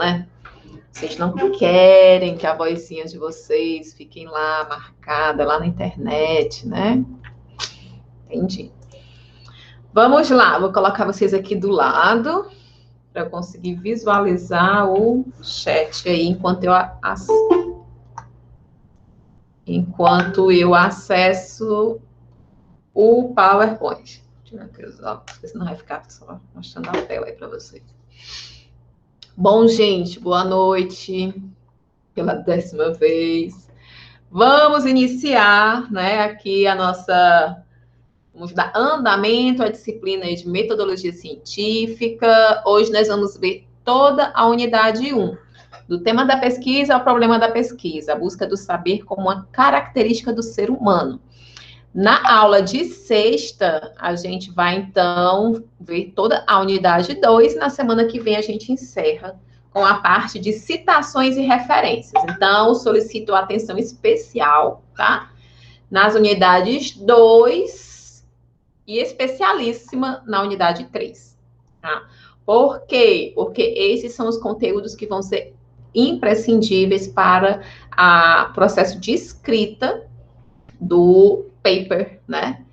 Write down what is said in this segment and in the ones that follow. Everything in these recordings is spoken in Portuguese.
né? Vocês não querem que a vozinha de vocês fiquem lá marcada, lá na internet, né? Entendi. Vamos lá, vou colocar vocês aqui do lado para eu conseguir visualizar o chat aí enquanto eu acesso o PowerPoint. Deixa eu aqui os óculos, senão vai ficar só mostrando a tela aí para vocês. Bom, gente, boa noite pela 10ª vez. Vamos iniciar, né, aqui a nossa... Vamos dar andamento à disciplina de metodologia científica. Hoje nós vamos ver toda a unidade 1, do tema da pesquisa ao problema da pesquisa, a busca do saber como uma característica do ser humano. Na aula de sexta, a gente vai, então, ver toda a unidade 2. Na semana que vem, a gente encerra com a parte de citações e referências. Então, solicito atenção especial, tá? Nas unidades 2 e especialíssima na unidade 3, tá? Por quê? Porque esses são os conteúdos que vão ser imprescindíveis para o processo de escrita do paper, né?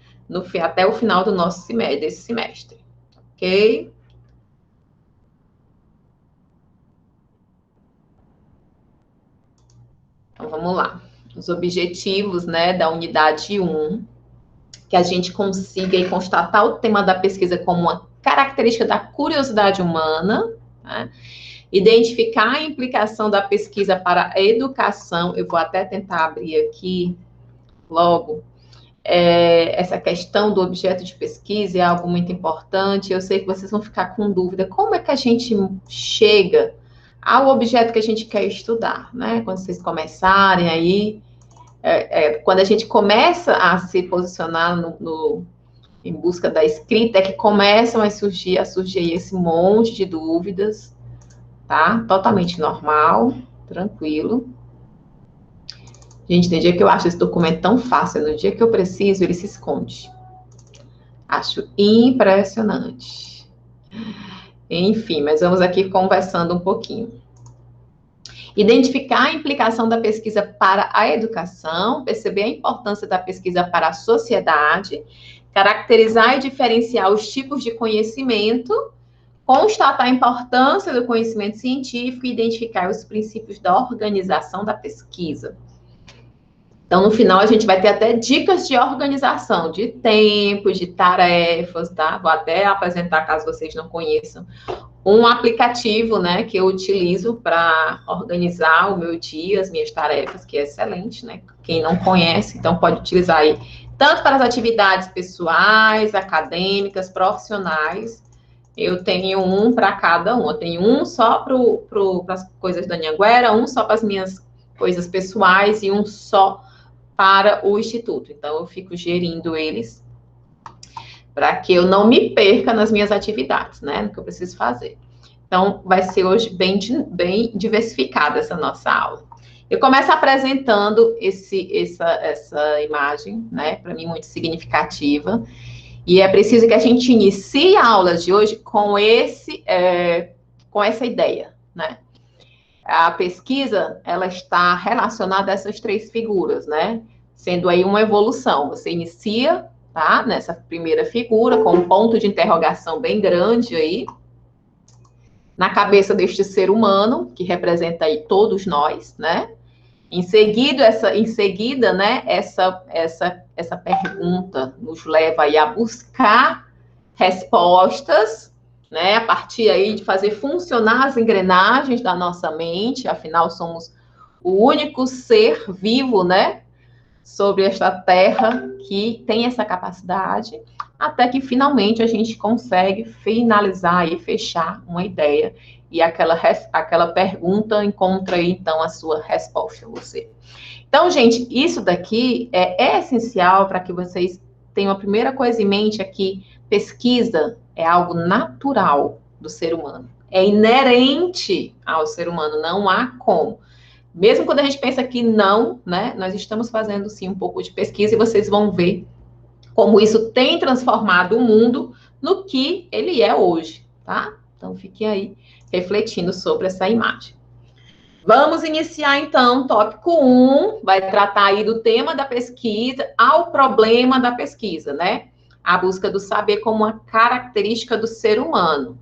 Até o final do nosso semestre, desse semestre, ok? Então, vamos lá. Os objetivos, né, da unidade 1, que a gente consiga aí constatar o tema da pesquisa como uma característica da curiosidade humana, né? Identificar a implicação da pesquisa para a educação. Eu vou até tentar abrir aqui logo. Essa questão do objeto de pesquisa é algo muito importante. Eu sei que vocês vão ficar com dúvida. Como é que a gente chega ao objeto que a gente quer estudar, né? Quando vocês começarem aí, quando a gente começa a se posicionar em busca da escrita, é que começam a surgir esse monte de dúvidas, tá? Totalmente normal, tranquilo. Gente, tem dia que eu acho esse documento tão fácil, no dia que eu preciso, ele se esconde. Acho impressionante. Enfim, mas vamos aqui conversando um pouquinho. Identificar a implicação da pesquisa para a educação, perceber a importância da pesquisa para a sociedade, caracterizar e diferenciar os tipos de conhecimento, constatar a importância do conhecimento científico e identificar os princípios da organização da pesquisa. Então, no final, a gente vai ter até dicas de organização, de tempo, de tarefas, tá? Vou até apresentar, caso vocês não conheçam, um aplicativo, né, que eu utilizo para organizar o meu dia, as minhas tarefas, que é excelente, né? Quem não conhece, então pode utilizar aí, tanto para as atividades pessoais, acadêmicas, profissionais. Eu tenho um para cada um. Eu tenho um só para as coisas da Anhanguera, um só para as minhas coisas pessoais e um só para o Instituto. Então, eu fico gerindo eles para que eu não me perca nas minhas atividades, né? No que eu preciso fazer. Então, vai ser hoje bem diversificada essa nossa aula. Eu começo apresentando essa imagem, né? Para mim, muito significativa. E é preciso que a gente inicie a aula de hoje com essa ideia, né? A pesquisa, ela está relacionada a essas 3 figuras, né? Sendo aí uma evolução. Você inicia, tá? Nessa primeira figura, com um ponto de interrogação bem grande aí, na cabeça deste ser humano, que representa aí todos nós, né? Em seguida, né, essa pergunta nos leva aí a buscar respostas, né, a partir aí de fazer funcionar as engrenagens da nossa mente, afinal somos o único ser vivo, né, sobre esta terra que tem essa capacidade, até que finalmente a gente consegue finalizar e fechar uma ideia, e aquela pergunta encontra aí, então, a sua resposta, você. Então, gente, isso daqui é essencial para que vocês tenham a primeira coisa em mente aqui: pesquisa é algo natural do ser humano. É inerente ao ser humano, não há como. Mesmo quando a gente pensa que não, né? Nós estamos fazendo, sim, um pouco de pesquisa e vocês vão ver como isso tem transformado o mundo no que ele é hoje, tá? Então, fiquem aí refletindo sobre essa imagem. Vamos iniciar, então, tópico 1, vai tratar aí do tema da pesquisa ao problema da pesquisa, né? A busca do saber como uma característica do ser humano.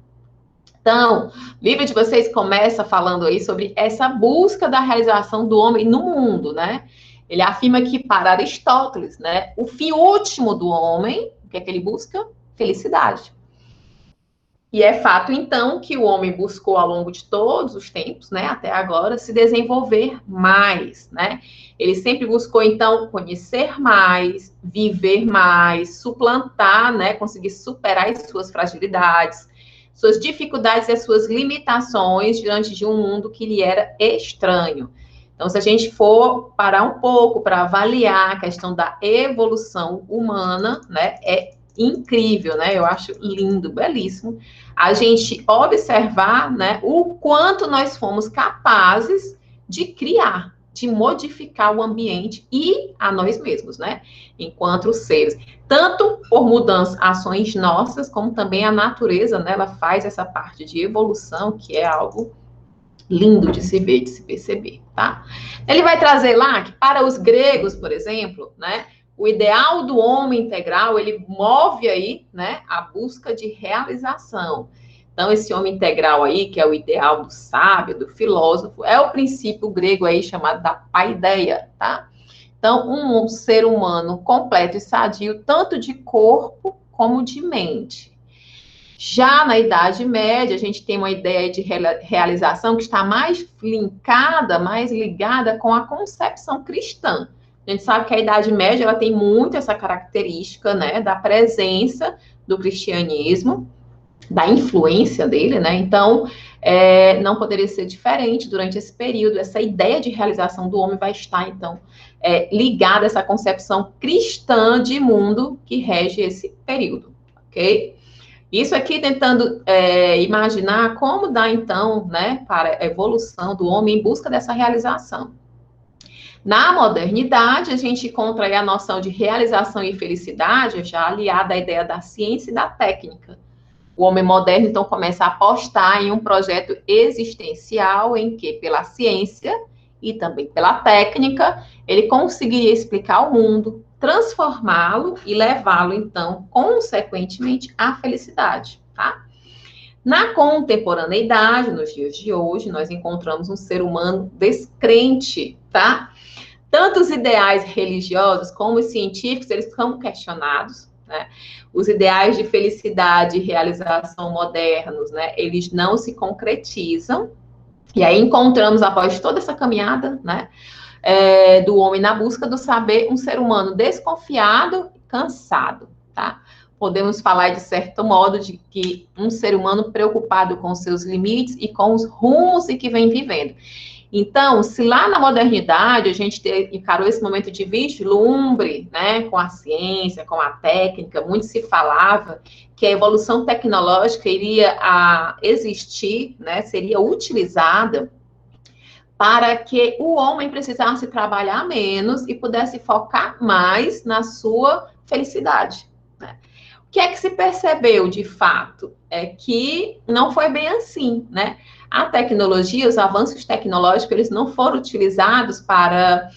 Então, o livro de vocês começa falando aí sobre essa busca da realização do homem no mundo, né? Ele afirma que, para Aristóteles, né, o fim último do homem, o que é que ele busca? Felicidade. E é fato, então, que o homem buscou ao longo de todos os tempos, né, até agora, se desenvolver mais, né? Ele sempre buscou, então, conhecer mais, viver mais, suplantar, né, conseguir superar as suas fragilidades, suas dificuldades e as suas limitações diante de um mundo que lhe era estranho. Então, se a gente for parar um pouco para avaliar a questão da evolução humana, né, é incrível, né? Eu acho lindo, belíssimo, a gente observar, né, o quanto nós fomos capazes de criar, de modificar o ambiente e a nós mesmos, né? Enquanto seres. Tanto por mudanças, ações nossas, como também a natureza, né? Ela faz essa parte de evolução, que é algo lindo de se ver, de se perceber, tá? Ele vai trazer lá que para os gregos, por exemplo, né? O ideal do homem integral, ele move aí, né, a busca de realização. Então, esse homem integral aí, que é o ideal do sábio, do filósofo, é o princípio grego aí chamado da paideia, tá? Então, um ser humano completo e sadio, tanto de corpo como de mente. Já na Idade Média, a gente tem uma ideia de realização que está mais linkada, mais ligada com a concepção cristã. A gente sabe que a Idade Média ela tem muito essa característica, né, da presença do cristianismo, da influência dele, né? Então, não poderia ser diferente durante esse período. Essa ideia de realização do homem vai estar, então, ligada a essa concepção cristã de mundo que rege esse período, ok? Isso aqui tentando imaginar como dá, então, né, para a evolução do homem em busca dessa realização. Na modernidade, a gente encontra aí a noção de realização e felicidade já aliada à ideia da ciência e da técnica. O homem moderno, então, começa a apostar em um projeto existencial em que, pela ciência e também pela técnica, ele conseguiria explicar o mundo, transformá-lo e levá-lo, então, consequentemente, à felicidade, tá? Na contemporaneidade, nos dias de hoje, nós encontramos um ser humano descrente, tá? Tanto os ideais religiosos como os científicos, eles são questionados, né? Os ideais de felicidade e realização modernos, né? Eles não se concretizam. E aí encontramos, após toda essa caminhada, né? Do homem na busca do saber, um ser humano desconfiado e cansado, tá? Podemos falar, de certo modo, de que um ser humano preocupado com seus limites e com os rumos em que vem vivendo. Então, se lá na modernidade a gente encarou esse momento de vislumbre, né, com a ciência, com a técnica, muito se falava que a evolução tecnológica iria existir, né, seria utilizada para que o homem precisasse trabalhar menos e pudesse focar mais na sua felicidade, né? O que é que se percebeu, de fato? É que não foi bem assim, né? A tecnologia, os avanços tecnológicos, eles não foram utilizados para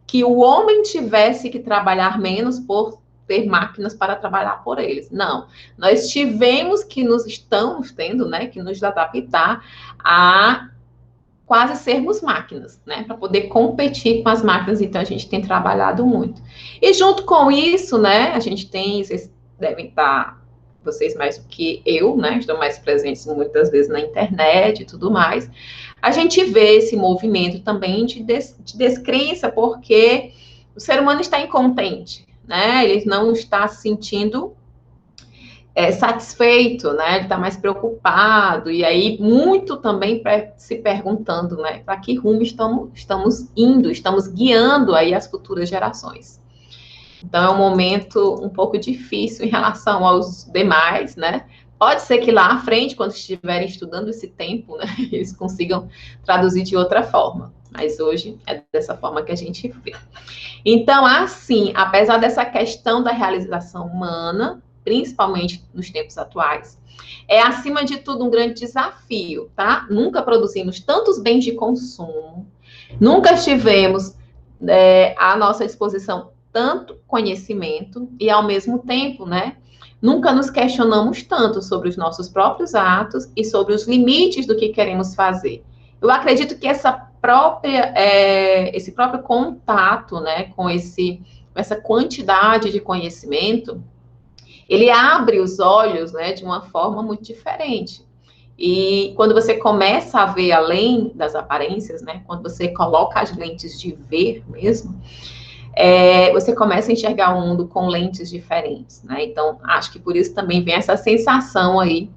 que o homem tivesse que trabalhar menos por ter máquinas para trabalhar por eles. Não. Nós tivemos que estamos tendo, né, que nos adaptar a quase sermos máquinas, né, para poder competir com as máquinas. Então, a gente tem trabalhado muito. E junto com isso, né, a gente tem, vocês devem estar, vocês mais do que eu, né, estão mais presentes muitas vezes na internet e tudo mais, a gente vê esse movimento também de descrença, porque o ser humano está incontente, né, ele não está se sentindo satisfeito, né? Ele está mais preocupado, e aí muito também se perguntando, né? Para que rumo estamos indo, estamos guiando aí as futuras gerações. Então, é um momento um pouco difícil em relação aos demais, né? Pode ser que lá à frente, quando estiverem estudando esse tempo, né, eles consigam traduzir de outra forma. Mas hoje é dessa forma que a gente vê. Então, assim, apesar dessa questão da realização humana, principalmente nos tempos atuais. É, acima de tudo, um grande desafio, tá? Nunca produzimos tantos bens de consumo, nunca tivemos à nossa disposição tanto conhecimento e, ao mesmo tempo, né, nunca nos questionamos tanto sobre os nossos próprios atos e sobre os limites do que queremos fazer. Eu acredito que esse próprio contato, né, com essa quantidade de conhecimento, ele abre os olhos, né, de uma forma muito diferente. E quando você começa a ver além das aparências, né, quando você coloca as lentes de ver mesmo, você começa a enxergar o mundo com lentes diferentes, né? Então, acho que por isso também vem essa sensação aí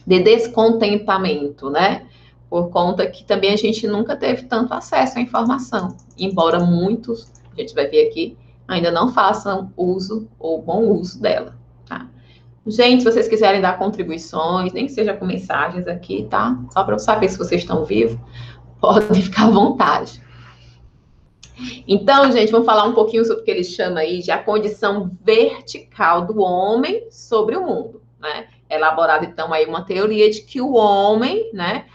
de descontentamento, né? Por conta que também a gente nunca teve tanto acesso à informação, embora muitos, a gente vai ver aqui, ainda não façam uso ou bom uso dela, tá? Gente, se vocês quiserem dar contribuições, nem que seja com mensagens aqui, tá? Só para eu saber se vocês estão vivos, podem ficar à vontade. Então, gente, vamos falar um pouquinho sobre o que eles chamam aí de a condição vertical do homem sobre o mundo, né? Elaborada, então, aí uma teoria de que o homem, né,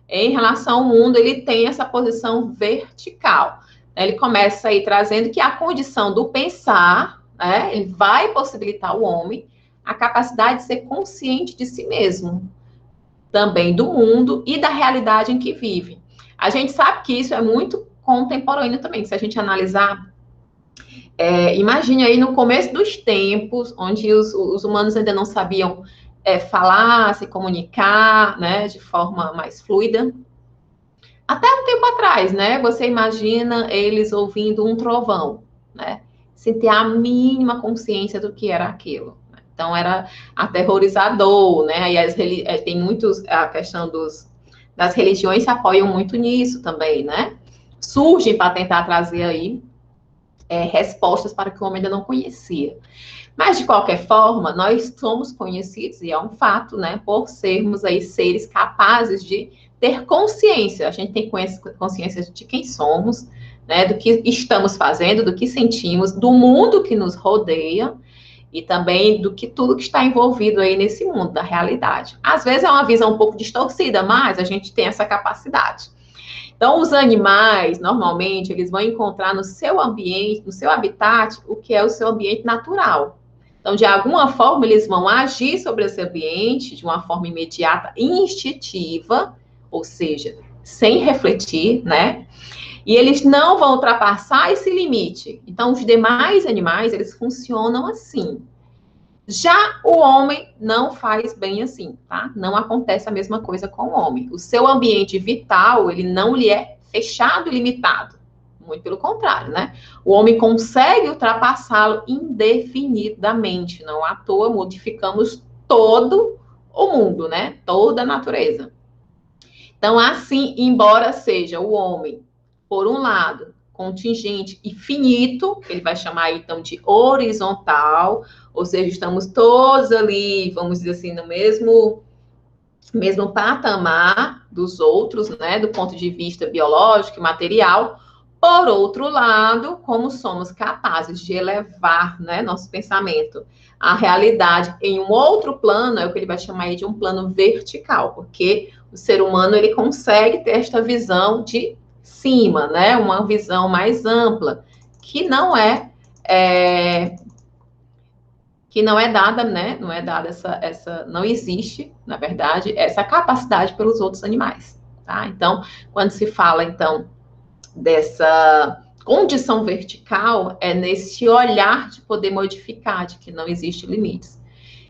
em relação ao mundo, ele tem essa posição vertical. Ele começa aí trazendo que a condição do pensar, né, ele vai possibilitar ao homem a capacidade de ser consciente de si mesmo, também do mundo e da realidade em que vive. A gente sabe que isso é muito contemporâneo também, se a gente analisar, imagine aí no começo dos tempos, onde os humanos ainda não sabiam falar, se comunicar, né, de forma mais fluida. Até um tempo atrás, né, você imagina eles ouvindo um trovão, né, sem ter a mínima consciência do que era aquilo. Então, era aterrorizador, né, e tem muitos, a questão das religiões se apoiam muito nisso também, né, surgem para tentar trazer aí respostas para que o homem ainda não conhecia. Mas, de qualquer forma, nós somos conhecidos, e é um fato, né, por sermos aí seres capazes de ter consciência. A gente tem consciência de quem somos, né, do que estamos fazendo, do que sentimos, do mundo que nos rodeia, e também do que tudo que está envolvido aí nesse mundo, da realidade. Às vezes é uma visão um pouco distorcida, mas a gente tem essa capacidade. Então, os animais, normalmente, eles vão encontrar no seu ambiente, no seu habitat, o que é o seu ambiente natural. Então, de alguma forma, eles vão agir sobre esse ambiente de uma forma imediata, instintiva, ou seja, sem refletir, né? E eles não vão ultrapassar esse limite. Então, os demais animais, eles funcionam assim. Já o homem não faz bem assim, tá? Não acontece a mesma coisa com o homem. O seu ambiente vital, ele não lhe é fechado e limitado. Muito pelo contrário, né? O homem consegue ultrapassá-lo indefinidamente. Não à toa modificamos todo o mundo, né? Toda a natureza. Então, assim, embora seja o homem, por um lado, contingente e finito, ele vai chamar então de horizontal, ou seja, estamos todos ali, vamos dizer assim, no mesmo patamar dos outros, né, do ponto de vista biológico e material. Por outro lado, como somos capazes de elevar, né, nosso pensamento à realidade em um outro plano, é o que ele vai chamar aí de um plano vertical, porque o ser humano, ele consegue ter esta visão de cima, né, uma visão mais ampla, que não é dada, né? Não é dada não existe, na verdade, essa capacidade pelos outros animais, tá? Então, quando se fala, então, dessa condição vertical, é nesse olhar de poder modificar, de que não existe limites.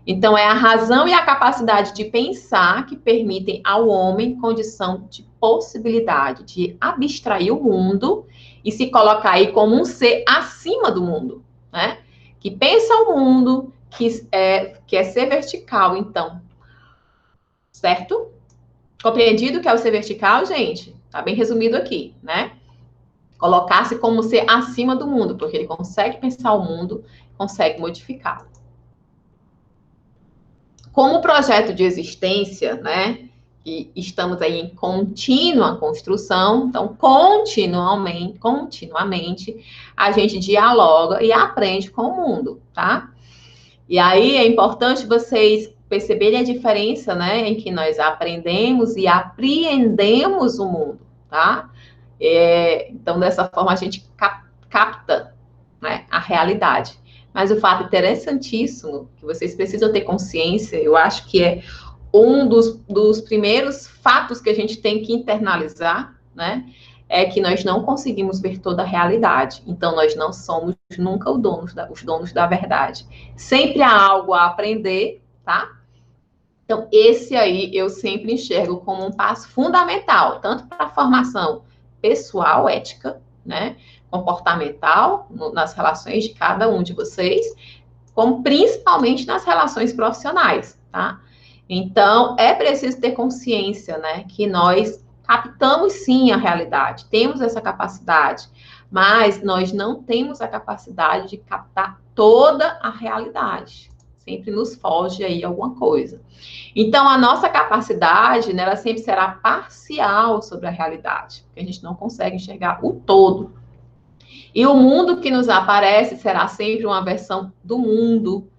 Então, é a razão e a capacidade de pensar que permitem ao homem condição de possibilidade de abstrair o mundo e se colocar aí como um ser acima do mundo, né? Que pensa o mundo, que é ser vertical, então. Certo? Compreendido o que é o ser vertical, gente? Tá bem resumido aqui, né? Colocar-se como ser acima do mundo, porque ele consegue pensar o mundo, consegue modificá-lo. Como projeto de existência, né? E estamos aí em contínua construção, então continuamente a gente dialoga e aprende com o mundo, tá? E aí é importante vocês perceberem a diferença, né, em que nós aprendemos e apreendemos o mundo, tá? Então, dessa forma, a gente capta, né, a realidade. Mas o fato interessantíssimo, que vocês precisam ter consciência, eu acho que é um dos primeiros fatos que a gente tem que internalizar, né, é que nós não conseguimos ver toda a realidade. Então, nós não somos nunca os donos da verdade. Sempre há algo a aprender, tá? Então, esse aí eu sempre enxergo como um passo fundamental, tanto para a formação pessoal, ética, né, comportamental, nas relações de cada um de vocês, como principalmente nas relações profissionais, tá? Então, é preciso ter consciência, né, que nós captamos sim a realidade, temos essa capacidade, mas nós não temos a capacidade de captar toda a realidade. Sempre nos foge aí alguma coisa. Então, a nossa capacidade, né, ela sempre será parcial sobre a realidade, porque a gente não consegue enxergar o todo. E o mundo que nos aparece será sempre uma versão do mundo.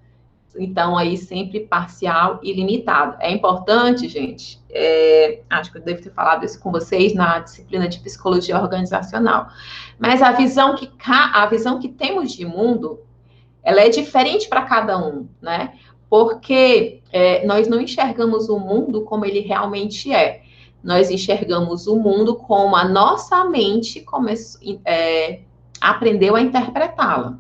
Então, aí sempre parcial e limitado. É importante, gente, acho que eu devo ter falado isso com vocês na disciplina de psicologia organizacional, mas a visão que temos de mundo, ela é diferente para cada um, né? Porque nós não enxergamos o mundo como ele realmente é. Nós enxergamos o mundo como a nossa mente aprendeu a interpretá-la.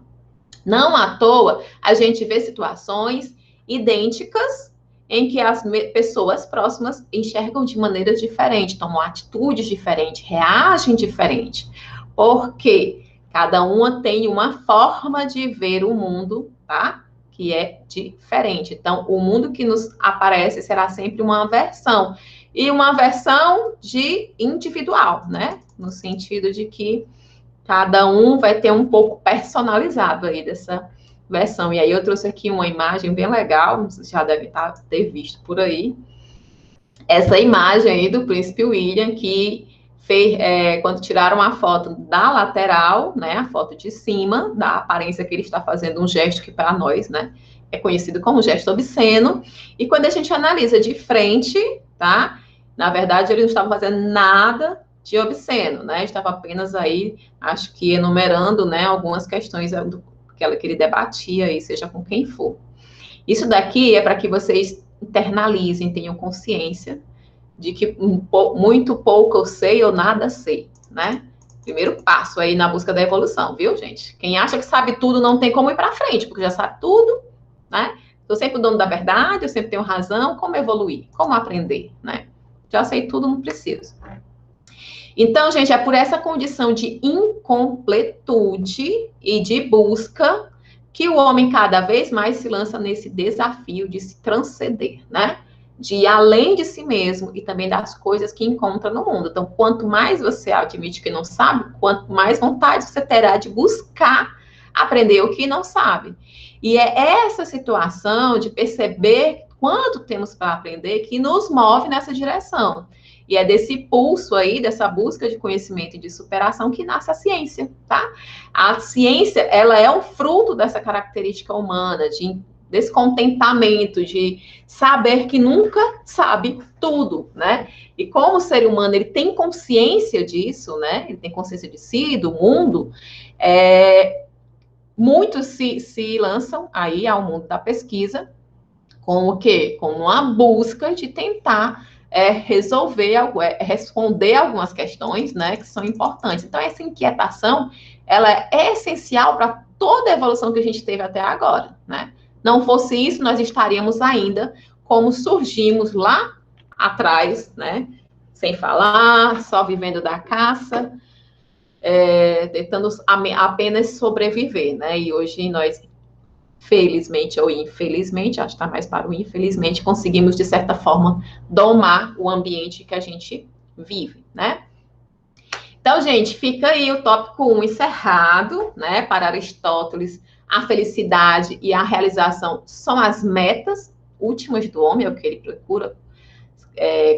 Não à toa, a gente vê situações idênticas em que as pessoas próximas enxergam de maneiras diferentes, tomam atitudes diferentes, reagem diferente. Porque cada uma tem uma forma de ver o mundo, tá? Que é diferente. Então, o mundo que nos aparece será sempre uma versão. E uma versão de individual, né? No sentido de que cada um vai ter um pouco personalizado aí dessa versão. E aí eu trouxe aqui uma imagem bem legal, vocês já devem ter visto por aí. Essa imagem aí do príncipe William, que fez, quando tiraram a foto da lateral, né, a foto de cima, da aparência que ele está fazendo um gesto que para nós, né, é conhecido como gesto obsceno. E quando a gente analisa de frente, tá, na verdade ele não estava fazendo nada de obsceno, né? Estava apenas aí, acho que enumerando, né, algumas questões que ele debatia aí, seja com quem for. Isso daqui é para que vocês internalizem, tenham consciência de que muito pouco eu sei ou nada sei, né? Primeiro passo aí na busca da evolução, viu, gente? Quem acha que sabe tudo não tem como ir para frente, porque já sabe tudo, né? Sou sempre o dono da verdade, eu sempre tenho razão. Como evoluir? Como aprender, né? Já sei tudo, não preciso. Então, gente, é por essa condição de incompletude e de busca que o homem cada vez mais se lança nesse desafio de se transcender, né? De ir além de si mesmo e também das coisas que encontra no mundo. Então, quanto mais você admite que não sabe, quanto mais vontade você terá de buscar aprender o que não sabe. E é essa situação de perceber quanto temos para aprender que nos move nessa direção. E é desse pulso aí, dessa busca de conhecimento e de superação que nasce a ciência, tá? A ciência, ela é um fruto dessa característica humana, desse contentamento, de saber que nunca sabe tudo, né? E como o ser humano, ele tem consciência disso, né? Ele tem consciência de si, do mundo, muitos se lançam aí ao mundo da pesquisa com o quê? Com uma busca de tentar responder algumas questões, né, que são importantes. Então, essa inquietação, ela é essencial para toda a evolução que a gente teve até agora, né? Não fosse isso, nós estaríamos ainda como surgimos lá atrás, né? Sem falar, só vivendo da caça, tentando apenas sobreviver, né? E hoje nós, felizmente ou infelizmente, acho que está mais para o infelizmente, conseguimos, de certa forma, domar o ambiente que a gente vive, né? Então, gente, fica aí o tópico 1 encerrado, né? Para Aristóteles, a felicidade e a realização são as metas últimas do homem, é o que ele procura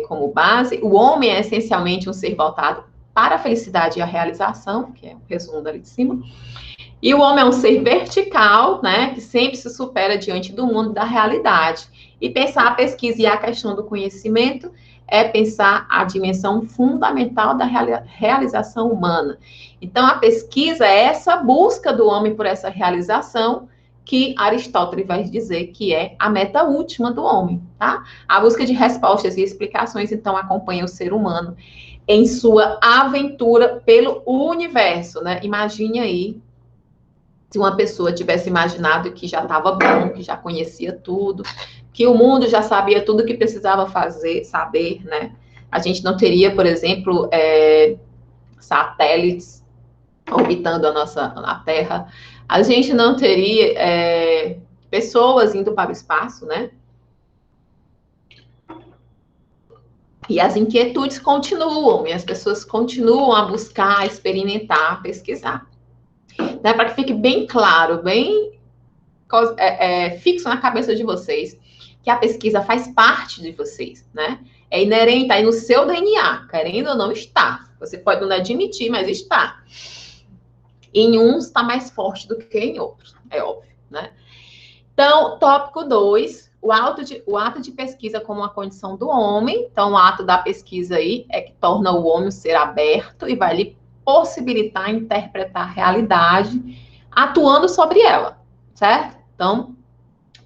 como base. O homem é essencialmente um ser voltado para a felicidade e a realização, que é o resumo dali de cima. E o homem é um ser vertical, né, que sempre se supera diante do mundo, da realidade. E pensar a pesquisa e a questão do conhecimento é pensar a dimensão fundamental da realização humana. Então, a pesquisa é essa busca do homem por essa realização, que Aristóteles vai dizer que é a meta última do homem, tá? A busca de respostas e explicações, então, acompanha o ser humano em sua aventura pelo universo, né? Imagine aí se uma pessoa tivesse imaginado que já estava bom, que já conhecia tudo, que o mundo já sabia tudo o que precisava saber, né? A gente não teria, por exemplo, satélites orbitando a Terra. A gente não teria pessoas indo para o espaço, né? E as inquietudes continuam, e as pessoas continuam a buscar, a experimentar, a pesquisar. Né? Para que fique bem claro, bem fixo na cabeça de vocês, que a pesquisa faz parte de vocês, né? É inerente, aí no seu DNA, querendo ou não, está. Você pode não admitir, mas está. Em uns está mais forte do que em outros, é óbvio, né? Então, tópico 2, o ato de pesquisa como uma condição do homem. Então, o ato da pesquisa aí é que torna o homem um ser aberto e vai lhe possibilitar interpretar a realidade, atuando sobre ela, certo? Então,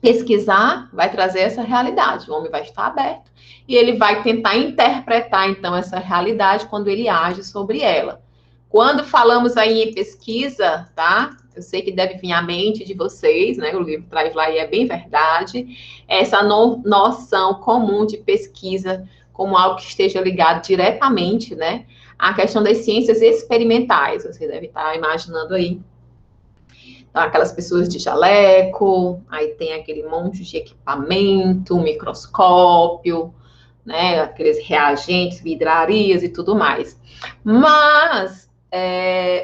pesquisar vai trazer essa realidade, o homem vai estar aberto e ele vai tentar interpretar, então, essa realidade quando ele age sobre ela. Quando falamos aí em pesquisa, tá? Eu sei que deve vir à mente de vocês, né? O livro traz lá e é bem verdade. Essa noção comum de pesquisa como algo que esteja ligado diretamente, né? À questão das ciências experimentais. Você deve estar imaginando aí. Então, aquelas pessoas de jaleco, aí tem aquele monte de equipamento, microscópio, né? Aqueles reagentes, vidrarias e tudo mais. Mas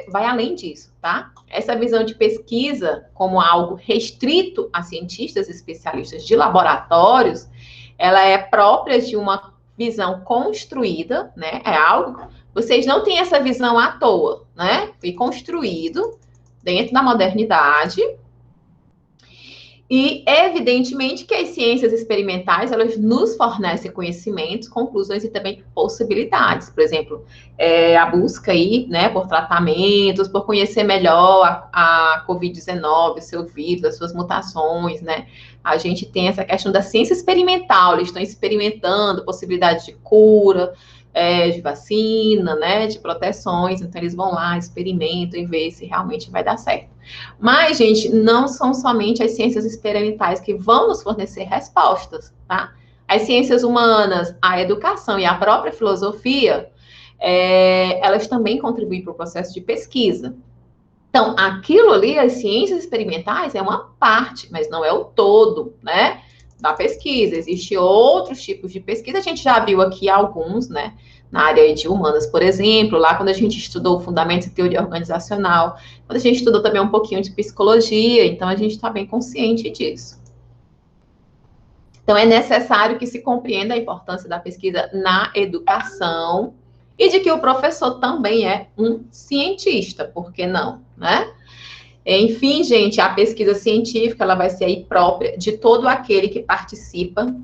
vai além disso, tá? Essa visão de pesquisa como algo restrito a cientistas especialistas de laboratórios, ela é própria de uma visão construída, né? É algo... Vocês não têm essa visão à toa, né? Foi construído dentro da modernidade. E, evidentemente, que as ciências experimentais, elas nos fornecem conhecimentos, conclusões e também possibilidades. Por exemplo, a busca aí, né, por tratamentos, por conhecer melhor a Covid-19, o seu vírus, as suas mutações, né? A gente tem essa questão da ciência experimental, eles estão experimentando possibilidades de cura, de vacina, né, de proteções, então eles vão lá, experimentam e vê se realmente vai dar certo. Mas, gente, não são somente as ciências experimentais que vão nos fornecer respostas, tá? As ciências humanas, a educação e a própria filosofia, elas também contribuem para o processo de pesquisa. Então, aquilo ali, as ciências experimentais, é uma parte, mas não é o todo, né? Da pesquisa. Existem outros tipos de pesquisa, a gente já viu aqui alguns, né? Na área de humanas, por exemplo, lá quando a gente estudou fundamentos de teoria organizacional, quando a gente estudou também um pouquinho de psicologia, então a gente está bem consciente disso. Então, é necessário que se compreenda a importância da pesquisa na educação e de que o professor também é um cientista, por que não, né? Enfim, gente, a pesquisa científica, ela vai ser aí própria de todo aquele que participa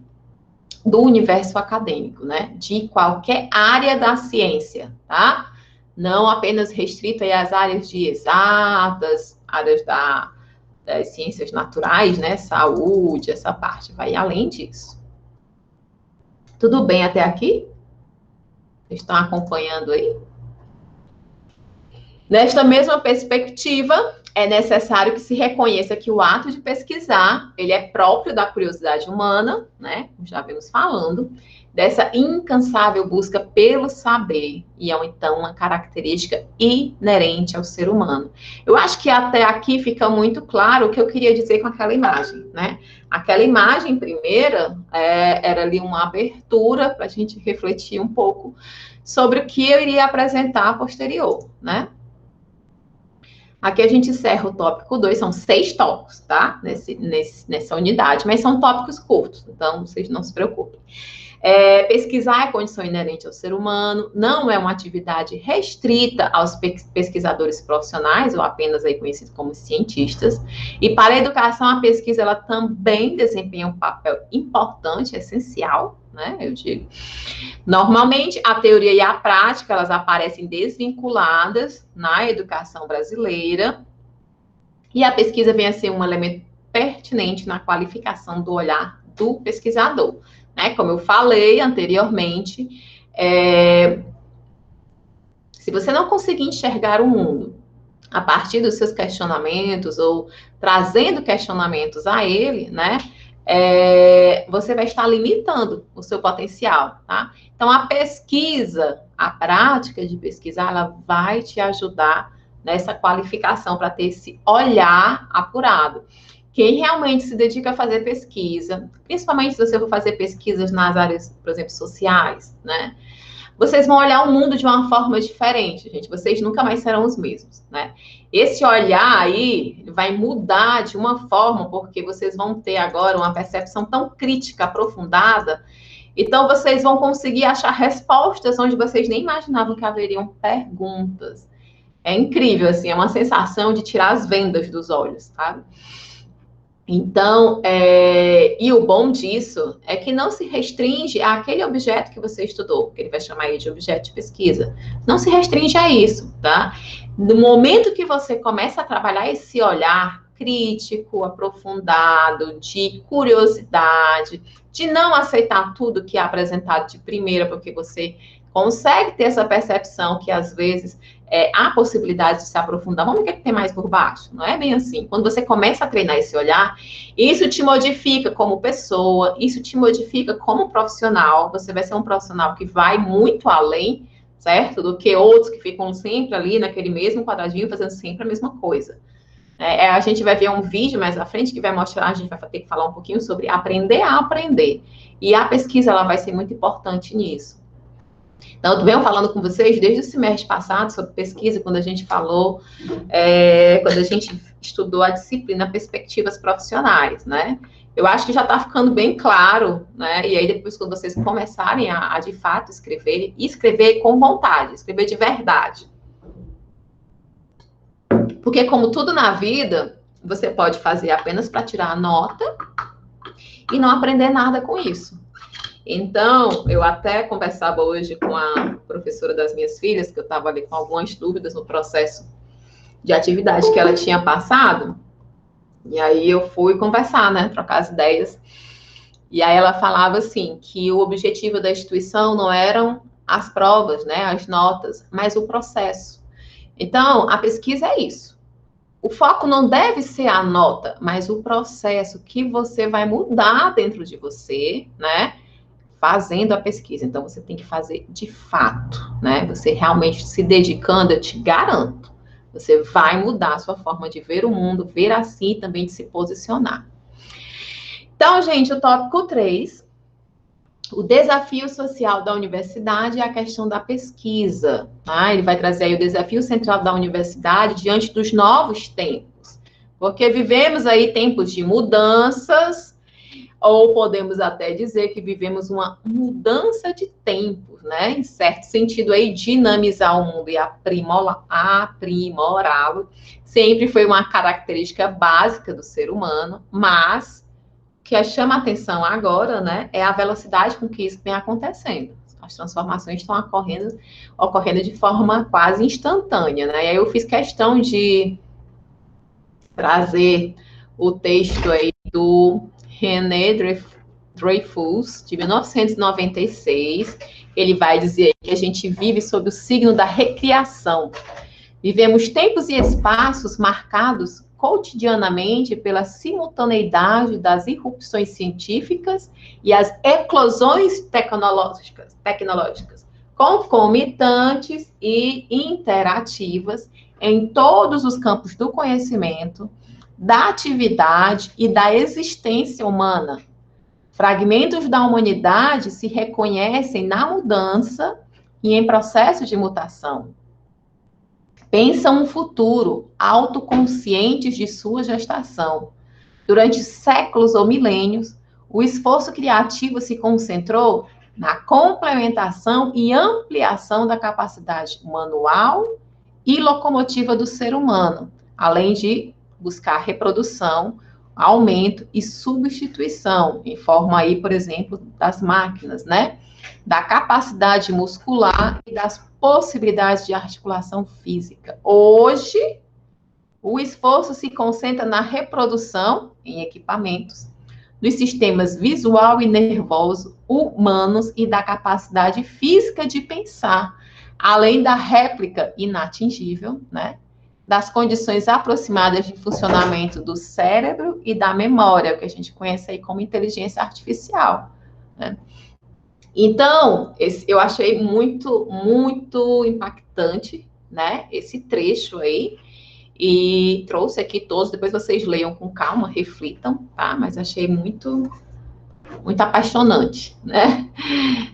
do universo acadêmico, né? De qualquer área da ciência, tá? Não apenas restrito aí às áreas de exatas, áreas das ciências naturais, né? Saúde, essa parte, vai além disso. Tudo bem até aqui? Vocês estão acompanhando aí? Nesta mesma perspectiva, é necessário que se reconheça que o ato de pesquisar, ele é próprio da curiosidade humana, né? Como já vimos falando, dessa incansável busca pelo saber, e é, então, uma característica inerente ao ser humano. Eu acho que até aqui fica muito claro o que eu queria dizer com aquela imagem, né? Aquela imagem primeira era ali uma abertura para a gente refletir um pouco sobre o que eu iria apresentar a posterior, né? Aqui a gente encerra o tópico 2, são 6 tópicos, tá? Nessa unidade, mas são tópicos curtos, então vocês não se preocupem. Pesquisar é condição inerente ao ser humano, não é uma atividade restrita aos pesquisadores profissionais, ou apenas aí conhecidos como cientistas. E para a educação, a pesquisa ela também desempenha um papel importante, essencial, né? Eu digo. Normalmente, a teoria e a prática, elas aparecem desvinculadas na educação brasileira, e a pesquisa vem a ser um elemento pertinente na qualificação do olhar do pesquisador. Né? Como eu falei anteriormente, se você não conseguir enxergar o mundo a partir dos seus questionamentos ou trazendo questionamentos a ele, né? Você vai estar limitando o seu potencial, tá? Então, a pesquisa, a prática de pesquisar, ela vai te ajudar nessa qualificação para ter esse olhar apurado. Quem realmente se dedica a fazer pesquisa, principalmente se você for fazer pesquisas nas áreas, por exemplo, sociais, né? Vocês vão olhar o mundo de uma forma diferente, gente. Vocês nunca mais serão os mesmos, né? Esse olhar aí vai mudar de uma forma, porque vocês vão ter agora uma percepção tão crítica, aprofundada. Então, vocês vão conseguir achar respostas onde vocês nem imaginavam que haveriam perguntas. É incrível, assim, é uma sensação de tirar as vendas dos olhos, sabe? Então, e o bom disso é que não se restringe àquele objeto que você estudou, que ele vai chamar aí de objeto de pesquisa. Não se restringe a isso, tá? No momento que você começa a trabalhar esse olhar crítico, aprofundado, de curiosidade, de não aceitar tudo que é apresentado de primeira, porque você consegue ter essa percepção que, às vezes, há possibilidade de se aprofundar. Vamos ver o que tem mais por baixo. Não é bem assim. Quando você começa a treinar esse olhar, isso te modifica como pessoa, isso te modifica como profissional. Você vai ser um profissional que vai muito além, certo? Do que outros que ficam sempre ali naquele mesmo quadradinho, fazendo sempre a mesma coisa. A gente vai ver um vídeo mais à frente que vai mostrar, a gente vai ter que falar um pouquinho sobre aprender a aprender. E a pesquisa, ela vai ser muito importante nisso. Então, eu venho falando com vocês desde o semestre passado sobre pesquisa, quando a gente falou, quando a gente estudou a disciplina Perspectivas Profissionais, né? Eu acho que já está ficando bem claro, né? E aí, depois, quando vocês começarem a de fato, escrever com vontade, escrever de verdade. Porque, como tudo na vida, você pode fazer apenas para tirar a nota e não aprender nada com isso. Então, eu até conversava hoje com a professora das minhas filhas, que eu estava ali com algumas dúvidas no processo de atividade que ela tinha passado, e aí eu fui conversar, né, trocar as ideias, e aí ela falava assim, que o objetivo da instituição não eram as provas, né, as notas, mas o processo. Então, a pesquisa é isso. O foco não deve ser a nota, mas o processo que você vai mudar dentro de você, né, fazendo a pesquisa. Então, você tem que fazer de fato, né? Você realmente se dedicando, eu te garanto, você vai mudar a sua forma de ver o mundo, ver assim também de se posicionar. Então, gente, o tópico 3, o desafio social da universidade é a questão da pesquisa, tá? Ele vai trazer aí o desafio central da universidade diante dos novos tempos, porque vivemos aí tempos de mudanças, ou podemos até dizer que vivemos uma mudança de tempos, né? Em certo sentido aí, dinamizar o mundo e aprimorá-lo sempre foi uma característica básica do ser humano, mas o que chama a atenção agora, né, é a velocidade com que isso vem acontecendo. As transformações estão ocorrendo de forma quase instantânea, né? E aí eu fiz questão de trazer o texto aí do René Dreyfus, de 1996, ele vai dizer que a gente vive sob o signo da recriação. Vivemos tempos e espaços marcados cotidianamente pela simultaneidade das irrupções científicas e as eclosões tecnológicas concomitantes e interativas em todos os campos do conhecimento, da atividade e da existência humana. Fragmentos da humanidade se reconhecem na mudança e em processo de mutação. Pensam um futuro, autoconscientes de sua gestação. Durante séculos ou milênios, o esforço criativo se concentrou na complementação e ampliação da capacidade manual e locomotiva do ser humano, além de buscar reprodução, aumento e substituição, em forma aí, por exemplo, das máquinas, né? Da capacidade muscular e das possibilidades de articulação física. Hoje, o esforço se concentra na reprodução em equipamentos dos sistemas visual e nervoso humanos e da capacidade física de pensar, além da réplica inatingível, né, das condições aproximadas de funcionamento do cérebro e da memória, que a gente conhece aí como inteligência artificial, né? Então, eu achei muito, muito impactante, né, esse trecho aí, e trouxe aqui todos, depois vocês leiam com calma, reflitam, tá? Mas achei muito, muito apaixonante, né?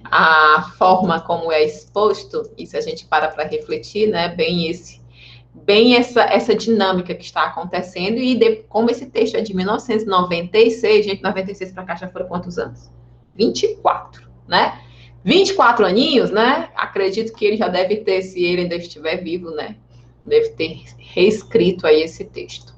A forma como é exposto, e se a gente para refletir, né? Bem essa dinâmica que está acontecendo, e como esse texto é de 1996, gente, 96 para cá já foram quantos anos? 24, né? 24 aninhos, né? Acredito que ele já deve ter, se ele ainda estiver vivo, né? Deve ter reescrito aí esse texto.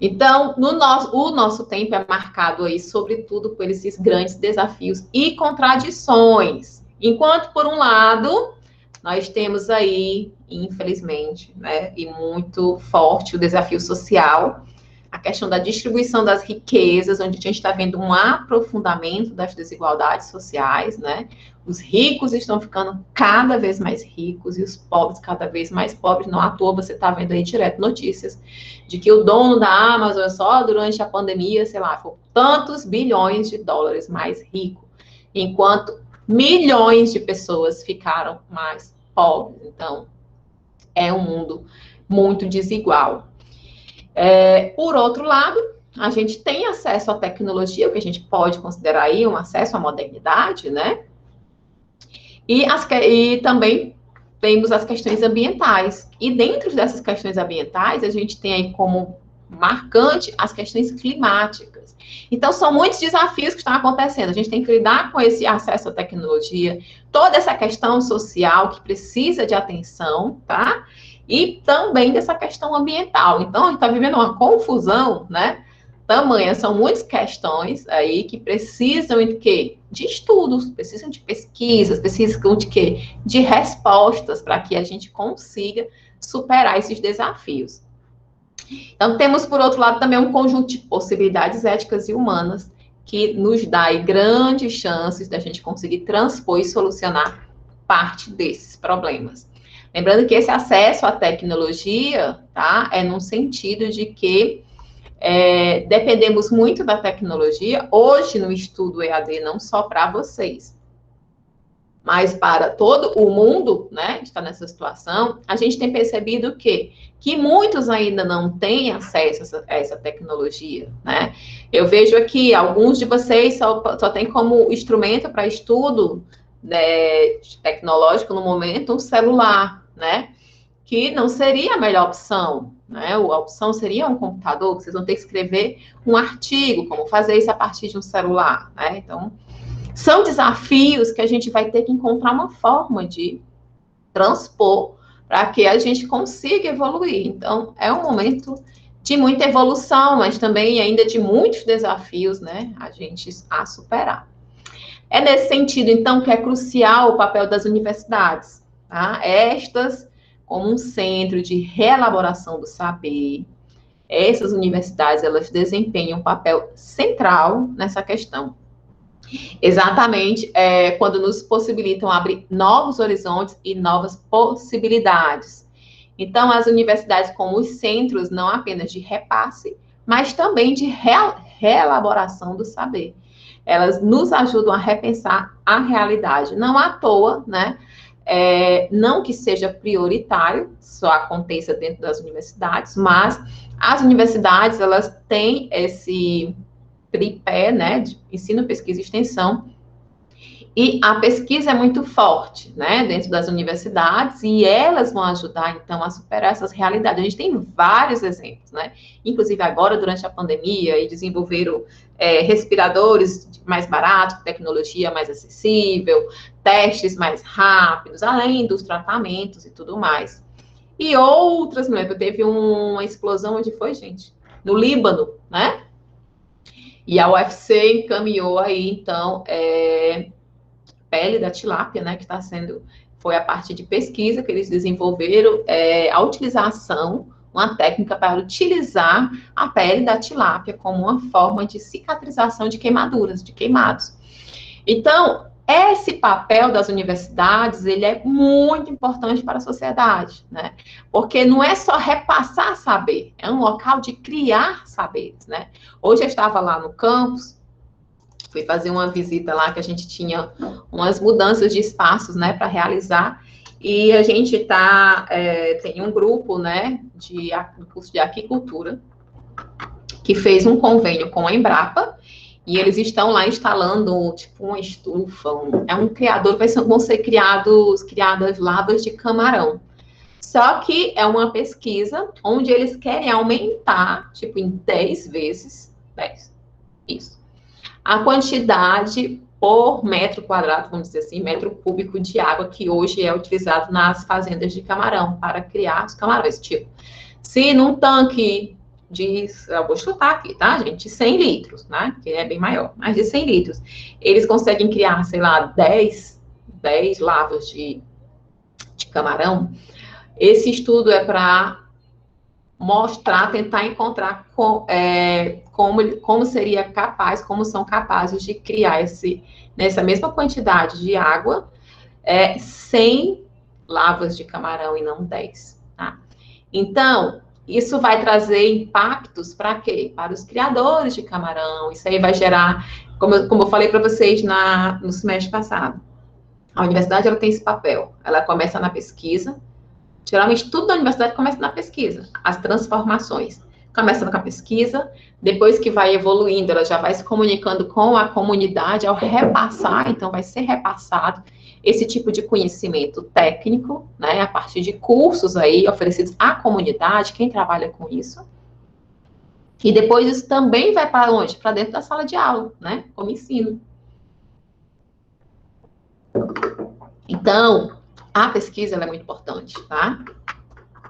Então, o nosso tempo é marcado aí, sobretudo, por esses grandes desafios e contradições. Enquanto, por um lado, nós temos aí, infelizmente, né, e muito forte o desafio social, a questão da distribuição das riquezas, onde a gente está vendo um aprofundamento das desigualdades sociais, né? Os ricos estão ficando cada vez mais ricos e os pobres cada vez mais pobres. Não à toa você está vendo aí direto notícias de que o dono da Amazon só durante a pandemia, sei lá, foi tantos bilhões de dólares mais rico, enquanto milhões de pessoas ficaram mais pobres. Então, é um mundo muito desigual. Por outro lado, a gente tem acesso à tecnologia, o que a gente pode considerar aí um acesso à modernidade, né? E também temos as questões ambientais. E dentro dessas questões ambientais, a gente tem aí como marcante as questões climáticas. Então, são muitos desafios que estão acontecendo. A gente tem que lidar com esse acesso à tecnologia, toda essa questão social que precisa de atenção, tá? E também dessa questão ambiental. Então, a gente está vivendo uma confusão, né? Tamanha, são muitas questões aí que precisam de quê? De estudos, precisam de pesquisas, precisam de quê? De respostas para que a gente consiga superar esses desafios. Então, temos, por outro lado, também um conjunto de possibilidades éticas e humanas que nos dá aí grandes chances da gente conseguir transpor e solucionar parte desses problemas. Lembrando que esse acesso à tecnologia, tá, é num sentido de que dependemos muito da tecnologia, hoje no estudo EAD, não só para vocês, mas para todo o mundo, né, que está nessa situação, a gente tem percebido que muitos ainda não têm acesso a essa tecnologia, né? Eu vejo aqui, alguns de vocês só têm como instrumento para estudo, né, tecnológico no momento um celular, né? Que não seria a melhor opção, né? A opção seria um computador, que vocês vão ter que escrever um artigo, como fazer isso a partir de um celular, né? Então, são desafios que a gente vai ter que encontrar uma forma de transpor para que a gente consiga evoluir. Então, é um momento de muita evolução, mas também ainda de muitos desafios, né? A superar. É nesse sentido, então, que é crucial o papel das universidades, tá? Estas como um centro de reelaboração do saber. Essas universidades, elas desempenham um papel central nessa questão. Exatamente, quando nos possibilitam abrir novos horizontes e novas possibilidades. Então, as universidades como os centros, não apenas de repasse, mas também de reelaboração do saber. Elas nos ajudam a repensar a realidade. Não à toa, né? Não que seja prioritário, só aconteça dentro das universidades, mas as universidades, elas têm esse tripé, né, de ensino, pesquisa e extensão, E a pesquisa é muito forte, né, dentro das universidades, e elas vão ajudar, então, a superar essas realidades. A gente tem vários exemplos, né? Inclusive, agora, durante a pandemia, e desenvolveram respiradores mais baratos, tecnologia mais acessível, testes mais rápidos, além dos tratamentos e tudo mais. E outras, né? Teve uma explosão, onde foi, gente? No Líbano, né? E a UFC encaminhou aí, então, pele da tilápia, né, que está sendo, foi a parte de pesquisa que eles desenvolveram, a utilização, uma técnica para utilizar a pele da tilápia como uma forma de cicatrização de queimaduras, de queimados. Então, esse papel das universidades, ele é muito importante para a sociedade, né? Porque não é só repassar saber, é um local de criar saberes, né? Hoje eu estava lá no campus, fui fazer uma visita lá, que a gente tinha umas mudanças de espaços, né, para realizar, e a gente tem um grupo, né, do curso de aquicultura, que fez um convênio com a Embrapa, e eles estão lá instalando, tipo, uma estufa, um criador, vão ser criadas lavas de camarão. Só que é uma pesquisa onde eles querem aumentar, tipo, em 10 vezes, 10, isso, a quantidade por metro quadrado, vamos dizer assim, metro cúbico de água que hoje é utilizado nas fazendas de camarão para criar os camarões. Tipo, se num tanque eu vou chutar aqui, tá, gente? 100 litros, né? Que é bem maior, mais de 100 litros. Eles conseguem criar, sei lá, 10 lavas de camarão. Esse estudo é para mostrar, tentar encontrar como seria capaz, como são capazes de criar nessa mesma quantidade de água, 100 lavas de camarão e não 10, tá? Então, isso vai trazer impactos para quê? Para os criadores de camarão. Isso aí vai gerar, como eu falei para vocês no semestre passado, a universidade ela tem esse papel. Ela começa na pesquisa. Geralmente, tudo na universidade começa na pesquisa. As transformações. Começa com a pesquisa, depois que vai evoluindo, ela já vai se comunicando com a comunidade ao repassar, então vai ser repassado esse tipo de conhecimento técnico, né, a partir de cursos aí oferecidos à comunidade, quem trabalha com isso. E depois isso também vai para onde? Para dentro da sala de aula, né, como ensino. Então, a pesquisa ela é muito importante, tá?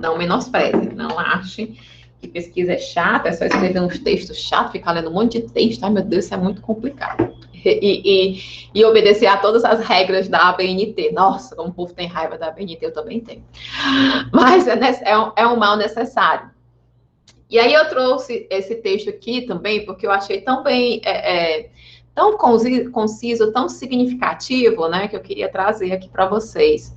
Não menospreze, não ache que pesquisa é chata, é só escrever uns textos chatos, ficar lendo um monte de texto, ai meu Deus, isso é muito complicado. E obedecer a todas as regras da ABNT. Nossa, como o povo tem raiva da ABNT, eu também tenho. Mas é um mal necessário. E aí eu trouxe esse texto aqui também, porque eu achei tão bem, tão conciso, tão significativo, né, que eu queria trazer aqui para vocês.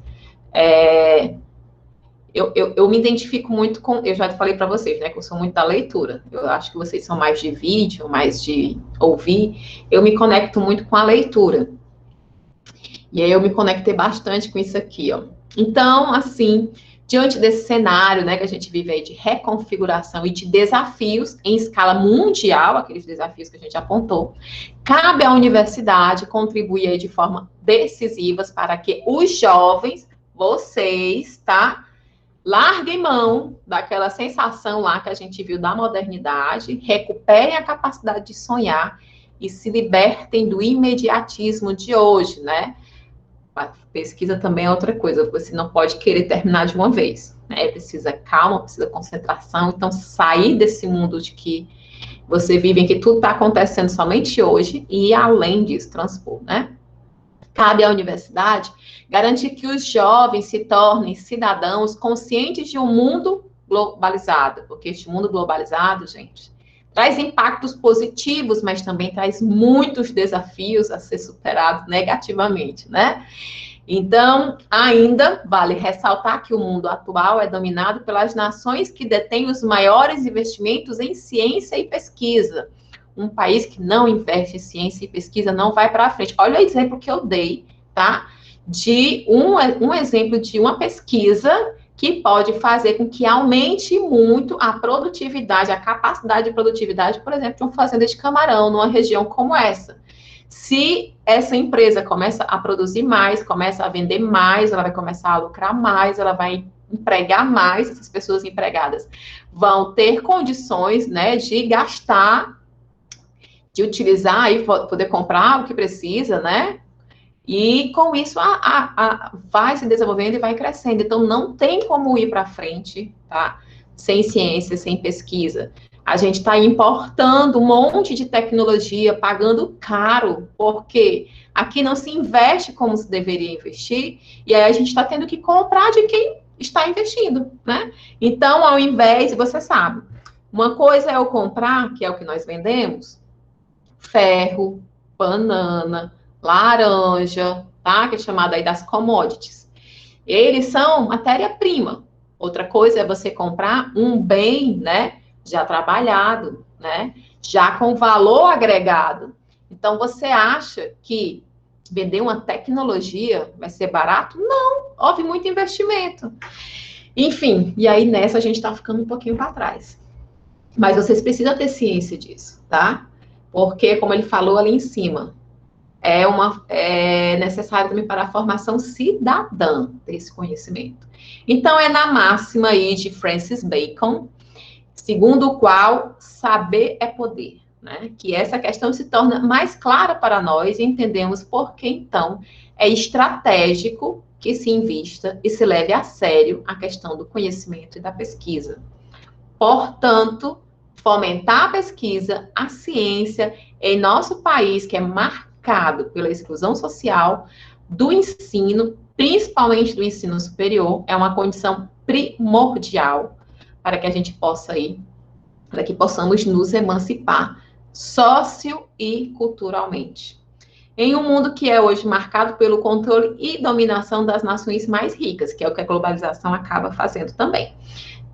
Eu me identifico muito com, eu já falei para vocês, né, que eu sou muito da leitura. Eu acho que vocês são mais de vídeo, mais de ouvir. Eu me conecto muito com a leitura. E aí eu me conectei bastante com isso aqui, ó. Então, assim, diante desse cenário, né, que a gente vive aí de reconfiguração e de desafios em escala mundial, aqueles desafios que a gente apontou, cabe à universidade contribuir aí de forma decisiva para que os jovens, vocês, tá? Larguem mão daquela sensação lá que a gente viu da modernidade, recuperem a capacidade de sonhar e se libertem do imediatismo de hoje, né? A pesquisa também é outra coisa, você não pode querer terminar de uma vez, né? Precisa calma, precisa concentração, então sair desse mundo de que você vive em que tudo está acontecendo somente hoje e ir além disso, transpor, né? Cabe à universidade garantir que os jovens se tornem cidadãos conscientes de um mundo globalizado, porque este mundo globalizado, gente, traz impactos positivos, mas também traz muitos desafios a ser superados negativamente, né? Então, ainda vale ressaltar que o mundo atual é dominado pelas nações que detêm os maiores investimentos em ciência e pesquisa. Um país que não investe em ciência e pesquisa não vai para frente. Olha o exemplo que eu dei, tá? De um exemplo de uma pesquisa que pode fazer com que aumente muito a produtividade, a capacidade de produtividade, por exemplo, de uma fazenda de camarão numa região como essa. Se essa empresa começa a produzir mais, começa a vender mais, ela vai começar a lucrar mais, ela vai empregar mais, essas pessoas empregadas vão ter condições, né, de gastar, de utilizar e poder comprar o que precisa, né? E com isso vai se desenvolvendo e vai crescendo. Então não tem como ir para frente, tá? Sem ciência, sem pesquisa. A gente está importando um monte de tecnologia, pagando caro, porque aqui não se investe como se deveria investir, e aí a gente está tendo que comprar de quem está investindo, né? Então, ao invés, você sabe, uma coisa é eu comprar, que é o que nós vendemos, ferro, banana, laranja, tá? Que é chamada aí das commodities. Eles são matéria-prima. Outra coisa é você comprar um bem, né? Já trabalhado, né? Já com valor agregado. Então, você acha que vender uma tecnologia vai ser barato? Não, houve muito investimento. Enfim, e aí nessa a gente está ficando um pouquinho para trás. Mas vocês precisam ter ciência disso, tá? Porque, como ele falou ali em cima, é necessário também para a formação cidadã desse conhecimento. Então, é na máxima aí de Francis Bacon, segundo o qual saber é poder, né? Que essa questão se torna mais clara para nós e entendemos por que, então, é estratégico que se invista e se leve a sério a questão do conhecimento e da pesquisa. Portanto, fomentar a pesquisa, a ciência em nosso país, que é marcado pela exclusão social, do ensino, principalmente do ensino superior, é uma condição primordial para que a gente possa ir, para que possamos nos emancipar sócio e culturalmente. Em um mundo que é hoje marcado pelo controle e dominação das nações mais ricas, que é o que a globalização acaba fazendo também.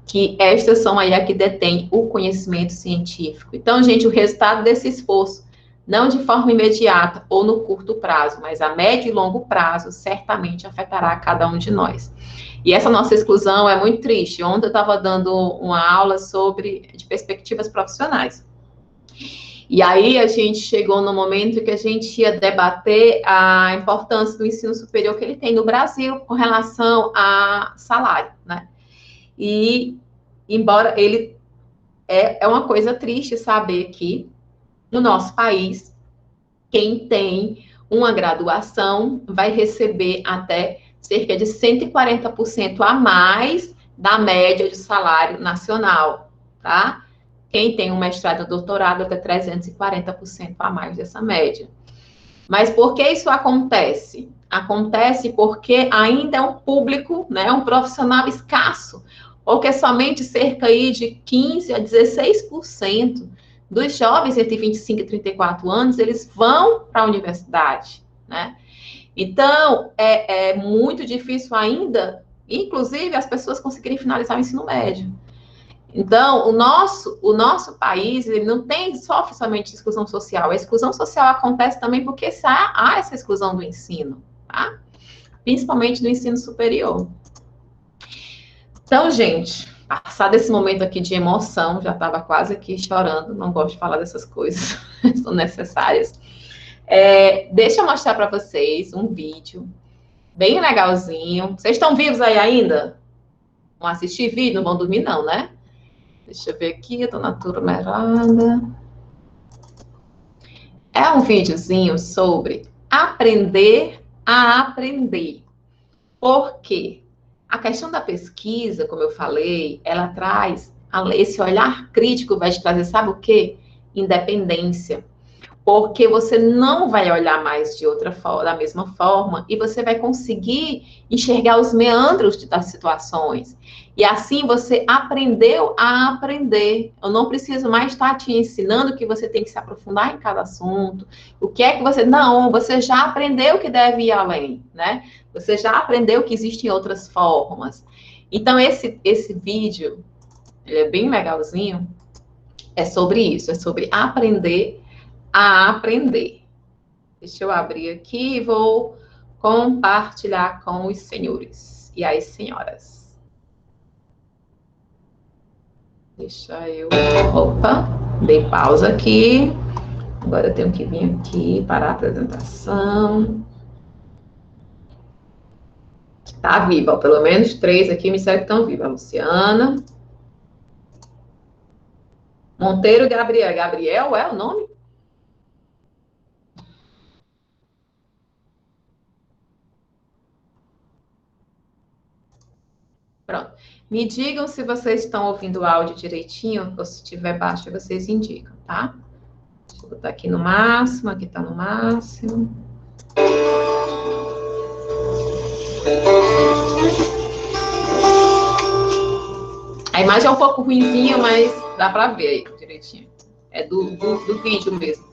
Que estas são aí a que detêm o conhecimento científico. Então, gente, o resultado desse esforço, não de forma imediata ou no curto prazo, mas a médio e longo prazo, certamente afetará cada um de nós. E essa nossa exclusão é muito triste. Ontem eu estava dando uma aula de perspectivas profissionais. E aí a gente chegou no momento que a gente ia debater a importância do ensino superior que ele tem no Brasil com relação a salário, né? E, embora ele é uma coisa triste saber que, no nosso país, quem tem uma graduação vai receber até cerca de 140% a mais da média de salário nacional, tá? Quem tem um mestrado ou doutorado até 340% a mais dessa média. Mas por que isso acontece? Acontece porque ainda é um público, né, um profissional escasso, ou que é somente cerca aí de 15 a 16% dos jovens entre 25 e 34 anos, eles vão para a universidade, né? Então, é muito difícil ainda, inclusive, as pessoas conseguirem finalizar o ensino médio. Então, o nosso país, ele não tem só somente exclusão social. A exclusão social acontece também porque há essa exclusão do ensino, tá? Principalmente do ensino superior. Então, gente, passado esse momento aqui de emoção, já estava quase aqui chorando, não gosto de falar dessas coisas, são necessárias. Deixa eu mostrar para vocês um vídeo bem legalzinho. Vocês estão vivos aí ainda? Vão assistir vídeo? Não vão dormir não, né? Deixa eu ver aqui, a dona Turmerada. É um videozinho sobre aprender a aprender. Por quê? A questão da pesquisa, como eu falei, ela traz esse olhar crítico, vai te trazer, sabe o quê? Independência. Porque você não vai olhar mais da mesma forma e você vai conseguir enxergar os meandros das situações. E assim você aprendeu a aprender. Eu não preciso mais estar te ensinando que você tem que se aprofundar em cada assunto. O que é que você... Não, você já aprendeu que deve ir além, né? Você já aprendeu que existem outras formas. Então, esse vídeo, ele é bem legalzinho, é sobre isso, é sobre aprender a aprender. Deixa eu abrir aqui e vou compartilhar com os senhores e as senhoras. Deixa eu... Opa, dei pausa aqui. Agora eu tenho que vir aqui para a apresentação. Tá viva, ó, pelo menos 3 aqui me disseram que estão vivas. Luciana. Monteiro Gabriel. Gabriel é o nome? Pronto. Me digam se vocês estão ouvindo o áudio direitinho, ou se estiver baixo, vocês indicam, tá? Deixa eu botar aqui no máximo, aqui tá no máximo. A imagem é um pouco ruinzinha, mas dá para ver aí direitinho. É do vídeo mesmo.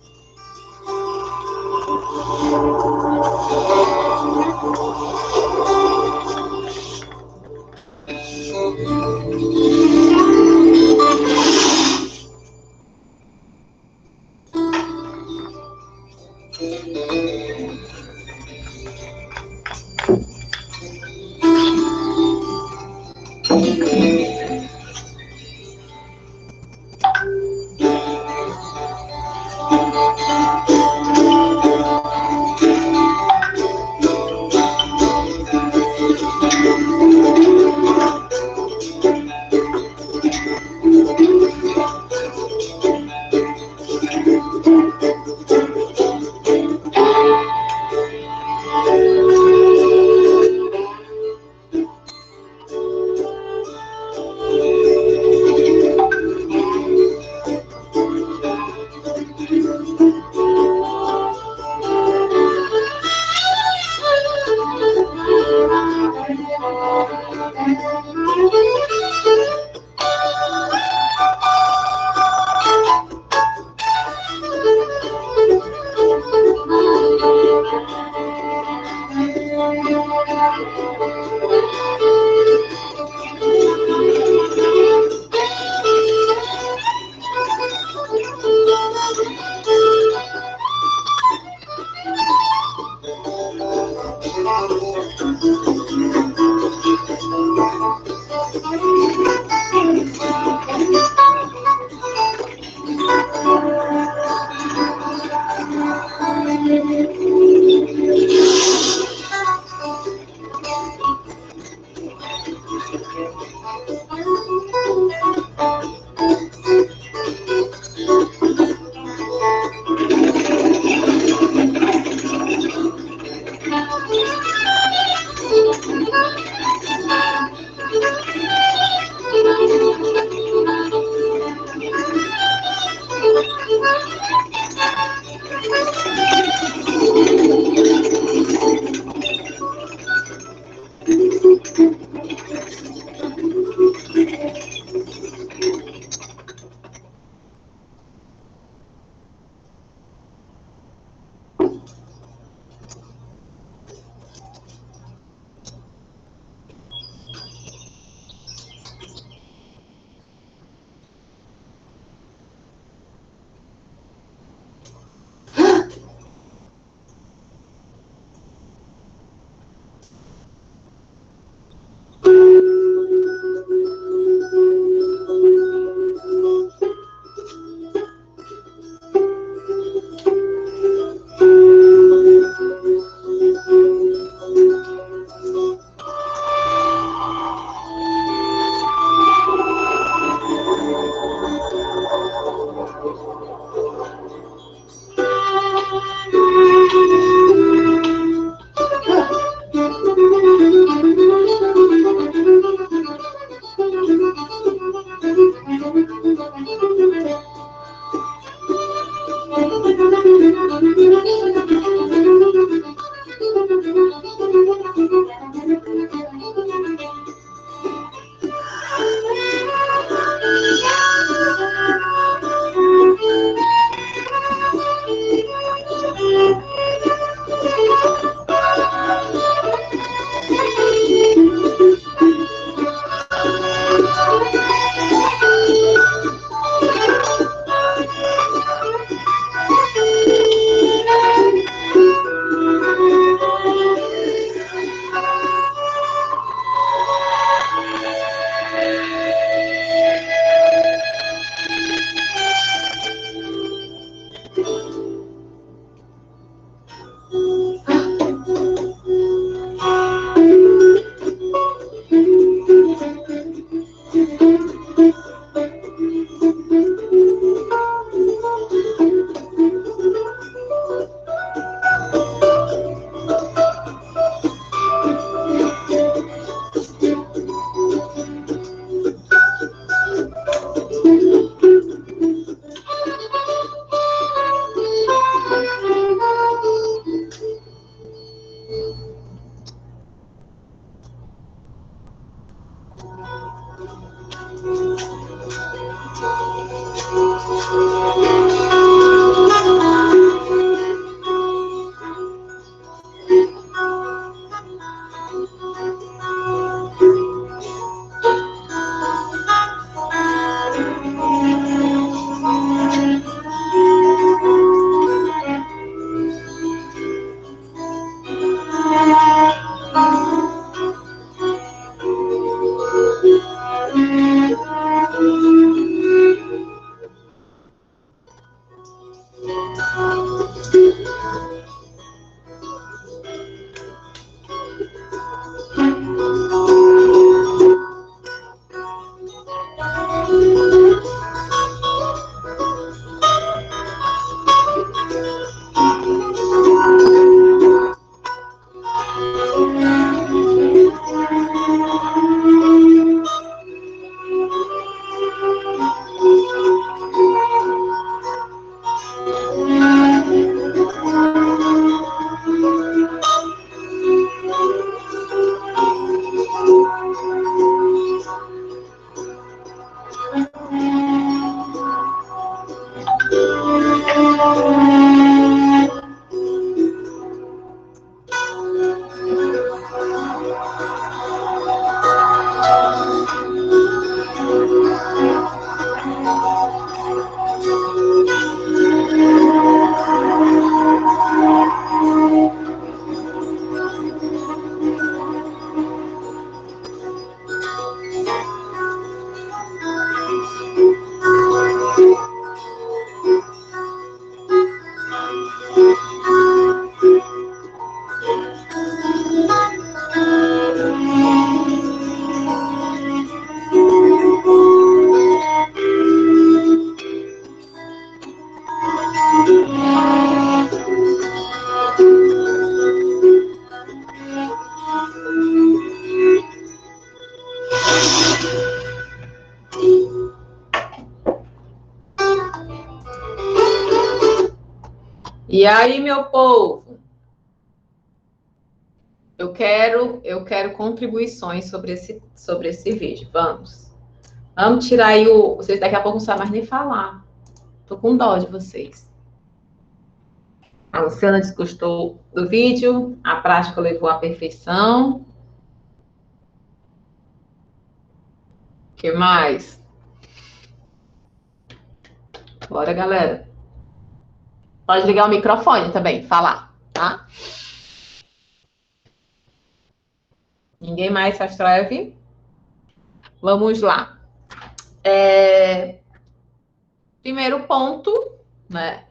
E aí, meu povo, eu quero contribuições sobre esse vídeo. Vamos tirar aí vocês daqui a pouco não sabem mais nem falar. Tô com dó de vocês. A Luciana desgostou do vídeo, a prática levou à perfeição. O que mais? Bora, galera. Pode ligar o microfone também, falar, tá? Ninguém mais se abstreve? Vamos lá. Primeiro ponto, né?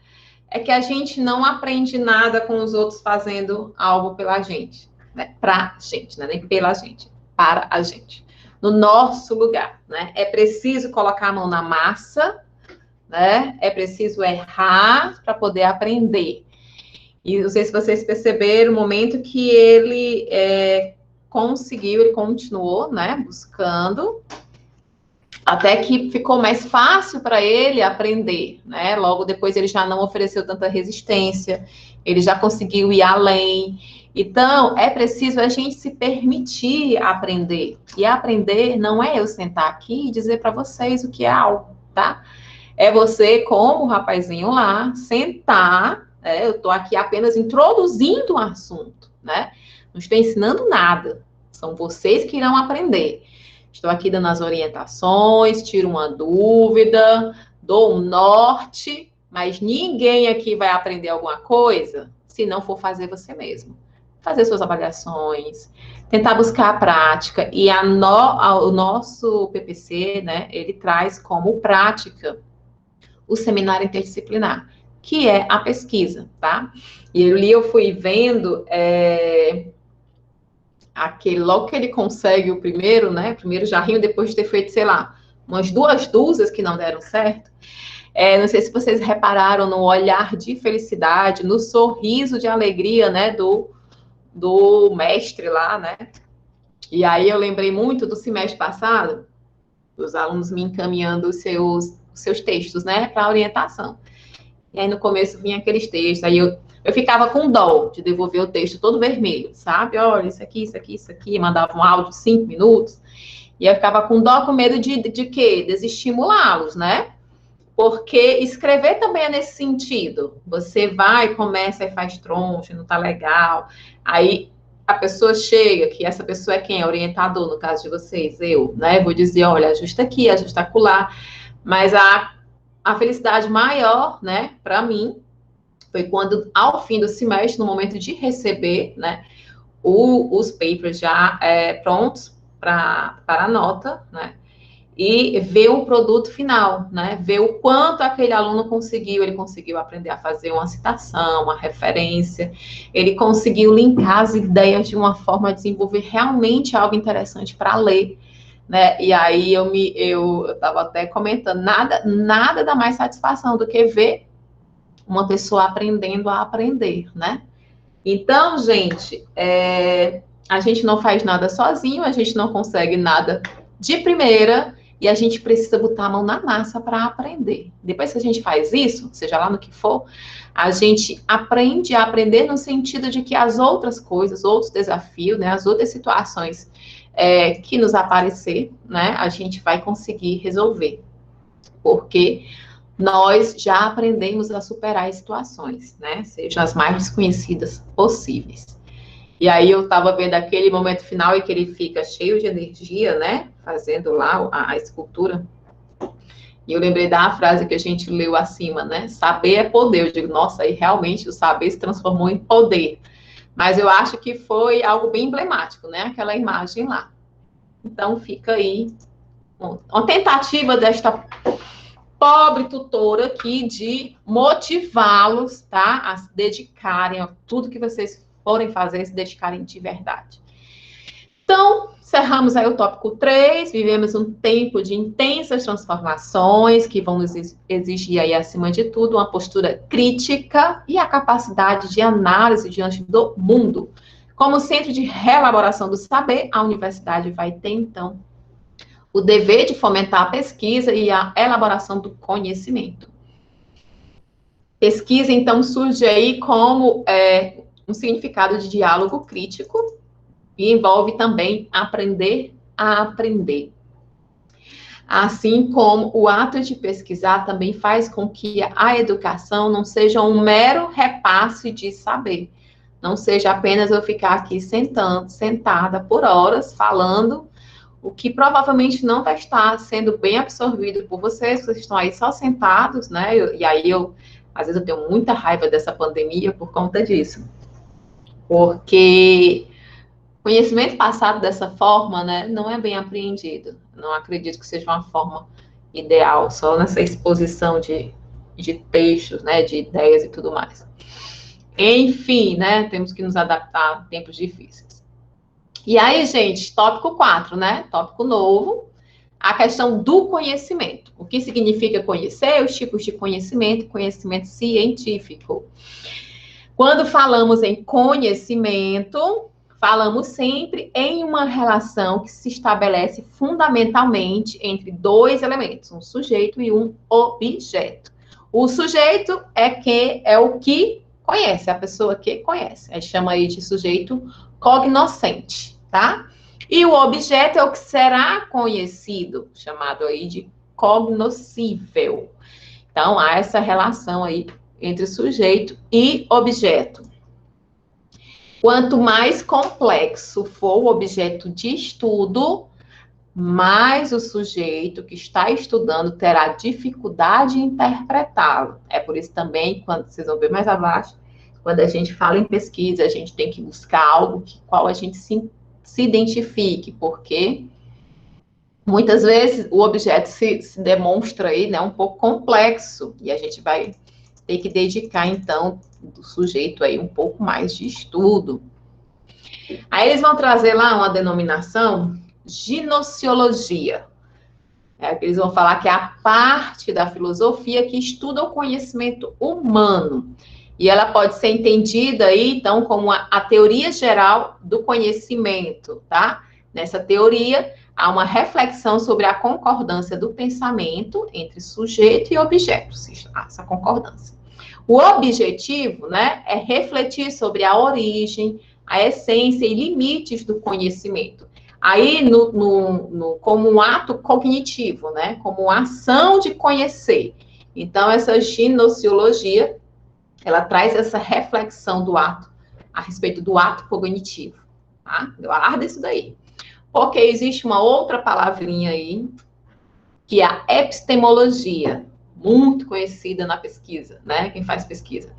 É que a gente não aprende nada com os outros fazendo algo pela gente, né? Pra gente, né? Nem pela gente, para a gente. No nosso lugar, né? É preciso colocar a mão na massa, né? É preciso errar para poder aprender. E não sei se vocês perceberam o momento que ele conseguiu, ele continuou, né? Buscando, até que ficou mais fácil para ele aprender, né? Logo depois ele já não ofereceu tanta resistência, ele já conseguiu ir além. Então, é preciso a gente se permitir aprender. E aprender não é eu sentar aqui e dizer para vocês o que é algo, tá? É você, como o rapazinho lá, sentar, eu estou aqui apenas introduzindo o assunto, né? Não estou ensinando nada. São vocês que irão aprender. Estou aqui dando as orientações, tiro uma dúvida, dou um norte, mas ninguém aqui vai aprender alguma coisa se não for fazer você mesmo. Fazer suas avaliações, tentar buscar a prática. E o nosso PPC, né, ele traz como prática o seminário interdisciplinar, que é a pesquisa, tá? E ali eu fui vendo logo que ele consegue o primeiro, né? O primeiro jarrinho, depois de ter feito, sei lá, umas 2 dúzias que não deram certo. Não sei se vocês repararam no olhar de felicidade, no sorriso de alegria, né? Do mestre lá, né? E aí eu lembrei muito do semestre passado, os alunos me encaminhando os seus textos, né? Para orientação. E aí no começo vinha aqueles textos, aí eu ficava com dó de devolver o texto todo vermelho, sabe? Olha, isso aqui, mandava um áudio de 5 minutos, e eu ficava com dó, com medo de quê? Desestimulá-los, né? Porque escrever também é nesse sentido. Você vai, começa e faz troncho, não tá legal. Aí a pessoa chega, que essa pessoa é quem? É orientador, no caso de vocês, eu, né? Vou dizer, olha, ajusta aqui, ajusta acolá. Mas a felicidade maior, né, para mim, foi quando, ao fim do semestre, no momento de receber, né, os papers já prontos para a nota, né, e ver o produto final, né, ver o quanto aquele aluno conseguiu, ele conseguiu aprender a fazer uma citação, uma referência, ele conseguiu linkar as ideias de uma forma a desenvolver realmente algo interessante para ler, né? E aí eu estava até comentando, nada dá mais satisfação do que ver uma pessoa aprendendo a aprender, né? Então, gente, a gente não faz nada sozinho, a gente não consegue nada de primeira, e a gente precisa botar a mão na massa para aprender. Depois que a gente faz isso, seja lá no que for, a gente aprende a aprender no sentido de que as outras coisas, outros desafios, né, as outras situações que nos aparecer, né, a gente vai conseguir resolver. Porque nós já aprendemos a superar as situações, né, sejam as mais desconhecidas possíveis. E aí eu estava vendo aquele momento final em que ele fica cheio de energia, né, fazendo lá a escultura. E eu lembrei da frase que a gente leu acima, né, saber é poder. Eu digo, nossa, aí realmente o saber se transformou em poder. Mas eu acho que foi algo bem emblemático, né, aquela imagem lá. Então fica aí uma tentativa desta pobre tutora aqui de motivá-los, tá, a se dedicarem a tudo que vocês forem fazer, se dedicarem de verdade. Então, encerramos aí o tópico 3, vivemos um tempo de intensas transformações que vão nos exigir aí, acima de tudo, uma postura crítica e a capacidade de análise diante do mundo. Como centro de reelaboração do saber, a universidade vai ter, então, o dever de fomentar a pesquisa e a elaboração do conhecimento. Pesquisa, então, surge aí como um significado de diálogo crítico e envolve também aprender a aprender. Assim como o ato de pesquisar também faz com que a educação não seja um mero repasse de saber, não seja apenas eu ficar aqui sentada por horas falando, o que provavelmente não vai estar sendo bem absorvido por vocês estão aí só sentados, né? E aí às vezes eu tenho muita raiva dessa pandemia por conta disso. Porque conhecimento passado dessa forma, né, não é bem apreendido. Não acredito que seja uma forma ideal, só nessa exposição de textos, né, de ideias e tudo mais. Enfim, né, temos que nos adaptar a tempos difíceis. E aí, gente, tópico 4, né, tópico novo, a questão do conhecimento. O que significa conhecer? Os tipos de conhecimento, conhecimento científico. Quando falamos em conhecimento, falamos sempre em uma relação que se estabelece fundamentalmente entre dois elementos, um sujeito e um objeto. O sujeito é o que conhece, a pessoa que conhece. A gente chama aí de sujeito cognoscente, tá? E o objeto é o que será conhecido, chamado aí de cognoscível. Então, há essa relação aí entre sujeito e objeto. Quanto mais complexo for o objeto de estudo, mais o sujeito que está estudando terá dificuldade em interpretá-lo. É por isso também, quando vocês vão ver mais abaixo, quando a gente fala em pesquisa, a gente tem que buscar algo qual a gente se identifique, porque muitas vezes o objeto se demonstra aí, né, um pouco complexo, e a gente vai ter que dedicar, então, do sujeito aí um pouco mais de estudo. Aí eles vão trazer lá uma denominação, ginociologia. Eles vão falar que é a parte da filosofia que estuda o conhecimento humano. E ela pode ser entendida aí, então, como a teoria geral do conhecimento, tá? Nessa teoria, há uma reflexão sobre a concordância do pensamento entre sujeito e objeto, essa concordância. O objetivo, né, é refletir sobre a origem, a essência e limites do conhecimento. Aí, como um ato cognitivo, né, como uma ação de conhecer. Então, essa ginociologia, ela traz essa reflexão do ato, a respeito do ato cognitivo, tá? Guarda isso daí. Porque existe uma outra palavrinha aí, que é a epistemologia, muito conhecida na pesquisa, né? Quem faz pesquisa.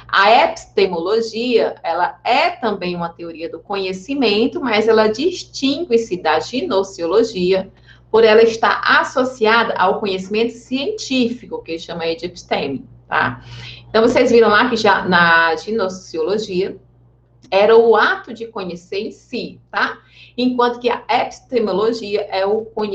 A epistemologia, ela é também uma teoria do conhecimento, mas ela distingue-se da ginociologia por ela estar associada ao conhecimento científico, que chama aí de episteme, tá? Então, vocês viram lá que já na ginociologia era o ato de conhecer em si, tá? Enquanto que a epistemologia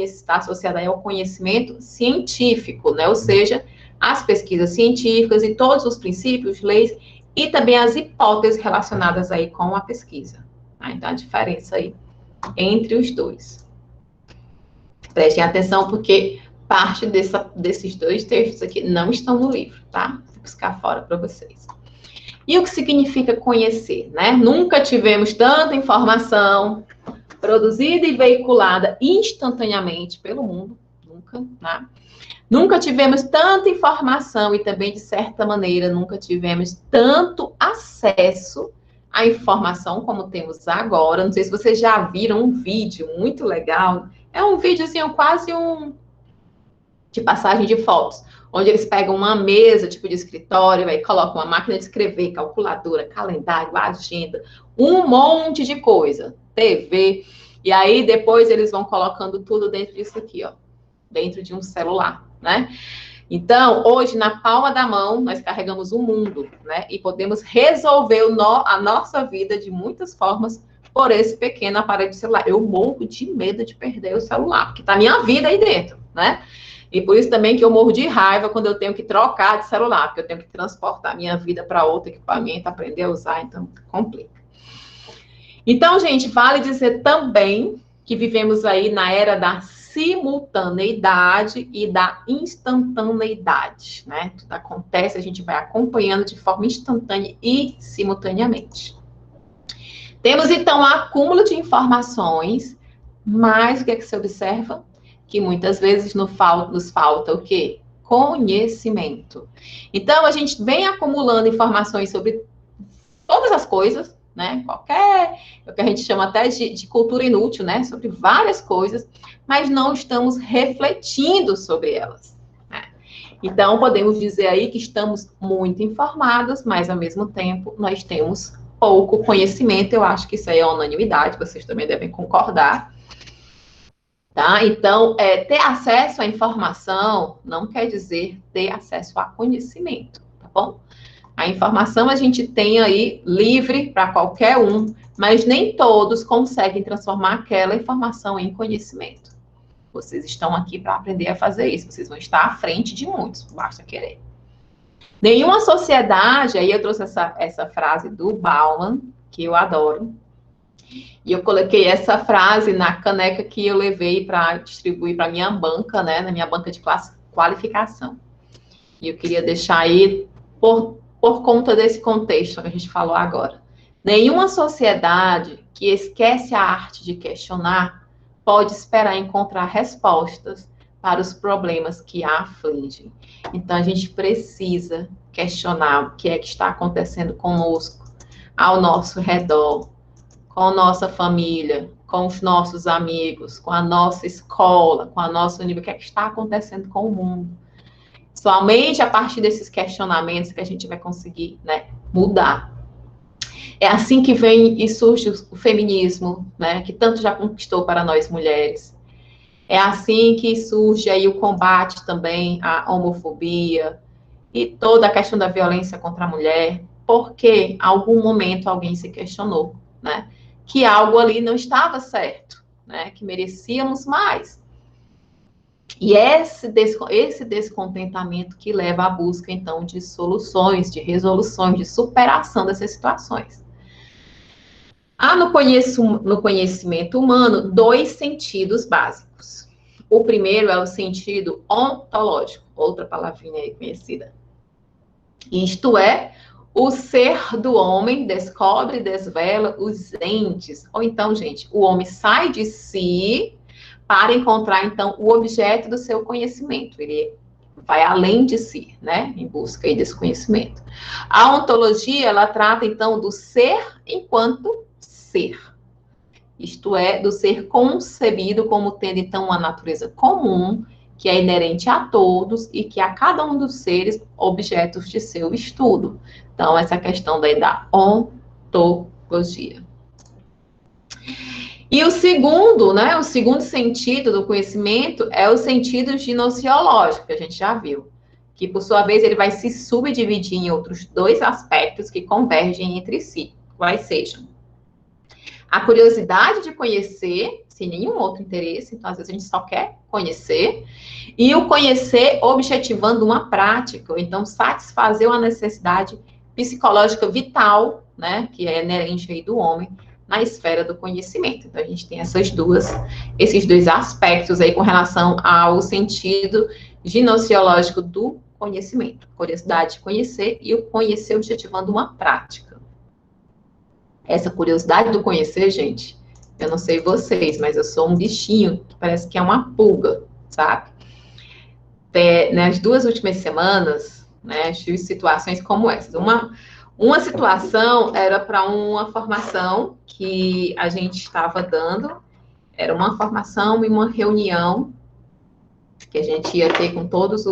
está associada ao conhecimento científico, né? Ou seja, as pesquisas científicas e todos os princípios, leis e também as hipóteses relacionadas aí com a pesquisa. Tá? Então, a diferença aí entre os dois. Prestem atenção, porque parte desses dois textos aqui não estão no livro, tá? Vou buscar fora para vocês. E o que significa conhecer, né? Nunca tivemos tanta informação produzida e veiculada instantaneamente pelo mundo, nunca, né? Nunca tivemos tanta informação e também, de certa maneira, nunca tivemos tanto acesso à informação como temos agora. Não sei se vocês já viram um vídeo muito legal. É um videozinho quase de passagem de fotos, onde eles pegam uma mesa, tipo de escritório, aí colocam uma máquina de escrever, calculadora, calendário, agenda, um monte de coisa, TV, e aí depois eles vão colocando tudo dentro disso aqui, ó, dentro de um celular, né? Então, hoje, na palma da mão, nós carregamos o mundo, né? E podemos resolver a nossa vida de muitas formas por esse pequeno aparelho celular. Eu morro de medo de perder o celular, porque tá a minha vida aí dentro, né? E por isso também que eu morro de raiva quando eu tenho que trocar de celular, porque eu tenho que transportar minha vida para outro equipamento, aprender a usar, então complica. Então, gente, vale dizer também que vivemos aí na era da simultaneidade e da instantaneidade, né? Tudo acontece, a gente vai acompanhando de forma instantânea e simultaneamente. Temos, então, o acúmulo de informações, mas o que é que se observa? Que muitas vezes nos falta o quê? Conhecimento. Então, a gente vem acumulando informações sobre todas as coisas, né? É o que a gente chama até de cultura inútil, né? Sobre várias coisas, mas não estamos refletindo sobre elas, né? Então, podemos dizer aí que estamos muito informados, mas, ao mesmo tempo, nós temos pouco conhecimento. Eu acho que isso aí é unanimidade, vocês também devem concordar. Tá? Então, ter acesso à informação não quer dizer ter acesso a conhecimento, tá bom? A informação a gente tem aí livre para qualquer um, mas nem todos conseguem transformar aquela informação em conhecimento. Vocês estão aqui para aprender a fazer isso, vocês vão estar à frente de muitos, basta querer. Nenhuma sociedade, aí eu trouxe essa frase do Bauman, que eu adoro, e eu coloquei essa frase na caneca que eu levei para distribuir para minha banca, né, na minha banca de qualificação. E eu queria deixar aí, por conta desse contexto que a gente falou agora. Nenhuma sociedade que esquece a arte de questionar pode esperar encontrar respostas para os problemas que a afligem. Então, a gente precisa questionar o que é que está acontecendo conosco, ao nosso redor, com a nossa família, com os nossos amigos, com a nossa escola, com a nossa universidade, o que é que está acontecendo com o mundo. Somente a partir desses questionamentos que a gente vai conseguir, né, mudar. É assim que vem e surge o feminismo, né, que tanto já conquistou para nós mulheres. É assim que surge aí o combate também à homofobia e toda a questão da violência contra a mulher, porque em algum momento alguém se questionou, né, que algo ali não estava certo, né, que merecíamos mais. E esse descontentamento que leva à busca, então, de soluções, de resoluções, de superação dessas situações. Há no conhecimento humano 2 sentidos básicos. O primeiro é o sentido ontológico, outra palavrinha aí conhecida. Isto é, o ser do homem descobre e desvela os entes. Ou então, gente, o homem sai de si para encontrar, então, o objeto do seu conhecimento. Ele vai além de si, né? Em busca aí desse conhecimento. A ontologia, ela trata, então, do ser enquanto ser. Isto é, do ser concebido como tendo, então, uma natureza comum, que é inerente a todos e que a cada um dos seres objetos de seu estudo. Então, essa questão daí da ontologia. E o segundo, né, o segundo sentido do conhecimento é o sentido ginociológico, que a gente já viu, que, por sua vez, ele vai se subdividir em outros 2 aspectos que convergem entre si, quais sejam a curiosidade de conhecer, sem nenhum outro interesse, então, às vezes, a gente só quer conhecer, e o conhecer objetivando uma prática, ou então satisfazer uma necessidade psicológica vital, né, que é inerente aí do homem, na esfera do conhecimento. Então, a gente tem esses 2 aspectos aí com relação ao sentido ginociológico do conhecimento. Curiosidade de conhecer e o conhecer objetivando uma prática. Essa curiosidade do conhecer, gente, eu não sei vocês, mas eu sou um bichinho que parece que é uma pulga, sabe? Nas 2 últimas semanas, né, tive situações como essas. Uma situação era para uma formação que a gente estava dando, era uma formação e uma reunião que a gente ia ter com todos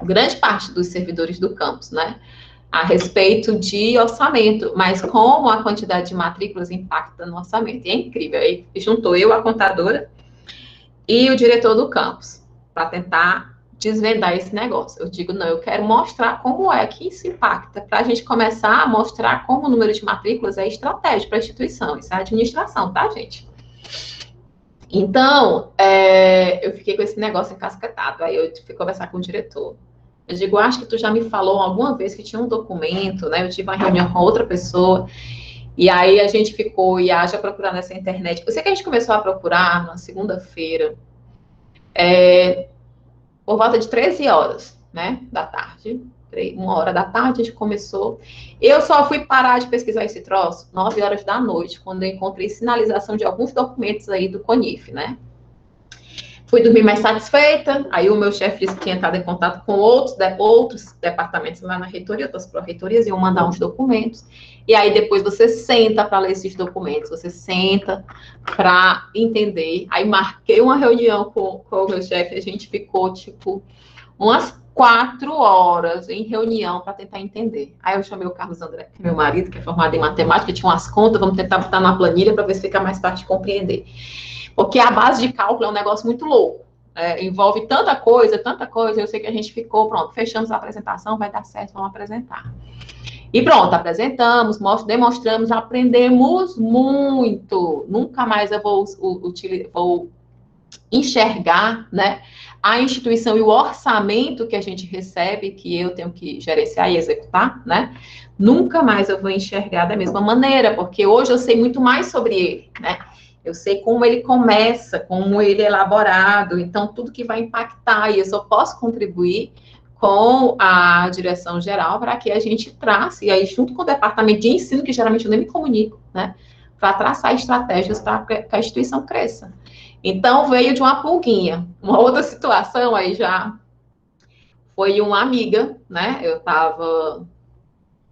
grande parte dos servidores do campus, né? A respeito de orçamento, mas como a quantidade de matrículas impacta no orçamento. E é incrível. Aí juntou eu, a contadora, e o diretor do campus, para tentar desvendar esse negócio. Eu digo, não, eu quero mostrar como é que isso impacta, para a gente começar a mostrar como o número de matrículas é estratégico para a instituição. Isso é administração, tá, gente? Então, eu fiquei com esse negócio encasquetado. Aí eu fui conversar com o diretor. Eu digo, acho que tu já me falou alguma vez que tinha um documento, né? Eu tive uma reunião com outra pessoa E aí a gente ficou, e haja procurar nessa internet. Eu sei que a gente começou a procurar na segunda-feira, por volta de 13 horas, né, da tarde. 1 hora da tarde a gente começou. Eu só fui parar de pesquisar esse troço 9 horas da noite, quando eu encontrei sinalização de alguns documentos aí do CONIF, né? Fui dormir mais satisfeita, aí o meu chefe disse que tinha entrado em contato com outros departamentos lá na reitoria, outras pró-reitorias, iam mandar uns documentos, e aí depois você senta para ler esses documentos, você senta para entender. Aí marquei uma reunião com o meu chefe, a gente ficou, tipo, umas 4 horas em reunião para tentar entender. Aí eu chamei o Carlos André, que é meu marido, que é formado em matemática, tinha umas contas, vamos tentar botar na planilha para ver se fica mais fácil de compreender. Porque a base de cálculo é um negócio muito louco. Envolve tanta coisa, eu sei que a gente ficou, pronto, fechamos a apresentação, vai dar certo, vamos apresentar. E pronto, apresentamos, demonstramos, aprendemos muito. Nunca mais eu vou enxergar, né, a instituição e o orçamento que a gente recebe, que eu tenho que gerenciar e executar, né? Nunca mais eu vou enxergar da mesma maneira, porque hoje eu sei muito mais sobre ele, né? Eu sei como ele começa, como ele é elaborado, então tudo que vai impactar, e eu só posso contribuir com a direção geral para que a gente trace, e aí junto com o departamento de ensino, que geralmente eu nem me comunico, né, para traçar estratégias para que a instituição cresça. Então veio de uma pulguinha. Uma outra situação aí já foi uma amiga, né, eu estava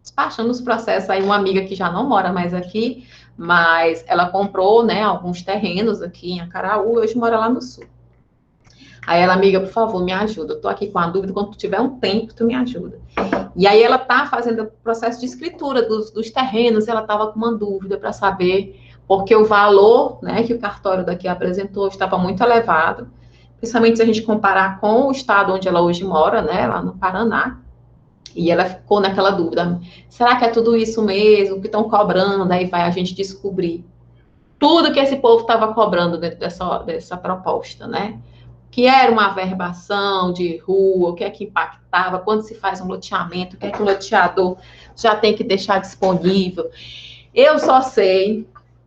despachando os processos aí, uma amiga que já não mora mais aqui, mas ela comprou, né, alguns terrenos aqui em Acaraú, hoje mora lá no sul. Aí ela, amiga, por favor, me ajuda, eu tô aqui com a dúvida, quando tu tiver um tempo, tu me ajuda. E aí ela tá fazendo o processo de escritura dos terrenos, ela tava com uma dúvida para saber, porque o valor, né, que o cartório daqui apresentou estava muito elevado, principalmente se a gente comparar com o estado onde ela hoje mora, né, lá no Paraná. E ela ficou naquela dúvida, será que é tudo isso mesmo que estão cobrando? Aí vai a gente descobrir tudo que esse povo estava cobrando dentro dessa proposta, né? Que era uma averbação de rua, o que é que impactava, quando se faz um loteamento, o que é que o loteador já tem que deixar disponível. Eu só sei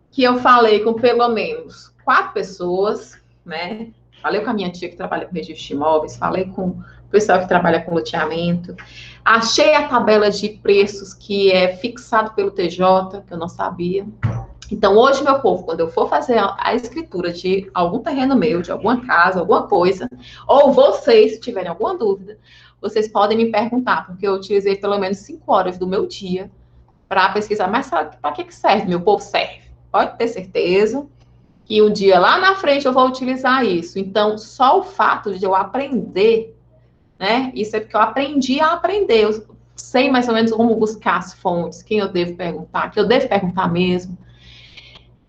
que eu falei com pelo menos 4 pessoas, né? Falei com a minha tia que trabalha com registro de imóveis, falei com o pessoal que trabalha com loteamento, achei a tabela de preços que é fixado pelo TJ, que eu não sabia. Então, hoje, meu povo, quando eu for fazer a escritura de algum terreno meu, de alguma casa, alguma coisa, ou vocês, se tiverem alguma dúvida, vocês podem me perguntar, porque eu utilizei pelo menos 5 horas do meu dia para pesquisar. Mas para que serve, meu povo? Serve. Pode ter certeza que um dia lá na frente eu vou utilizar isso. Então, só o fato de eu aprender, né? Isso é porque eu aprendi a aprender. Eu sei mais ou menos como buscar as fontes, quem eu devo perguntar, que eu devo perguntar mesmo.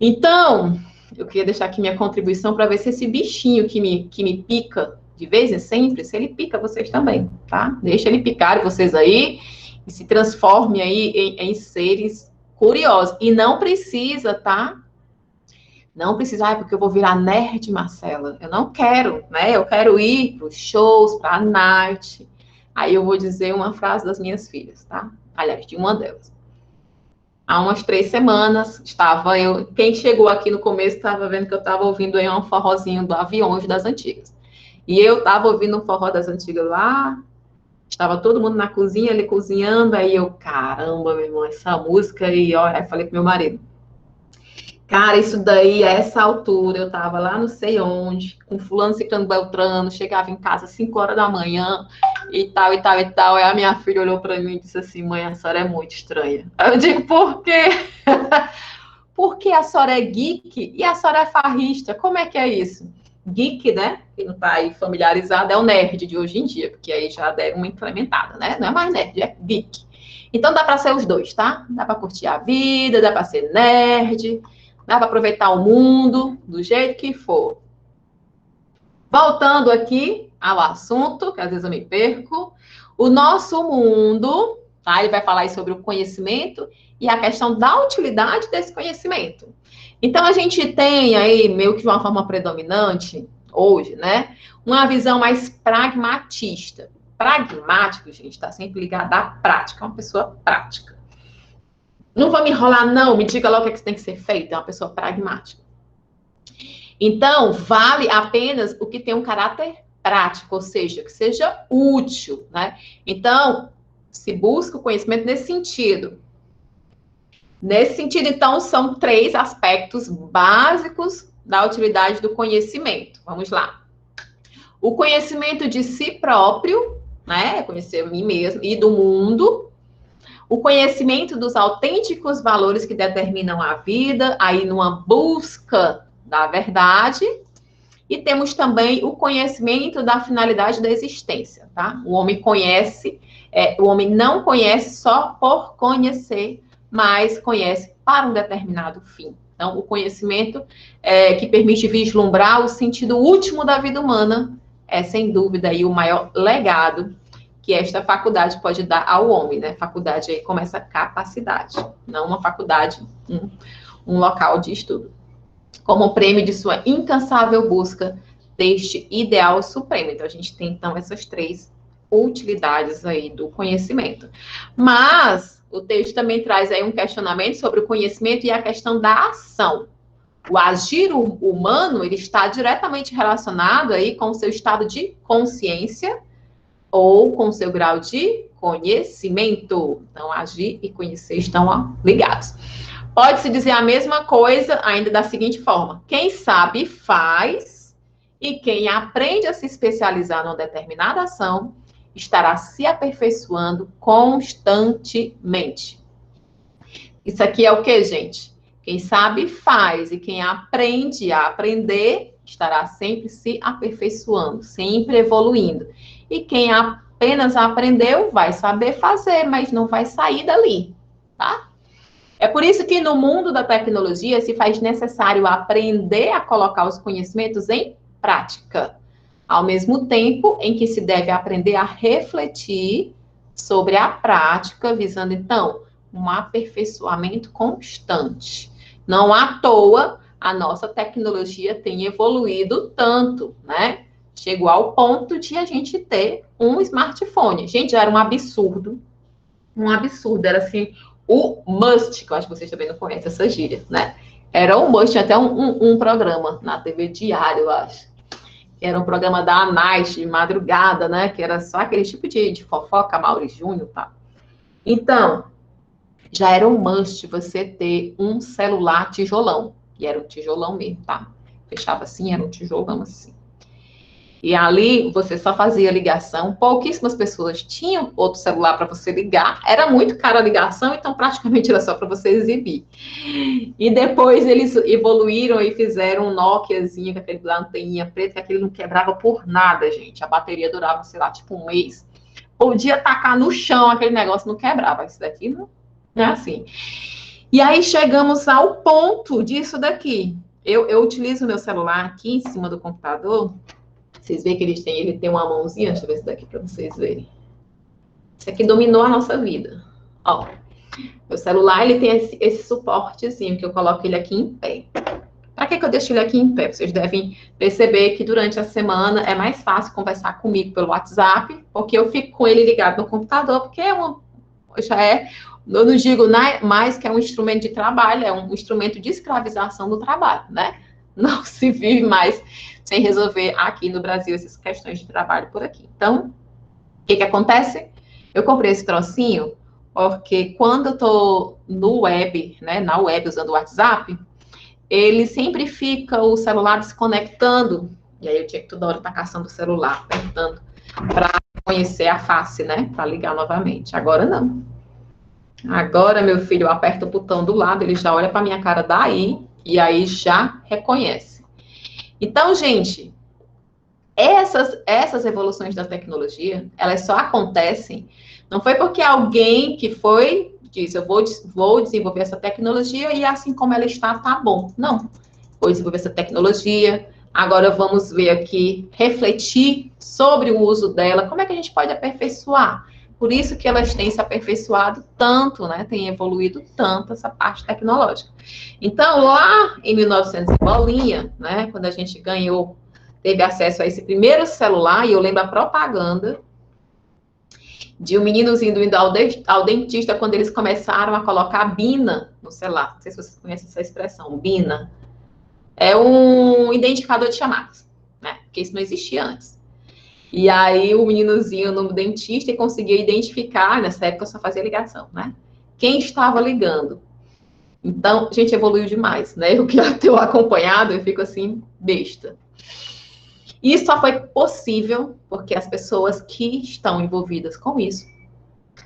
Então, eu queria deixar aqui minha contribuição para ver se esse bichinho que me pica de vez em sempre, se ele pica vocês também, tá? Deixa ele picar vocês aí e se transforme aí em seres curiosos. E não precisa, tá? Não precisa, porque eu vou virar nerd, Marcela. Eu não quero, né? Eu quero ir para os shows, para a night. Aí eu vou dizer uma frase das minhas filhas, tá? Aliás, de uma delas. Há umas 3 semanas, estava eu... Quem chegou aqui no começo estava vendo que eu estava ouvindo aí um forrozinho do Aviões das Antigas. E eu estava ouvindo um forró das Antigas lá, estava todo mundo na cozinha, ali cozinhando, aí eu, caramba, meu irmão, essa música, e olha, aí falei pro meu marido, cara, isso daí, a essa altura, eu tava lá não sei onde, com fulano, ciclano, beltrano, chegava em casa às 5 horas da manhã, e tal, e tal, e tal. Aí a minha filha olhou pra mim e disse assim, mãe, a senhora é muito estranha. Aí eu digo, por quê? Porque a senhora é geek e a senhora é farrista. Como é que é isso? Geek, né? Quem não tá aí familiarizado é o nerd de hoje em dia, porque aí já deram uma implementada, né? Não é mais nerd, é geek. Então dá para ser os dois, tá? Dá para curtir a vida, dá para ser nerd, dá para aproveitar o mundo do jeito que for. Voltando aqui ao assunto, que às vezes eu me perco, o nosso mundo, tá? Ele vai falar aí sobre o conhecimento e a questão da utilidade desse conhecimento. Então, a gente tem aí, meio que de uma forma predominante, hoje, né? Uma visão mais pragmatista. Pragmático, gente, está sempre ligado à prática, é uma pessoa prática. Não vou me enrolar, não, me diga logo o que tem que ser feito. É uma pessoa pragmática. Então, vale apenas o que tem um caráter prático, ou seja, que seja útil, né? Então, se busca o conhecimento nesse sentido. Nesse sentido, então, são 3 aspectos básicos da utilidade do conhecimento. Vamos lá. O conhecimento de si próprio, né? Conhecer a mim mesmo e do mundo. O conhecimento dos autênticos valores que determinam a vida, aí numa busca da verdade. E temos também o conhecimento da finalidade da existência, tá? O homem conhece, o homem não conhece só por conhecer, mas conhece para um determinado fim. Então, o conhecimento que permite vislumbrar o sentido último da vida humana é, sem dúvida, aí, o maior legado que esta faculdade pode dar ao homem, né? Faculdade aí como essa capacidade, não uma faculdade, um local de estudo. Como prêmio de sua incansável busca deste ideal supremo. Então, a gente tem, então, essas 3 utilidades aí do conhecimento. Mas o texto também traz aí um questionamento sobre o conhecimento e a questão da ação. O agir humano, ele está diretamente relacionado aí com o seu estado de consciência ou com o seu grau de conhecimento. Então, agir e conhecer estão ligados. Pode-se dizer a mesma coisa ainda da seguinte forma: quem sabe faz, e quem aprende a se especializar numa determinada ação estará se aperfeiçoando constantemente. Isso aqui é o que, gente? Quem sabe faz, e quem aprende a aprender estará sempre se aperfeiçoando, sempre evoluindo. E quem apenas aprendeu vai saber fazer, mas não vai sair dali, tá? É por isso que no mundo da tecnologia se faz necessário aprender a colocar os conhecimentos em prática, ao mesmo tempo em que se deve aprender a refletir sobre a prática, visando, então, um aperfeiçoamento constante. Não à toa, a nossa tecnologia tem evoluído tanto, né? Chegou ao ponto de a gente ter um smartphone. Gente, já era um absurdo, era assim, o must, que eu acho que vocês também não conhecem essa gíria, né? Era um must, tinha até um programa na TV Diário, eu acho. Era um programa da Night, de madrugada, né? Que era só aquele tipo de fofoca, Maurício Júnior, tá? Então, já era um must você ter um celular tijolão. E era um tijolão mesmo, tá? Fechava assim, era um tijolão assim. E ali você só fazia ligação, pouquíssimas pessoas tinham outro celular para você ligar, era muito cara a ligação, então praticamente era só para você exibir. E depois eles evoluíram e fizeram um Nokiazinho, com aquele lanterninha preta, que aquele não quebrava por nada, gente. A bateria durava, sei lá, tipo um mês. Podia tacar no chão aquele negócio, não quebrava. Isso daqui não é assim. E aí chegamos ao ponto disso daqui. Eu utilizo o meu celular aqui em cima do computador. Vocês veem que ele tem uma mãozinha, deixa eu ver isso daqui para vocês verem. Isso aqui dominou a nossa vida. Ó, meu celular, ele tem esse suportezinho, que eu coloco ele aqui em pé. Para que eu deixo ele aqui em pé? Vocês devem perceber que durante a semana é mais fácil conversar comigo pelo WhatsApp, porque eu fico com ele ligado no computador, porque eu não digo mais que é um instrumento de trabalho, é um instrumento de escravização do trabalho, né? Não se vive mais sem resolver aqui no Brasil essas questões de trabalho por aqui. Então, o que acontece? Eu comprei esse trocinho porque quando eu tô no web, né, na web usando o WhatsApp, ele sempre fica o celular desconectando, e aí eu tinha que toda hora estar caçando o celular, apertando, para conhecer a face, né, para ligar novamente. Agora não. Agora, meu filho, eu aperto o botão do lado, ele já olha para minha cara daí, e aí já reconhece. Então, gente, essas evoluções da tecnologia, elas só acontecem, não foi porque alguém que disse, eu vou desenvolver essa tecnologia e assim como ela está, tá bom. Não, vou desenvolver essa tecnologia, agora vamos ver aqui, refletir sobre o uso dela, como é que a gente pode aperfeiçoar? Por isso que elas têm se aperfeiçoado tanto, né? Tem evoluído tanto essa parte tecnológica. Então, lá em 1900 e bolinha, né? Quando a gente teve acesso a esse primeiro celular, e eu lembro a propaganda, de um meninozinho indo ao dentista quando eles começaram a colocar bina no celular. Não sei se vocês conhecem essa expressão, bina. É um identificador de chamadas, né? Porque isso não existia antes. E aí o meninozinho no dentista e conseguia identificar, nessa época eu só fazia ligação, né? Quem estava ligando. Então, a gente evoluiu demais, né? Eu que já tenho acompanhado, eu fico assim, besta. Isso só foi possível porque as pessoas que estão envolvidas com isso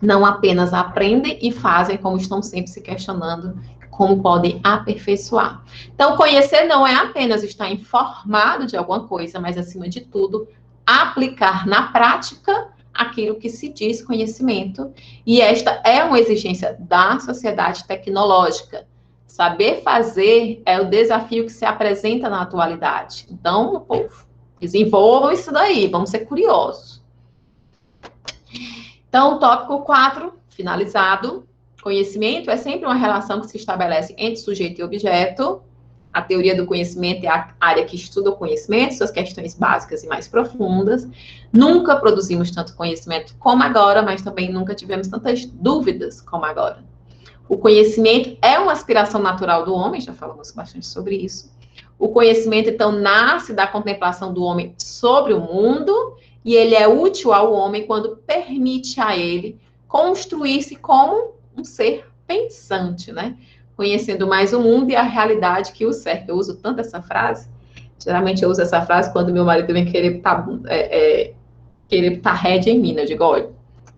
não apenas aprendem e fazem, como estão sempre se questionando como podem aperfeiçoar. Então, conhecer não é apenas estar informado de alguma coisa, mas, acima de tudo, aplicar na prática aquilo que se diz conhecimento. E esta é uma exigência da sociedade tecnológica. Saber fazer é o desafio que se apresenta na atualidade. Então, povo, desenvolvam isso daí, vamos ser curiosos. Então, tópico 4, finalizado. Conhecimento é sempre uma relação que se estabelece entre sujeito e objeto. A teoria do conhecimento é a área que estuda o conhecimento, suas questões básicas e mais profundas. Nunca produzimos tanto conhecimento como agora, mas também nunca tivemos tantas dúvidas como agora. O conhecimento é uma aspiração natural do homem, já falamos bastante sobre isso. O conhecimento, então, nasce da contemplação do homem sobre o mundo e ele é útil ao homem quando permite a ele construir-se como um ser pensante, né? Conhecendo mais o mundo e a realidade que o cerca. Eu uso tanto essa frase, geralmente eu uso essa frase quando meu marido vem querer botar rédea em mim, né? Eu digo, olha,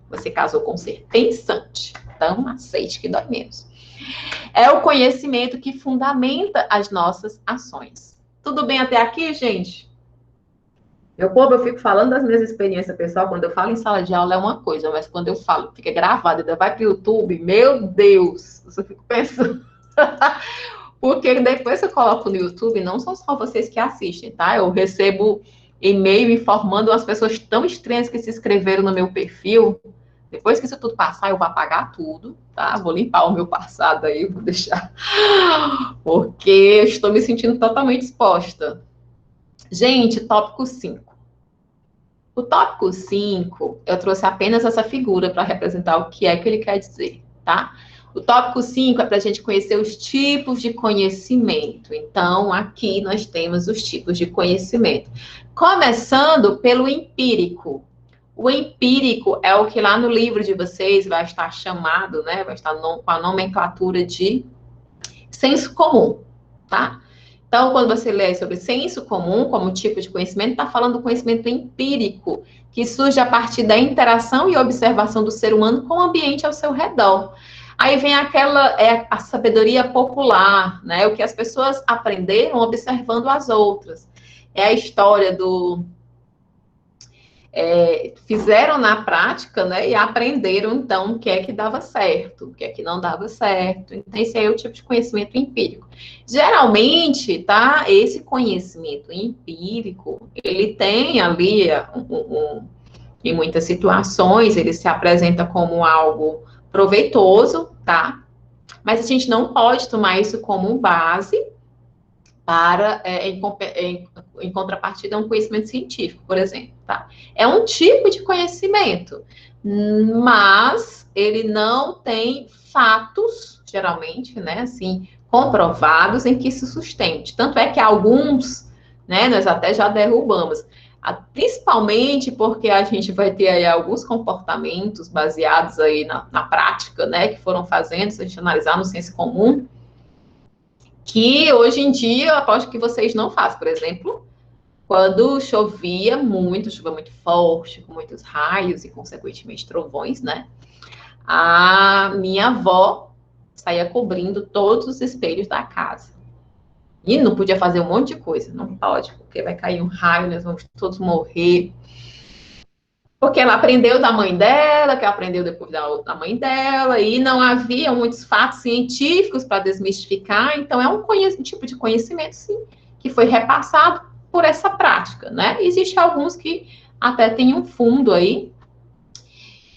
você casou com um ser pensante, então aceite que dói menos. É o conhecimento que fundamenta as nossas ações. Tudo bem até aqui, gente? Meu povo, eu fico falando das minhas experiências pessoal, quando eu falo em sala de aula é uma coisa, mas quando eu falo, fica gravado, ainda vai para o YouTube, meu Deus, eu fico pensando. Porque depois que eu coloco no YouTube, não são só vocês que assistem, tá? Eu recebo e-mail informando as pessoas tão estranhas que se inscreveram no meu perfil. Depois que isso tudo passar, eu vou apagar tudo, tá? Vou limpar o meu passado aí, vou deixar. Porque eu estou me sentindo totalmente exposta. Gente, tópico 5. O tópico 5, eu trouxe apenas essa figura para representar o que é que ele quer dizer, tá? O tópico 5 é para a gente conhecer os tipos de conhecimento. Então, aqui nós temos os tipos de conhecimento. Começando pelo empírico. O empírico é o que lá no livro de vocês vai estar chamado, né? Vai estar com a nomenclatura de senso comum, tá? Então, quando você lê sobre senso comum como tipo de conhecimento, está falando do conhecimento empírico, que surge a partir da interação e observação do ser humano com o ambiente ao seu redor. Aí vem a sabedoria popular, né? O que as pessoas aprenderam observando as outras. É a história fizeram na prática, né, e aprenderam, então, o que é que dava certo, o que é que não dava certo. Então, esse aí é o tipo de conhecimento empírico. Geralmente, tá, esse conhecimento empírico, ele tem ali, em muitas situações, ele se apresenta como algo proveitoso, tá? Mas a gente não pode tomar isso como base para, em contrapartida, um conhecimento científico, por exemplo, tá? É um tipo de conhecimento, mas ele não tem fatos, geralmente, né, assim, comprovados em que se sustente. Tanto é que alguns, né, nós até já derrubamos, principalmente porque a gente vai ter aí alguns comportamentos baseados aí na prática, né, que foram fazendo, se a gente analisar no senso comum, que hoje em dia eu aposto que vocês não fazem. Por exemplo, quando chovia muito forte, com muitos raios e, consequentemente, trovões, né? A minha avó saía cobrindo todos os espelhos da casa. E não podia fazer um monte de coisa. Não pode, porque vai cair um raio, nós vamos todos morrer. Porque ela aprendeu da mãe dela, que aprendeu depois da mãe dela, e não havia muitos fatos científicos para desmistificar, então é um tipo de conhecimento, sim, que foi repassado por essa prática, né? Existem alguns que até têm um fundo aí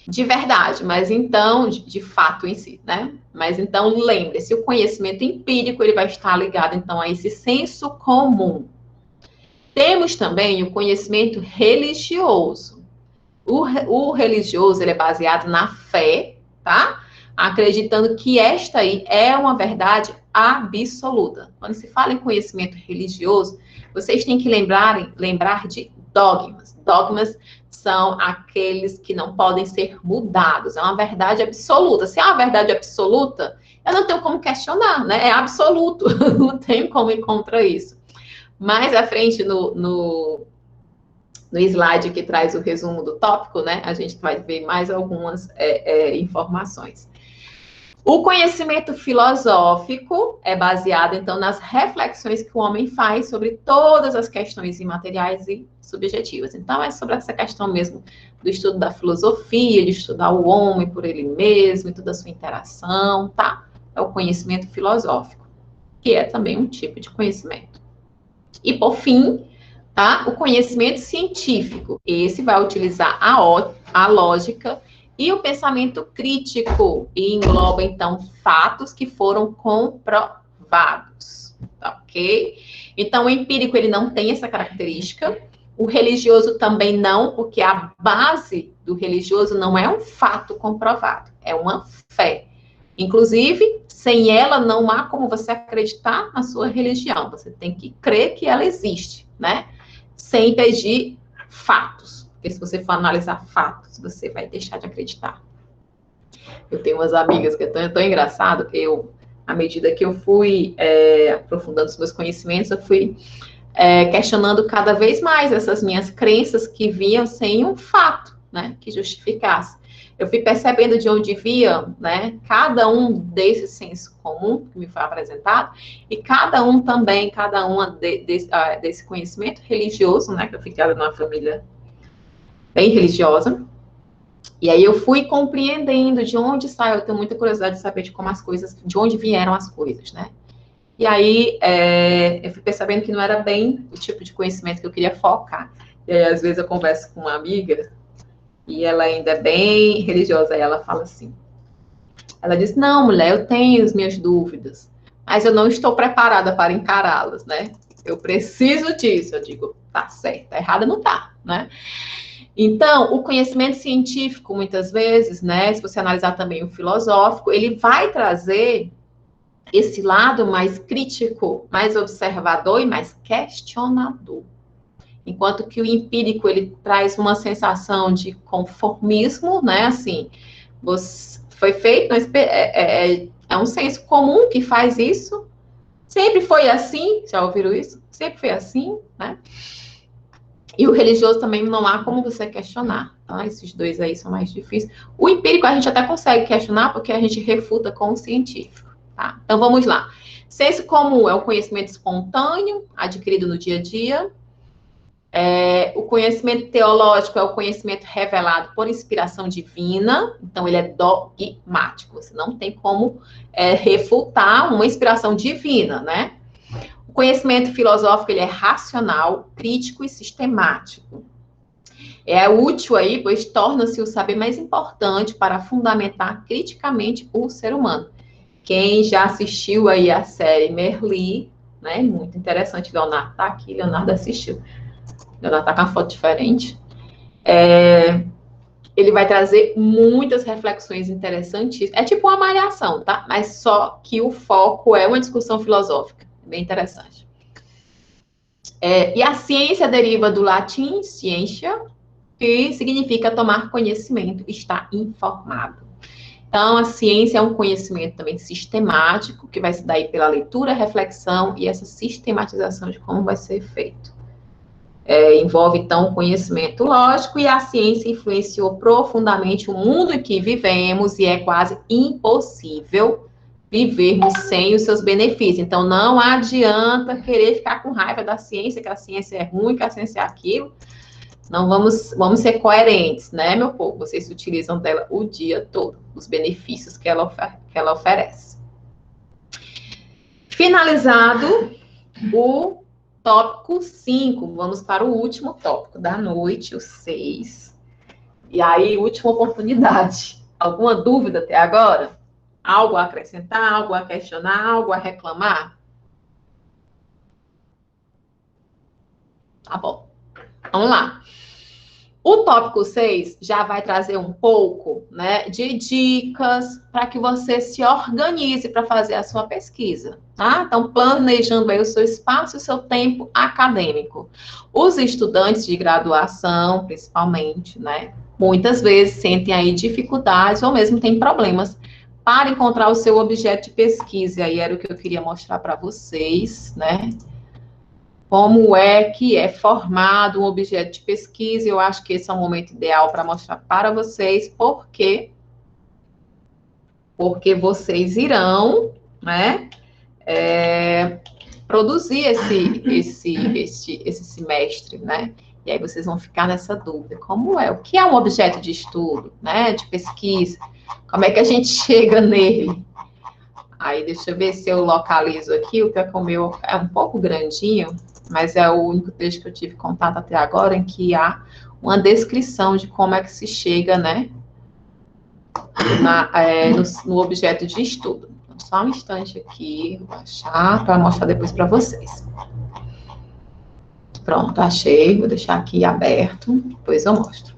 de verdade, mas então, de fato em si, né? Mas então, lembre-se, o conhecimento empírico, ele vai estar ligado, então, a esse senso comum. Temos também o conhecimento religioso. O religioso, ele é baseado na fé, tá? Acreditando que esta aí é uma verdade absoluta. Quando se fala em conhecimento religioso, vocês têm que lembrar de dogmas. Dogmas são aqueles que não podem ser mudados. É uma verdade absoluta. Se é uma verdade absoluta, eu não tenho como questionar, né? É absoluto. Não tenho como ir contra isso. Mais à frente no slide que traz o resumo do tópico, né? A gente vai ver mais algumas informações. O conhecimento filosófico é baseado, então, nas reflexões que o homem faz sobre todas as questões imateriais e subjetivas. Então, é sobre essa questão mesmo do estudo da filosofia, de estudar o homem por ele mesmo e toda a sua interação, tá? É o conhecimento filosófico, que é também um tipo de conhecimento. E, por fim, tá? O conhecimento científico. Esse vai utilizar a lógica e o pensamento crítico, e engloba, então, fatos que foram comprovados, tá, ok? Então, o empírico, ele não tem essa característica, o religioso também não, porque a base do religioso não é um fato comprovado, é uma fé. Inclusive, sem ela, não há como você acreditar na sua religião, você tem que crer que ela existe, né? Sem pedir fatos. Porque se você for analisar fatos, você vai deixar de acreditar. Eu tenho umas amigas que é tão engraçado, à medida que eu fui aprofundando os meus conhecimentos, eu fui questionando cada vez mais essas minhas crenças que vinham sem um fato, né, que justificasse. Eu fui percebendo de onde via, né, cada um desses senso comum que me foi apresentado, e cada uma desse conhecimento religioso, né, que eu fui criada numa família bem religiosa, e aí eu fui compreendendo de onde saiu, eu tenho muita curiosidade de saber de como as coisas, de onde vieram as coisas, né. E aí eu fui percebendo que não era bem o tipo de conhecimento que eu queria focar. E aí, às vezes, eu converso com uma amiga, e ela ainda é bem religiosa, e ela fala assim, ela diz, não, mulher, eu tenho as minhas dúvidas, mas eu não estou preparada para encará-las, né? Eu preciso disso. Eu digo, tá certo, tá errada não tá, né? Então, o conhecimento científico, muitas vezes, né, se você analisar também o filosófico, ele vai trazer esse lado mais crítico, mais observador e mais questionador. Enquanto que o empírico, ele traz uma sensação de conformismo, né? Assim, foi feito, é um senso comum que faz isso. Sempre foi assim, já ouviram isso? Sempre foi assim, né? E o religioso também não há como você questionar, tá? Esses dois aí são mais difíceis. O empírico a gente até consegue questionar porque a gente refuta com o científico, tá? Então vamos lá. Senso comum é o conhecimento espontâneo, adquirido no dia a dia. O conhecimento teológico é o conhecimento revelado por inspiração divina, então ele é dogmático, você não tem como refutar uma inspiração divina, né? O conhecimento filosófico, ele é racional, crítico e sistemático. É útil aí, pois torna-se o saber mais importante para fundamentar criticamente o ser humano. Quem já assistiu aí a série Merli, né? Muito interessante, Leonardo tá aqui, Leonardo assistiu. Leonardo tá com uma foto diferente. Ele vai trazer muitas reflexões interessantes. É tipo uma malhação, tá? Mas só que o foco é uma discussão filosófica. Bem interessante. E a ciência deriva do latim scientia, que significa tomar conhecimento, estar informado. Então, a ciência é um conhecimento também sistemático, que vai se dar aí pela leitura, reflexão e essa sistematização de como vai ser feito. Envolve, então, o conhecimento lógico, e a ciência influenciou profundamente o mundo em que vivemos, e é quase impossível vivermos sem os seus benefícios. Então, não adianta querer ficar com raiva da ciência, que a ciência é ruim, que a ciência é aquilo. Não vamos ser coerentes, né, meu povo? Vocês utilizam dela o dia todo, os benefícios que ela oferece. Finalizado o tópico 5, vamos para o último tópico da noite, o 6. E aí, última oportunidade. Alguma dúvida até agora? Algo a acrescentar, algo a questionar, algo a reclamar? Tá bom. Vamos lá. O tópico 6 já vai trazer um pouco, né, de dicas para que você se organize para fazer a sua pesquisa, tá? Então, planejando aí o seu espaço e o seu tempo acadêmico. Os estudantes de graduação, principalmente, né, muitas vezes sentem aí dificuldades ou mesmo têm problemas para encontrar o seu objeto de pesquisa. E aí era o que eu queria mostrar para vocês, né? Como é que é formado um objeto de pesquisa. Eu acho que esse é o momento ideal para mostrar para vocês, porque vocês irão, né, produzir esse semestre, né? E aí vocês vão ficar nessa dúvida. Como é? O que é um objeto de estudo, né, de pesquisa? Como é que a gente chega nele? Aí, deixa eu ver se eu localizo aqui. O que é que o meu é um pouco grandinho, mas é o único texto que eu tive contato até agora em que há uma descrição de como é que se chega, né, no objeto de estudo. Então, só um instante aqui, vou achar para mostrar depois para vocês. Pronto, achei. Vou deixar aqui aberto, depois eu mostro.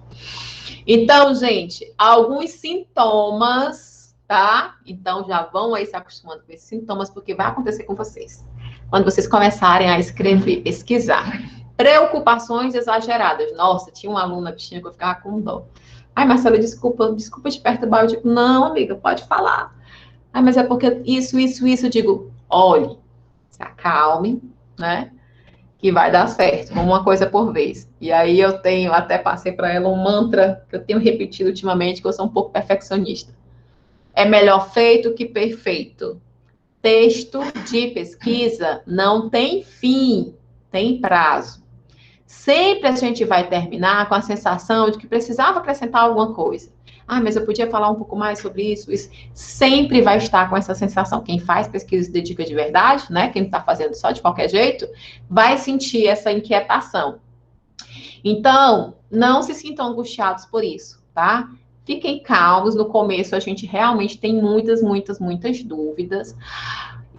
Então, gente, alguns sintomas, tá? Então, já vão aí se acostumando com esses sintomas, porque vai acontecer com vocês. Quando vocês começarem a escrever, pesquisar. Preocupações exageradas. Nossa, tinha uma aluna bichinha que eu ficava com dó. Ai, Marcela, desculpa te perturbar. Eu digo, não, amiga, pode falar. Ai, mas é porque isso. Eu digo, olhe, se acalme, né? Que vai dar certo, uma coisa por vez. E aí eu até passei para ela um mantra que eu tenho repetido ultimamente, que eu sou um pouco perfeccionista. É melhor feito que perfeito. Texto de pesquisa não tem fim, tem prazo. Sempre a gente vai terminar com a sensação de que precisava acrescentar alguma coisa. Ah, mas eu podia falar um pouco mais sobre isso. Sempre vai estar com essa sensação. Quem faz pesquisa e se dedica de verdade, né? Quem está fazendo só de qualquer jeito, vai sentir essa inquietação. Então, não se sintam angustiados por isso, tá? Fiquem calmos. No começo, a gente realmente tem muitas dúvidas.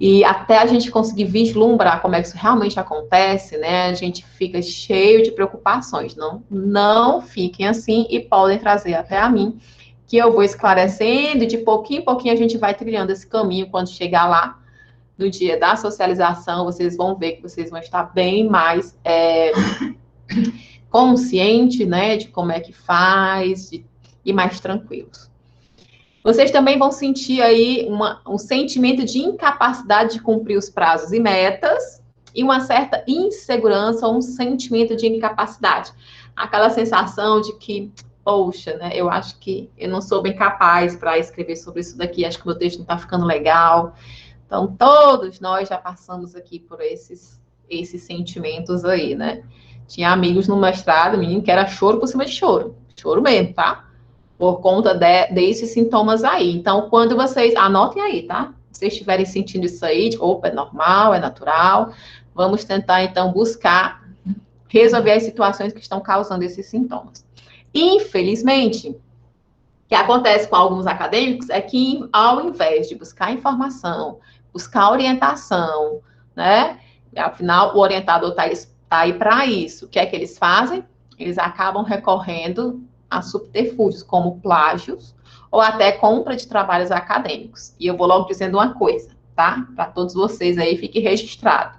E até a gente conseguir vislumbrar como é que isso realmente acontece, né? A gente fica cheio de preocupações. Não fiquem assim e podem trazer até a mim, que eu vou esclarecendo e de pouquinho em pouquinho a gente vai trilhando esse caminho. Quando chegar lá, no dia da socialização, vocês vão ver que vocês vão estar bem mais conscientes, né? De como é que faz e mais tranquilos. Vocês também vão sentir aí um sentimento de incapacidade de cumprir os prazos e metas e uma certa insegurança ou um sentimento de incapacidade. Aquela sensação de que, poxa, né, eu acho que eu não sou bem capaz para escrever sobre isso daqui, acho que o meu texto não está ficando legal. Então, todos nós já passamos aqui por esses sentimentos aí, né? Tinha amigos no mestrado, menino, que era choro por cima de choro. Choro mesmo, tá? Por conta desses sintomas aí. Então, quando vocês... Anotem aí, tá? Se vocês estiverem sentindo isso aí, opa, é normal, é natural. Vamos tentar, então, buscar resolver as situações que estão causando esses sintomas. Infelizmente, o que acontece com alguns acadêmicos é que, ao invés de buscar informação, buscar orientação, né? Afinal, o orientador tá aí para isso. O que é que eles fazem? Eles acabam recorrendo a subterfúgios, como plágios, ou até compra de trabalhos acadêmicos. E eu vou logo dizendo uma coisa, tá? Para todos vocês aí, fique registrado.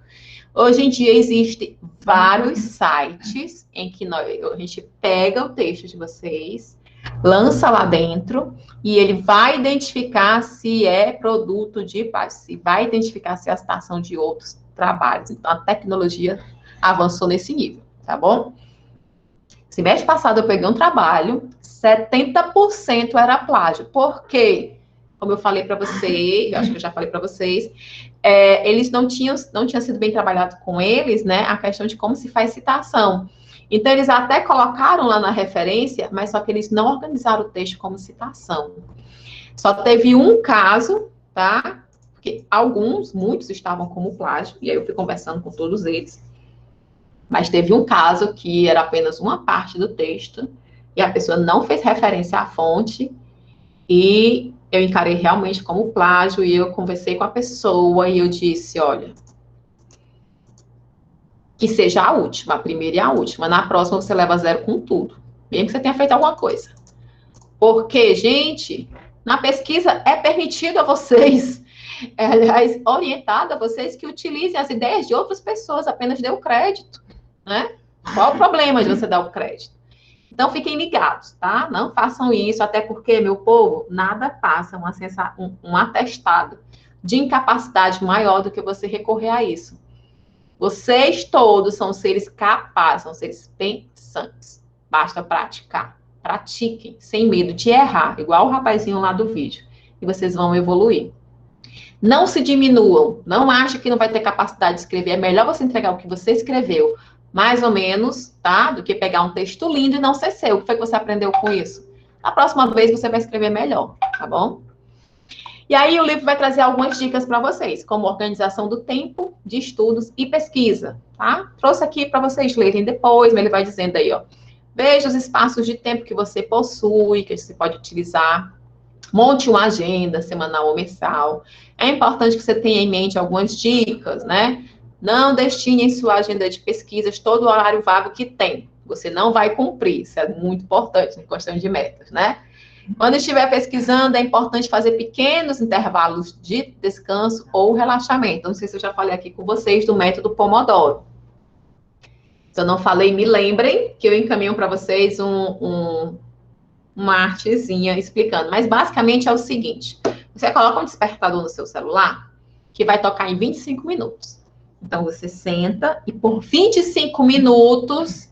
Hoje em dia, existem vários sites em que a gente pega o texto de vocês, lança lá dentro, e ele vai identificar se é produto de plágio, se vai identificar se é a citação de outros trabalhos. Então, a tecnologia avançou nesse nível, tá bom? Semestre passado eu peguei um trabalho, 70% era plágio. Por quê? Como eu falei para vocês, acho que eu já falei para vocês, eles não tinha sido bem trabalhado com eles, né? A questão de como se faz citação. Então, eles até colocaram lá na referência, mas só que eles não organizaram o texto como citação. Só teve um caso, tá? Porque muitos estavam como plágio, e aí eu fui conversando com todos eles. Mas teve um caso que era apenas uma parte do texto, e a pessoa não fez referência à fonte, e eu encarei realmente como plágio, e eu conversei com a pessoa, e eu disse, olha, que seja a última, a primeira e a última. Na próxima você leva 0 com tudo, mesmo que você tenha feito alguma coisa. Porque, gente, na pesquisa é permitido a vocês, aliás, orientado a vocês que utilizem as ideias de outras pessoas, apenas dê o crédito, né? Qual o problema de você dar o crédito? Então, fiquem ligados, tá? Não façam isso, até porque, meu povo, nada passa um atestado de incapacidade maior do que você recorrer a isso. Vocês todos são seres capazes, são seres pensantes. Basta praticar. Pratiquem, sem medo de errar, igual o rapazinho lá do vídeo. E vocês vão evoluir. Não se diminuam. Não ache que não vai ter capacidade de escrever. É melhor você entregar o que você escreveu, mais ou menos, tá? Do que pegar um texto lindo e não ser seu. O que foi que você aprendeu com isso? Na próxima vez você vai escrever melhor, tá bom? E aí o livro vai trazer algumas dicas para vocês, como organização do tempo, de estudos e pesquisa, tá? Trouxe aqui para vocês lerem depois, mas ele vai dizendo aí, ó. Veja os espaços de tempo que você possui, que você pode utilizar. Monte uma agenda semanal ou mensal. É importante que você tenha em mente algumas dicas, né? Não destine em sua agenda de pesquisas todo o horário vago que tem. Você não vai cumprir, isso é muito importante em questão de metas, né? Quando estiver pesquisando, é importante fazer pequenos intervalos de descanso ou relaxamento. Não sei se eu já falei aqui com vocês do método Pomodoro. Se eu não falei, me lembrem que eu encaminho para vocês uma artezinha explicando. Mas basicamente é o seguinte: você coloca um despertador no seu celular que vai tocar em 25 minutos. Então você senta e por 25 minutos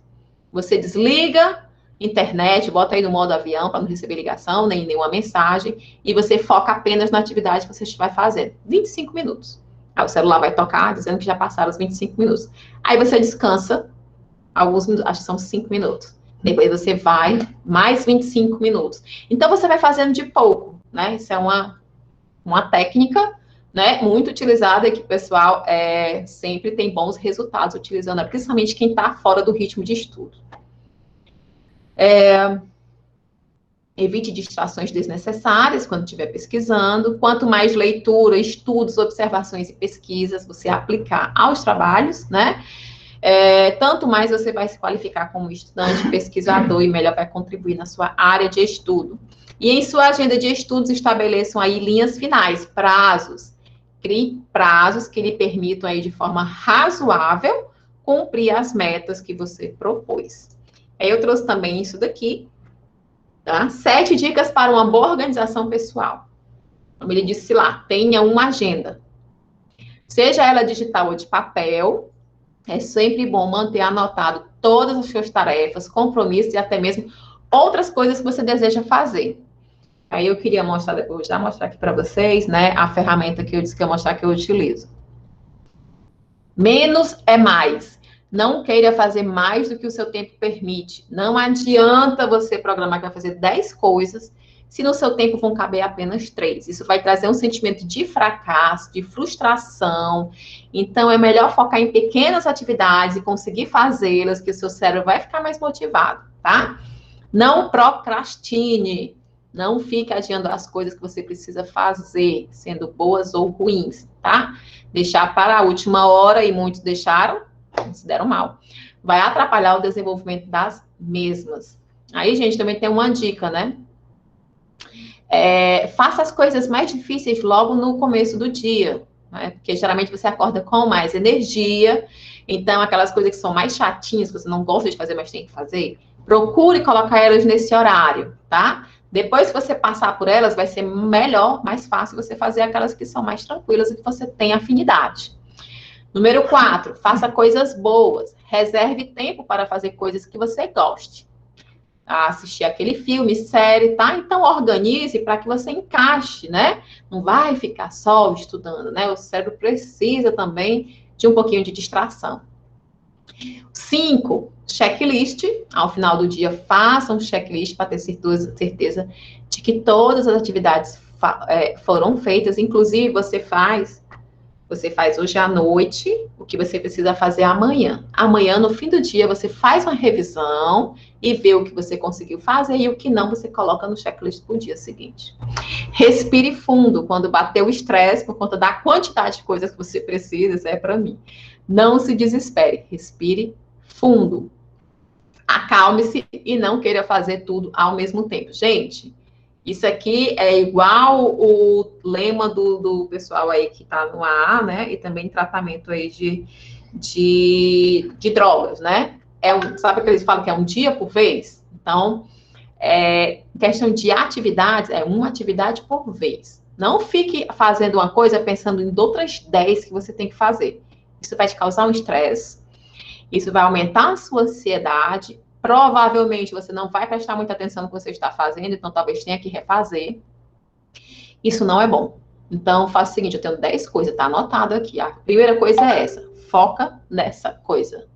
você desliga internet, bota aí no modo avião para não receber ligação, nem nenhuma mensagem, e você foca apenas na atividade que você estiver fazendo. 25 minutos. Aí o celular vai tocar dizendo que já passaram os 25 minutos. Aí você descansa alguns minutos, acho que são 5 minutos. Depois você vai, mais 25 minutos. Então, você vai fazendo de pouco, né? Isso é uma técnica, né, muito utilizada e que o pessoal sempre tem bons resultados utilizando, principalmente quem está fora do ritmo de estudo. Evite distrações desnecessárias quando estiver pesquisando. Quanto mais leitura, estudos, observações e pesquisas você aplicar aos trabalhos, né? Tanto mais você vai se qualificar como estudante, pesquisador e melhor vai contribuir na sua área de estudo. E em sua agenda de estudos, estabeleçam aí linhas finais, prazos. Crie prazos que lhe permitam aí de forma razoável cumprir as metas que você propôs. Aí eu trouxe também isso daqui, tá? 7 dicas para uma boa organização pessoal. Como ele disse lá, tenha uma agenda. Seja ela digital ou de papel, é sempre bom manter anotado todas as suas tarefas, compromissos e até mesmo outras coisas que você deseja fazer. Aí eu queria mostrar, vou já mostrar aqui para vocês, né, a ferramenta que eu disse que eu ia mostrar que eu utilizo. Menos é mais. Não queira fazer mais do que o seu tempo permite. Não adianta você programar que vai fazer 10 coisas se no seu tempo vão caber apenas 3. Isso vai trazer um sentimento de fracasso, de frustração. Então, é melhor focar em pequenas atividades e conseguir fazê-las, que o seu cérebro vai ficar mais motivado, tá? Não procrastine. Não fique adiando as coisas que você precisa fazer, sendo boas ou ruins, tá? Deixar para a última hora, e muitos deixaram, se deram mal, vai atrapalhar o desenvolvimento das mesmas. Aí, gente, também tem uma dica, né? Faça as coisas mais difíceis logo no começo do dia, né? Porque geralmente você acorda com mais energia, então aquelas coisas que são mais chatinhas, que você não gosta de fazer, mas tem que fazer, procure colocar elas nesse horário, tá? Depois que você passar por elas, vai ser melhor, mais fácil você fazer aquelas que são mais tranquilas e que você tem afinidade. Número 4, faça coisas boas. Reserve tempo para fazer coisas que você goste. Assistir aquele filme, série, tá? Então, organize para que você encaixe, né? Não vai ficar só estudando, né? O cérebro precisa também de um pouquinho de distração. 5, checklist. Ao final do dia, faça um checklist para ter certeza de que todas as atividades foram feitas. Inclusive, você faz hoje à noite o que você precisa fazer amanhã. Amanhã, no fim do dia, você faz uma revisão e vê o que você conseguiu fazer e o que não você coloca no checklist para o dia seguinte. Respire fundo quando bater o estresse por conta da quantidade de coisas que você precisa, isso é para mim. Não se desespere, respire fundo. acalme-se e não queira fazer tudo ao mesmo tempo. Gente, isso aqui é igual o lema do pessoal aí que está no AA, né? E também tratamento aí de drogas, né? Sabe que eles falam que é um dia por vez? Então, questão de atividades, é uma atividade por vez. Não fique fazendo uma coisa pensando em outras 10 que você tem que fazer. Isso vai te causar um estresse, isso vai aumentar a sua ansiedade, provavelmente você não vai prestar muita atenção no que você está fazendo, então talvez tenha que refazer. Isso não é bom. Então, faça o seguinte, eu tenho 10 coisas, tá anotado aqui. A primeira coisa é essa, foca nessa coisa.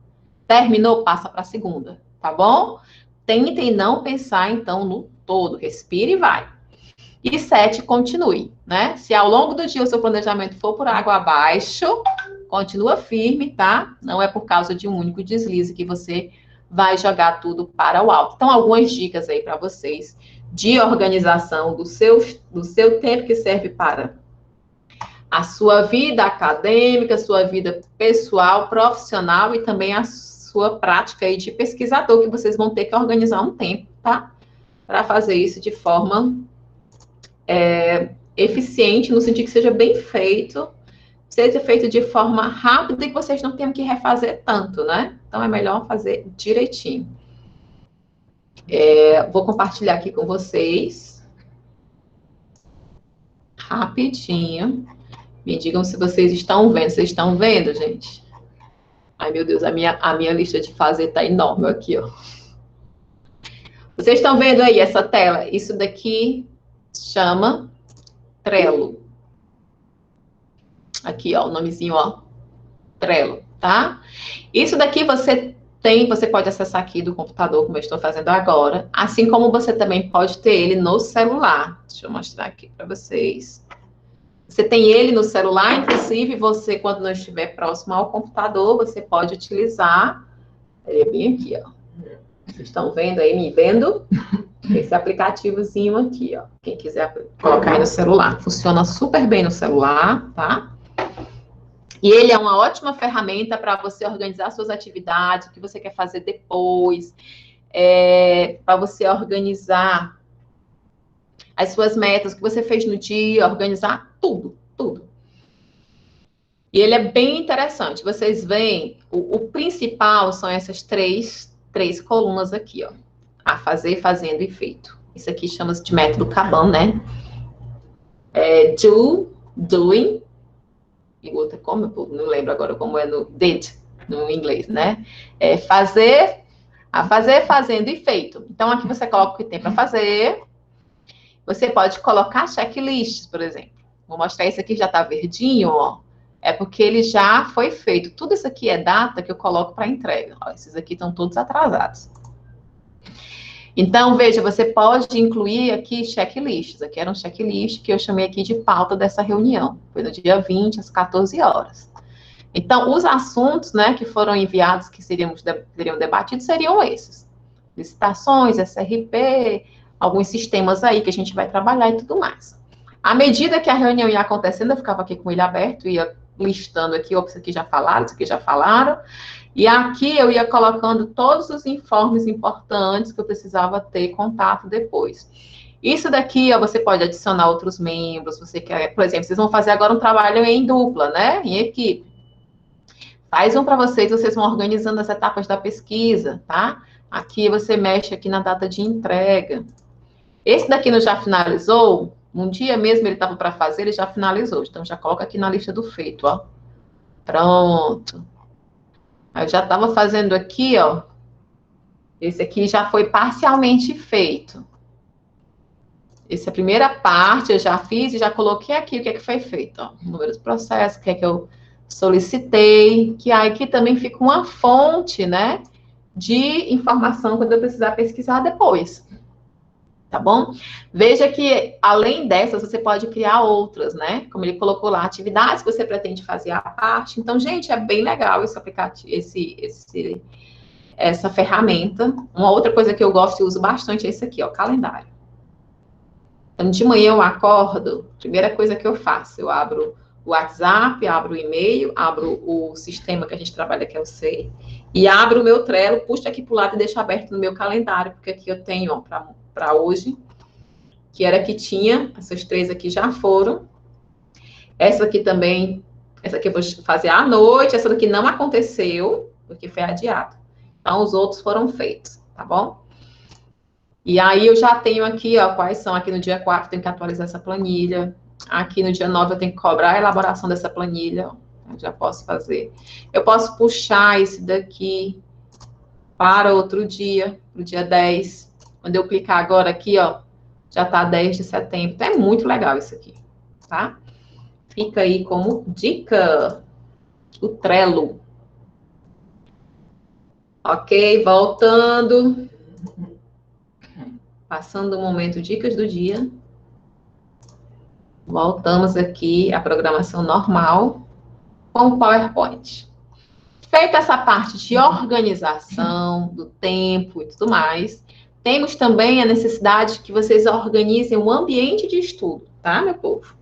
Terminou, passa para a segunda, tá bom? Tentem não pensar, então, no todo. Respire e vai. E 7, continue, né? Se ao longo do dia o seu planejamento for por água abaixo, continua firme, tá? Não é por causa de um único deslize que você vai jogar tudo para o alto. Então, algumas dicas aí para vocês de organização do seu tempo que serve para a sua vida acadêmica, sua vida pessoal, profissional e também a sua prática aí de pesquisador, que vocês vão ter que organizar um tempo, tá? Para fazer isso de forma eficiente, no sentido que seja bem feito, seja feito de forma rápida e que vocês não tenham que refazer tanto, né? Então, é melhor fazer direitinho. Vou compartilhar aqui com vocês. Rapidinho. Me digam se vocês estão vendo. Vocês estão vendo, gente? Ai, meu Deus, a minha lista de fazer tá enorme aqui, ó. Vocês estão vendo aí essa tela? Isso daqui chama Trello. Aqui, ó, o nomezinho, ó. Trello, tá? Isso daqui você pode acessar aqui do computador, como eu estou fazendo agora, assim como você também pode ter ele no celular. Deixa eu mostrar aqui para vocês. Você tem ele no celular, inclusive você, quando não estiver próximo ao computador, você pode utilizar, ele é bem aqui, ó. Vocês estão vendo aí, me vendo? Esse aplicativozinho aqui, ó. Quem quiser colocar aí no celular. Funciona super bem no celular, tá? E ele é uma ótima ferramenta para você organizar suas atividades, o que você quer fazer depois, para você organizar as suas metas, o que você fez no dia, organizar tudo, tudo. E ele é bem interessante. Vocês veem, o principal são essas três colunas aqui, ó. A fazer, fazendo e feito. Isso aqui chama-se de método Kanban, né? Do, doing, e outra como, eu não lembro agora como é no did, no inglês, né? Fazer, fazendo e feito. Então, aqui você coloca o que tem para fazer. Você pode colocar checklists, por exemplo. Vou mostrar esse aqui, já tá verdinho, ó. É porque ele já foi feito. Tudo isso aqui é data que eu coloco para entrega. Ó, esses aqui estão todos atrasados. Então, veja, você pode incluir aqui checklists. Aqui era um checklist que eu chamei aqui de pauta dessa reunião. Foi no dia 20, às 14 horas. Então, os assuntos, né, que foram enviados, que seriam debatidos, seriam esses. Licitações, SRP, alguns sistemas aí que a gente vai trabalhar e tudo mais. À medida que a reunião ia acontecendo, eu ficava aqui com ele aberto, ia listando aqui, ó, isso aqui já falaram, isso aqui já falaram. E aqui eu ia colocando todos os informes importantes que eu precisava ter contato depois. Isso daqui, ó, você pode adicionar outros membros, você quer, por exemplo, vocês vão fazer agora um trabalho em dupla, né, em equipe. Faz um para vocês vão organizando as etapas da pesquisa, tá? Aqui você mexe aqui na data de entrega. Esse daqui não já finalizou? Um dia mesmo ele estava para fazer, ele já finalizou. Então, já coloca aqui na lista do feito, ó. Pronto. Eu já estava fazendo aqui, ó. Esse aqui já foi parcialmente feito. Essa primeira parte eu já fiz e já coloquei aqui o que é que foi feito, ó. O número do processo, o que é que eu solicitei, que aqui também fica uma fonte, né, de informação quando eu precisar pesquisar depois. Tá bom? Veja que, além dessas, você pode criar outras, né? Como ele colocou lá, atividades que você pretende fazer à parte. Então, gente, é bem legal esse aplicativo, essa ferramenta. Uma outra coisa que eu gosto e uso bastante é esse aqui, ó, calendário. Então, de manhã eu acordo, primeira coisa que eu faço, eu abro o WhatsApp, abro o e-mail, abro o sistema que a gente trabalha, que é o SEI, e abro o meu Trello, puxo aqui para o lado e deixo aberto no meu calendário, porque aqui eu tenho, para hoje, que era que tinha, essas 3 aqui já foram. Essa aqui também, essa aqui eu vou fazer à noite, essa daqui não aconteceu, porque foi adiado. Então, os outros foram feitos, tá bom? E aí, eu já tenho aqui, ó, quais são. Aqui no dia 4, eu tenho que atualizar essa planilha. Aqui no dia 9, eu tenho que cobrar a elaboração dessa planilha. Eu já posso fazer. Eu posso puxar esse daqui para outro dia, pro dia 10. Quando eu clicar agora aqui, ó, já tá 10 de setembro. Então, é muito legal isso aqui, tá? Fica aí como dica, o Trello. Ok, voltando. Passando o momento dicas do dia. Voltamos aqui à programação normal com o PowerPoint. Feita essa parte de organização do tempo e tudo mais, temos também a necessidade que vocês organizem o ambiente de estudo, tá, meu povo?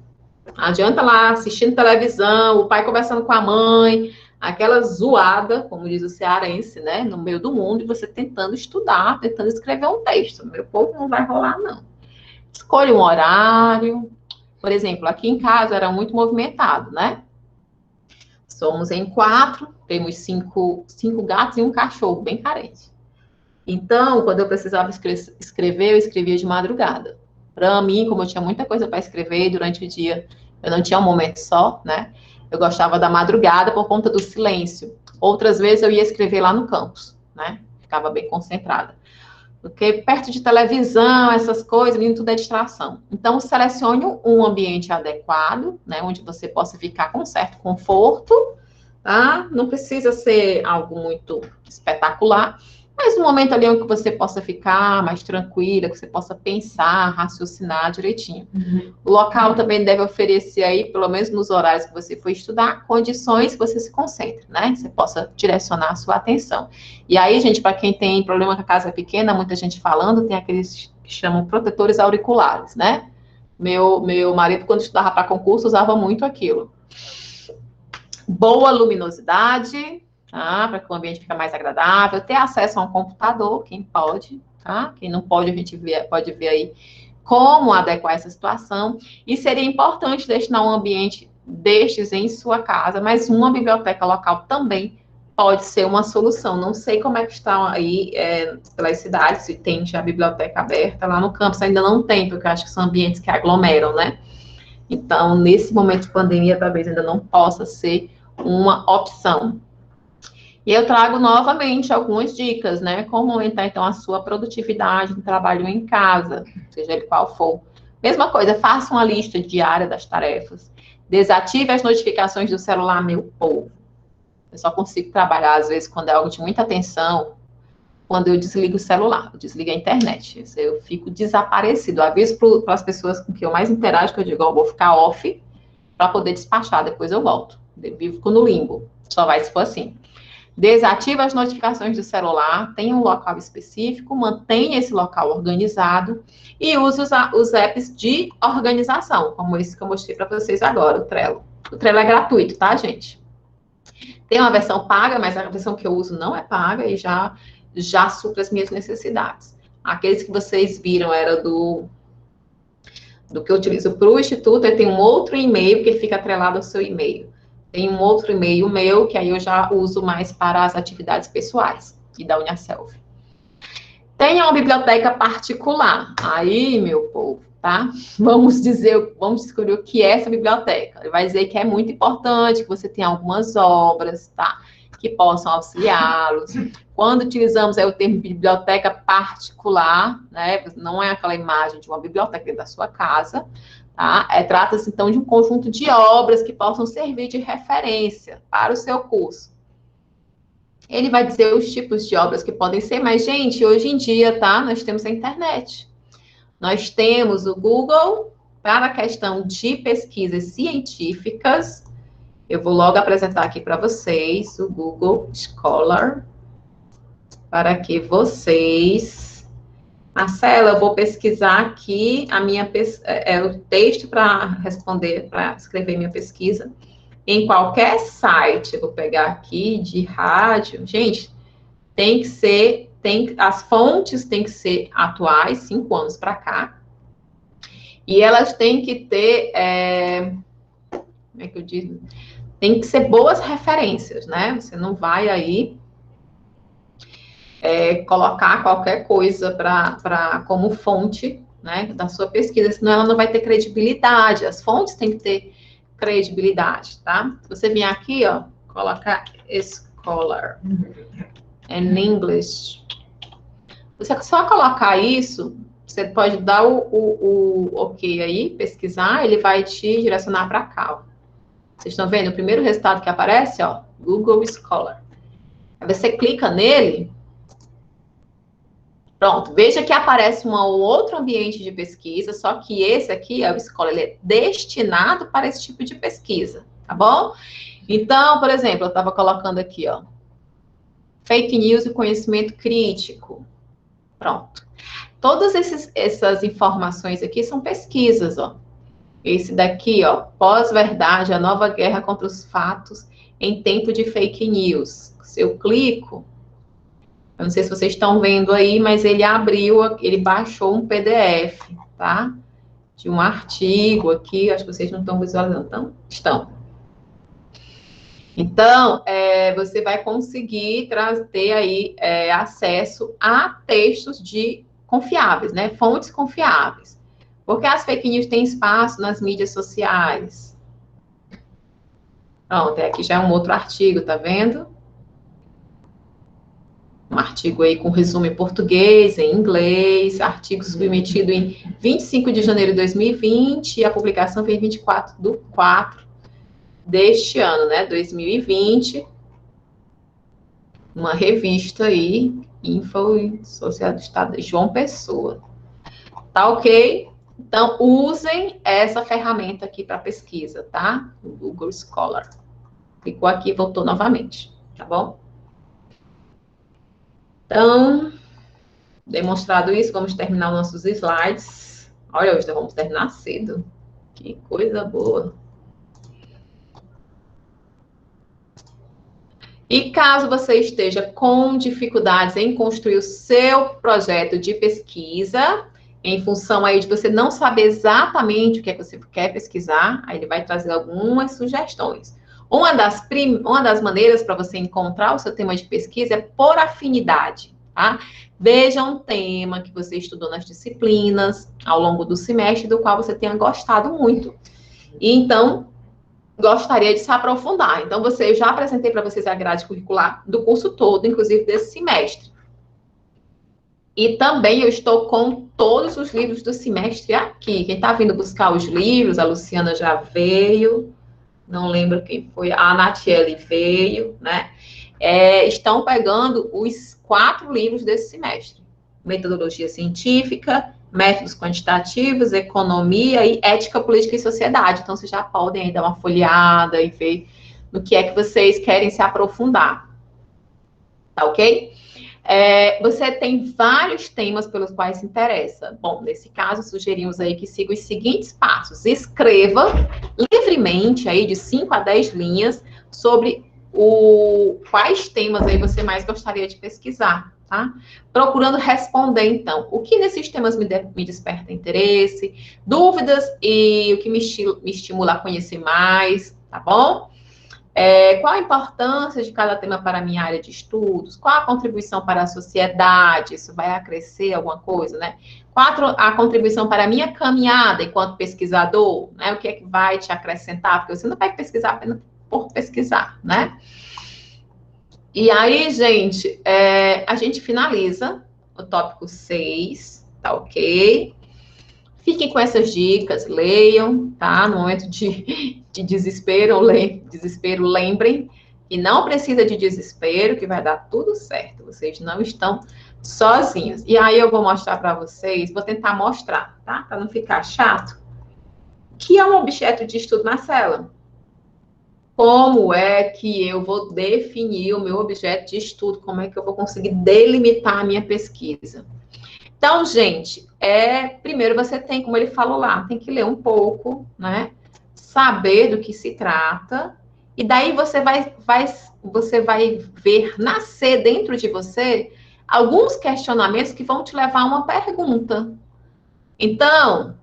Não adianta lá assistindo televisão, o pai conversando com a mãe, aquela zoada, como diz o cearense, né, no meio do mundo, e você tentando estudar, tentando escrever um texto. Meu povo, não vai rolar, não. Escolha um horário. Por exemplo, aqui em casa era muito movimentado, né? Somos em 4, temos 5 gatos e um cachorro, bem carente. Então, quando eu precisava escrever, eu escrevia de madrugada. Para mim, como eu tinha muita coisa para escrever durante o dia, eu não tinha um momento só, né? Eu gostava da madrugada por conta do silêncio. Outras vezes eu ia escrever lá no campus, né? Ficava bem concentrada. Porque perto de televisão, essas coisas, tudo é distração. Então, selecione um ambiente adequado, né? Onde você possa ficar com certo conforto, tá? Não precisa ser algo muito espetacular, mas um momento ali onde você possa ficar mais tranquila, que você possa pensar, raciocinar direitinho. O local também deve oferecer aí, pelo menos nos horários que você for estudar, condições que você se concentre, né? Que você possa direcionar a sua atenção. E aí, gente, para quem tem problema com a casa pequena, muita gente falando, tem aqueles que chamam protetores auriculares, né? Meu marido, quando estudava para concurso, usava muito aquilo. Boa luminosidade, tá? Para que o ambiente fique mais agradável. Ter acesso a um computador, quem pode, tá? Quem não pode, a gente pode ver aí como adequar essa situação. E seria importante destinar um ambiente destes em sua casa, mas uma biblioteca local também pode ser uma solução. Não sei como é que está aí pelas cidades, se tem já a biblioteca aberta. Lá no campus ainda não tem, porque eu acho que são ambientes que aglomeram, né? Então, nesse momento de pandemia, talvez ainda não possa ser uma opção. E eu trago novamente algumas dicas, né? Como aumentar, então, a sua produtividade no trabalho em casa, seja ele qual for. Mesma coisa, faça uma lista diária das tarefas. Desative as notificações do celular, meu povo. Eu só consigo trabalhar, às vezes, quando é algo de muita atenção, quando eu desligo o celular, eu desligo a internet. Eu fico desaparecido. Eu aviso para as pessoas com que eu mais interajo, que eu digo, ó, vou ficar off para poder despachar, depois eu volto. Eu fico no limbo. Só vai se for assim. Desativa as notificações do celular, tenha um local específico, mantenha esse local organizado e use os apps de organização, como esse que eu mostrei para vocês agora, o Trello. O Trello é gratuito, tá, gente? Tem uma versão paga, mas a versão que eu uso não é paga e já supra as minhas necessidades. Aqueles que vocês viram era do que eu utilizo para o Instituto, eu tenho um outro e-mail que ele fica atrelado ao seu e-mail. Tem um outro e-mail meu, que aí eu já uso mais para as atividades pessoais, e da Uniaselv. Tem uma biblioteca particular. Aí, meu povo, tá? Vamos descobrir o que é essa biblioteca. Ele vai dizer que é muito importante, que você tenha algumas obras, tá? Que possam auxiliá-los. Quando utilizamos aí o termo biblioteca particular, né? Não é aquela imagem de uma biblioteca dentro da sua casa, tá? Trata-se, então, de um conjunto de obras que possam servir de referência para o seu curso. Ele vai dizer os tipos de obras que podem ser, mas, gente, hoje em dia, tá? Nós temos a internet. Nós temos o Google para a questão de pesquisas científicas. Eu vou logo apresentar aqui para vocês o Google Scholar, para que vocês Marcela, eu vou pesquisar aqui o texto para responder, para escrever minha pesquisa. Em qualquer site, eu vou pegar aqui de rádio. Gente, tem que ser, as fontes têm que ser atuais, 5 anos para cá. E elas têm que ter, como é que eu digo? Tem que ser boas referências, né? Você não vai aí colocar qualquer coisa como fonte, né, da sua pesquisa, senão ela não vai ter credibilidade. As fontes têm que ter credibilidade, tá? Se você vier aqui, ó, colocar scholar in English, você só colocar isso, você pode dar o ok aí, pesquisar, ele vai te direcionar para cá, ó. Vocês estão vendo? O primeiro resultado que aparece, ó, Google Scholar. Aí você clica nele. Pronto, veja que aparece um outro ambiente de pesquisa, só que esse aqui, o Scholar, ele é destinado para esse tipo de pesquisa, tá bom? Então, por exemplo, eu estava colocando aqui, ó, fake news e conhecimento crítico. Pronto. Todas essas informações aqui são pesquisas, ó. Esse daqui, ó, pós-verdade, a nova guerra contra os fatos em tempo de fake news. Se eu clico, eu não sei se vocês estão vendo aí, mas ele baixou um PDF, tá? De um artigo aqui, acho que vocês não estão visualizando, então, estão. Então, você vai conseguir ter aí acesso a textos confiáveis, né? Fontes confiáveis. Porque as fake news têm espaço nas mídias sociais. Pronto, aqui já é um outro artigo, tá vendo? Um artigo aí com resumo em português, em inglês, artigo submetido em 25 de janeiro de 2020, e a publicação foi em 24/4 deste ano, né, 2020, uma revista aí, Info e Sociedade do Estado de João Pessoa. Tá ok? Então, usem essa ferramenta aqui para pesquisa, tá? O Google Scholar. Clicou aqui e voltou novamente, tá bom? Então, demonstrado isso, vamos terminar os nossos slides. Olha, hoje vamos terminar cedo. Que coisa boa. E caso você esteja com dificuldades em construir o seu projeto de pesquisa, em função aí de você não saber exatamente o que é que você quer pesquisar, aí ele vai trazer algumas sugestões. Uma das maneiras para você encontrar o seu tema de pesquisa é por afinidade, tá? Veja um tema que você estudou nas disciplinas ao longo do semestre, do qual você tenha gostado muito. E então, gostaria de se aprofundar. Então, eu já apresentei para vocês a grade curricular do curso todo, inclusive desse semestre. E também eu estou com todos os livros do semestre aqui. Quem está vindo buscar os livros, a Luciana já veio, não lembro quem foi, a Natiele veio, né? Estão pegando os 4 livros desse semestre. Metodologia científica, métodos quantitativos, economia e ética, política e sociedade. Então, vocês já podem aí dar uma folheada e ver no que é que vocês querem se aprofundar. Tá ok? Você tem vários temas pelos quais se interessa. Bom, nesse caso, sugerimos aí que siga os seguintes passos. Escreva livremente aí de 5 a 10 linhas sobre quais temas aí você mais gostaria de pesquisar, tá? Procurando responder, então, o que nesses temas me desperta interesse, dúvidas e o que me estimula a conhecer mais, tá bom? Qual a importância de cada tema para a minha área de estudos? Qual a contribuição para a sociedade? Isso vai acrescer alguma coisa, né? Qual a contribuição para a minha caminhada enquanto pesquisador? Né? O que é que vai te acrescentar? Porque você não vai pesquisar apenas por pesquisar, né? E aí, gente, a gente finaliza o tópico 6, tá ok? Fiquem com essas dicas, leiam, tá? No momento de desespero, lembrem que não precisa de desespero, que vai dar tudo certo. Vocês não estão sozinhos. E aí eu vou mostrar para vocês, vou tentar mostrar, tá? Para não ficar chato, que é um objeto de estudo, Marcela. Como é que eu vou definir o meu objeto de estudo? Como é que eu vou conseguir delimitar a minha pesquisa? Então, gente, primeiro você tem, como ele falou lá, tem que ler um pouco, né? Saber do que se trata, e daí você vai ver nascer dentro de você alguns questionamentos que vão te levar a uma pergunta. Então,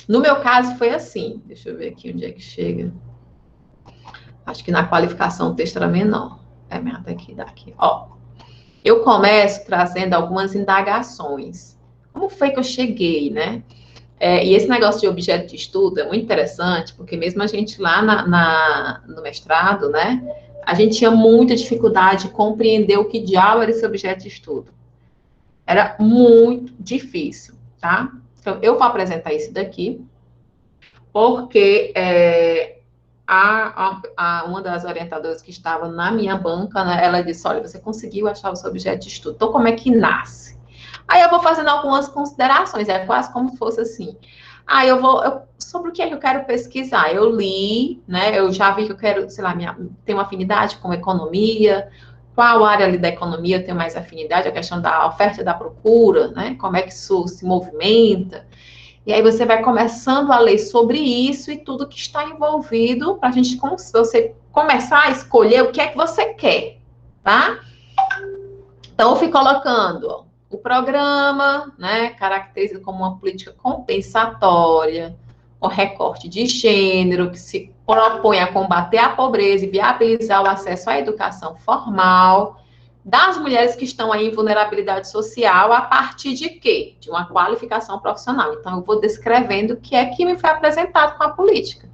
no meu caso foi assim, deixa eu ver aqui onde é que chega. Acho que na qualificação o texto era menor. Até aqui, daqui. Ó, eu começo trazendo algumas indagações. Como foi que eu cheguei, né? E esse negócio de objeto de estudo é muito interessante, porque mesmo a gente lá no mestrado, né? A gente tinha muita dificuldade de compreender o que diabo era esse objeto de estudo. Era muito difícil, tá? Então, eu vou apresentar isso daqui, porque uma das orientadoras que estava na minha banca, né, ela disse, olha, você conseguiu achar o seu objeto de estudo, então como é que nasce? Aí eu vou fazendo algumas considerações, é quase como se fosse assim, sobre o que é que eu quero pesquisar? Eu li, né, eu já vi que eu quero, sei lá, tenho uma afinidade com economia, qual área ali da economia eu tenho mais afinidade, a questão da oferta e da procura, né, como é que isso se movimenta. E aí você vai começando a ler sobre isso e tudo que está envolvido para você começar a escolher o que é que você quer, tá? Então, eu fui colocando o programa, né, caracterizado como uma política compensatória, o recorte de gênero, que se propõe a combater a pobreza e viabilizar o acesso à educação formal das mulheres que estão aí em vulnerabilidade social a partir de quê? De uma qualificação profissional. Então, eu vou descrevendo o que é que me foi apresentado com a política.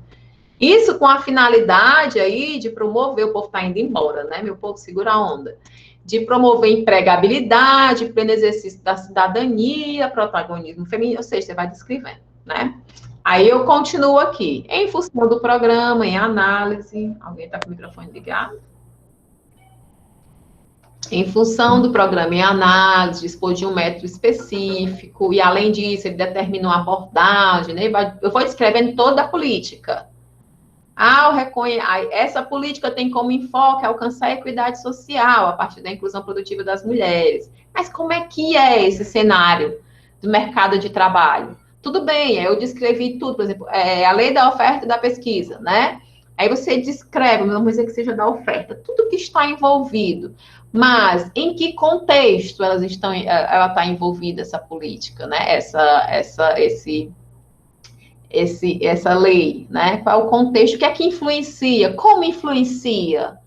Isso com a finalidade aí de promover, o povo está indo embora, né? Meu povo segura a onda. De promover empregabilidade, pleno exercício da cidadania, protagonismo feminino, ou seja, você vai descrevendo, né? Aí eu continuo aqui. Em função do programa, em análise. Alguém está com o microfone ligado? Em função do programa em análise, dispor de um método específico, e além disso, ele determina uma abordagem, né? Eu vou descrevendo toda a política. Essa política tem como enfoque alcançar a equidade social a partir da inclusão produtiva das mulheres. Mas como é que é esse cenário do mercado de trabalho? Tudo bem, eu descrevi tudo, por exemplo, a lei da oferta e da pesquisa, né? Aí você descreve, não vamos dizer que seja da oferta, tudo que está envolvido. Mas em que contexto ela está envolvida, essa política, né? Essa lei, né? Qual é o contexto, o que é que influencia, como influencia.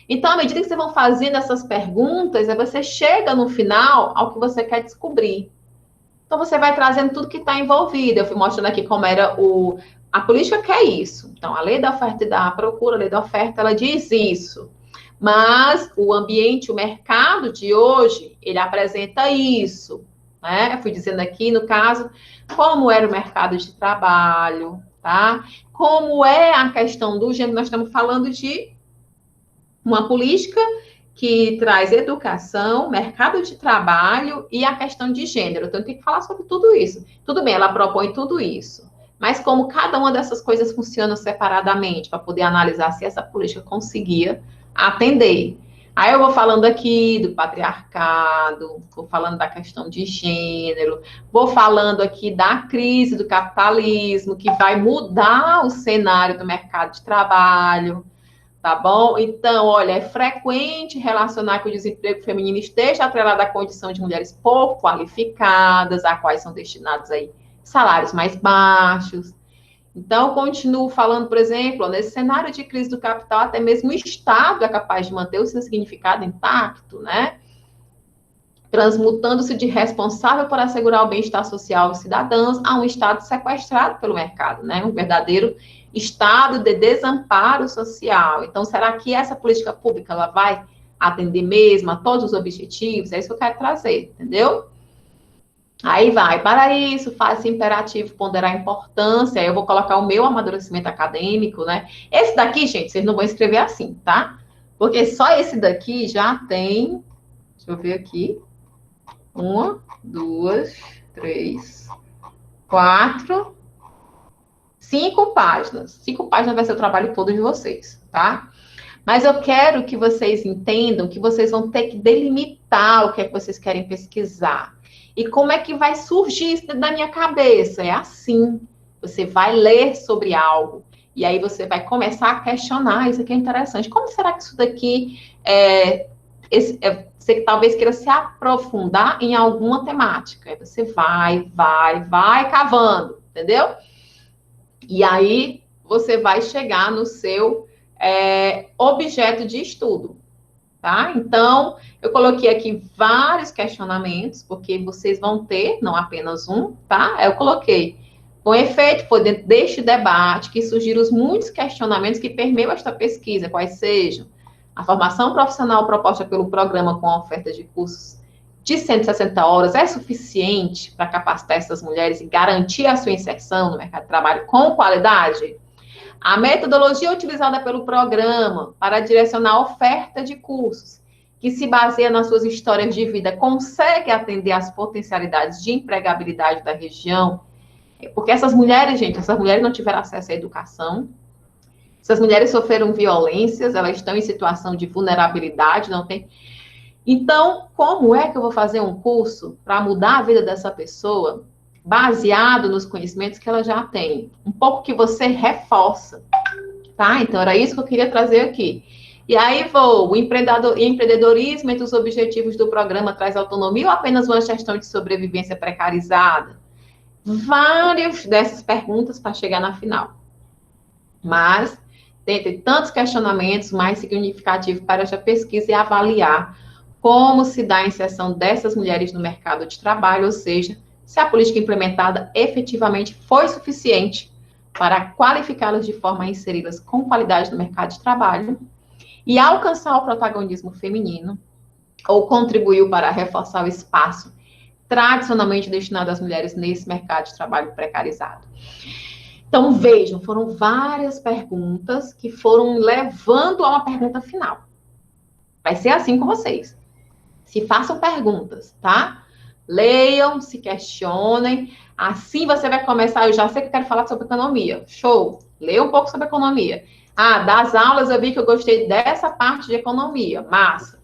Então, à medida que vocês vão fazendo essas perguntas, você chega no final ao que você quer descobrir. Então, você vai trazendo tudo que está envolvido. Eu fui mostrando aqui como era a política que é isso. Então, a lei da oferta e da procura, a lei da oferta, ela diz isso. Mas o ambiente, o mercado de hoje, ele apresenta isso. Né? Eu fui dizendo aqui, no caso, como era o mercado de trabalho, tá? Como é a questão do gênero, nós estamos falando de uma política que traz educação, mercado de trabalho e a questão de gênero. Então, tem que falar sobre tudo isso. Tudo bem, ela propõe tudo isso. Mas como cada uma dessas coisas funciona separadamente, para poder analisar se essa política conseguia atender. Aí eu vou falando aqui do patriarcado, vou falando da questão de gênero, vou falando aqui da crise do capitalismo, que vai mudar o cenário do mercado de trabalho, tá bom? Então, olha, é frequente relacionar que o desemprego feminino esteja atrelado à condição de mulheres pouco qualificadas, a quais são destinados aí salários mais baixos. Então, eu continuo falando, por exemplo, nesse cenário de crise do capital, até mesmo o Estado é capaz de manter o seu significado intacto, né? Transmutando-se de responsável por assegurar o bem-estar social dos cidadãos a um Estado sequestrado pelo mercado, né? Um verdadeiro estado de desamparo social. Então, será que essa política pública ela vai atender mesmo a todos os objetivos? É isso que eu quero trazer, entendeu? Aí vai, para isso, faz imperativo ponderar a importância, aí eu vou colocar o meu amadurecimento acadêmico, né? Esse daqui, gente, vocês não vão escrever assim, tá? Porque só esse daqui já tem, deixa eu ver aqui, 1, 2, 3, 4, 5 páginas. 5 páginas vai ser o trabalho todo de vocês, tá? Mas eu quero que vocês entendam que vocês vão ter que delimitar o que é que vocês querem pesquisar. E como é que vai surgir isso dentro da minha cabeça? É assim. Você vai ler sobre algo. E aí você vai começar a questionar. Isso aqui é interessante. Como será que isso daqui você talvez queira se aprofundar em alguma temática. Aí você vai cavando, entendeu? E aí você vai chegar no seu objeto de estudo, tá? Então, eu coloquei aqui vários questionamentos, porque vocês vão ter, não apenas um, tá? Eu coloquei, com efeito, foi dentro deste debate que surgiram os muitos questionamentos que permeiam esta pesquisa, quais sejam a formação profissional proposta pelo programa com a oferta de cursos de 160 horas é suficiente para capacitar essas mulheres e garantir a sua inserção no mercado de trabalho com qualidade? A metodologia utilizada pelo programa para direcionar a oferta de cursos, que se baseia nas suas histórias de vida, consegue atender às potencialidades de empregabilidade da região? Porque essas mulheres, gente, essas mulheres não tiveram acesso à educação, essas mulheres sofreram violências, elas estão em situação de vulnerabilidade, não tem. Então, como é que eu vou fazer um curso para mudar a vida dessa pessoa, baseado nos conhecimentos que ela já tem? Um pouco que você reforça, tá? Então, era isso que eu queria trazer aqui. E aí o empreendedorismo entre os objetivos do programa traz autonomia ou apenas uma gestão de sobrevivência precarizada? Várias dessas perguntas para chegar na final. Mas, dentre tantos questionamentos, mais significativo para esta pesquisa é avaliar como se dá a inserção dessas mulheres no mercado de trabalho, ou seja, se a política implementada efetivamente foi suficiente para qualificá-las de forma a inseri-las com qualidade no mercado de trabalho e alcançar o protagonismo feminino, ou contribuiu para reforçar o espaço tradicionalmente destinado às mulheres nesse mercado de trabalho precarizado. Então, vejam, foram várias perguntas que foram levando a uma pergunta final. Vai ser assim com vocês. Se façam perguntas, tá? Leiam, se questionem. Assim você vai começar. Eu já sei que eu quero falar sobre economia. Show! Leia um pouco sobre economia. Ah, das aulas eu vi que eu gostei dessa parte de economia. Massa!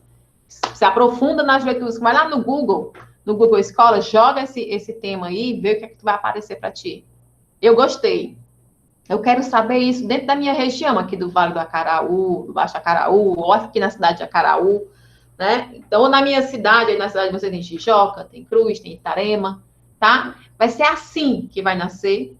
Se aprofunda nas leituras. Vai lá no Google Escola, joga esse tema aí e vê o que é que vai aparecer para ti. Eu gostei. Eu quero saber isso dentro da minha região, aqui do Vale do Acaraú, do Baixo Acaraú, ou aqui na cidade de Acaraú, né? Então, na minha cidade, aí na cidade de vocês tem Tijoca, tem Cruz, tem Itarema, tá? Vai ser assim que vai nascer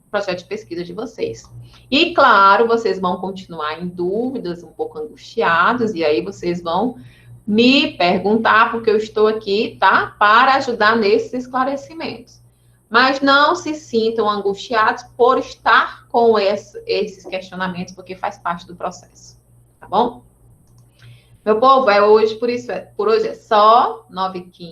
o projeto de pesquisa de vocês. E, claro, vocês vão continuar em dúvidas, um pouco angustiados, e aí vocês vão me perguntar, porque eu estou aqui, tá? Para ajudar nesses esclarecimentos. Mas não se sintam angustiados por estar com esses questionamentos, porque faz parte do processo, tá bom? Meu povo, por hoje é só 9h15.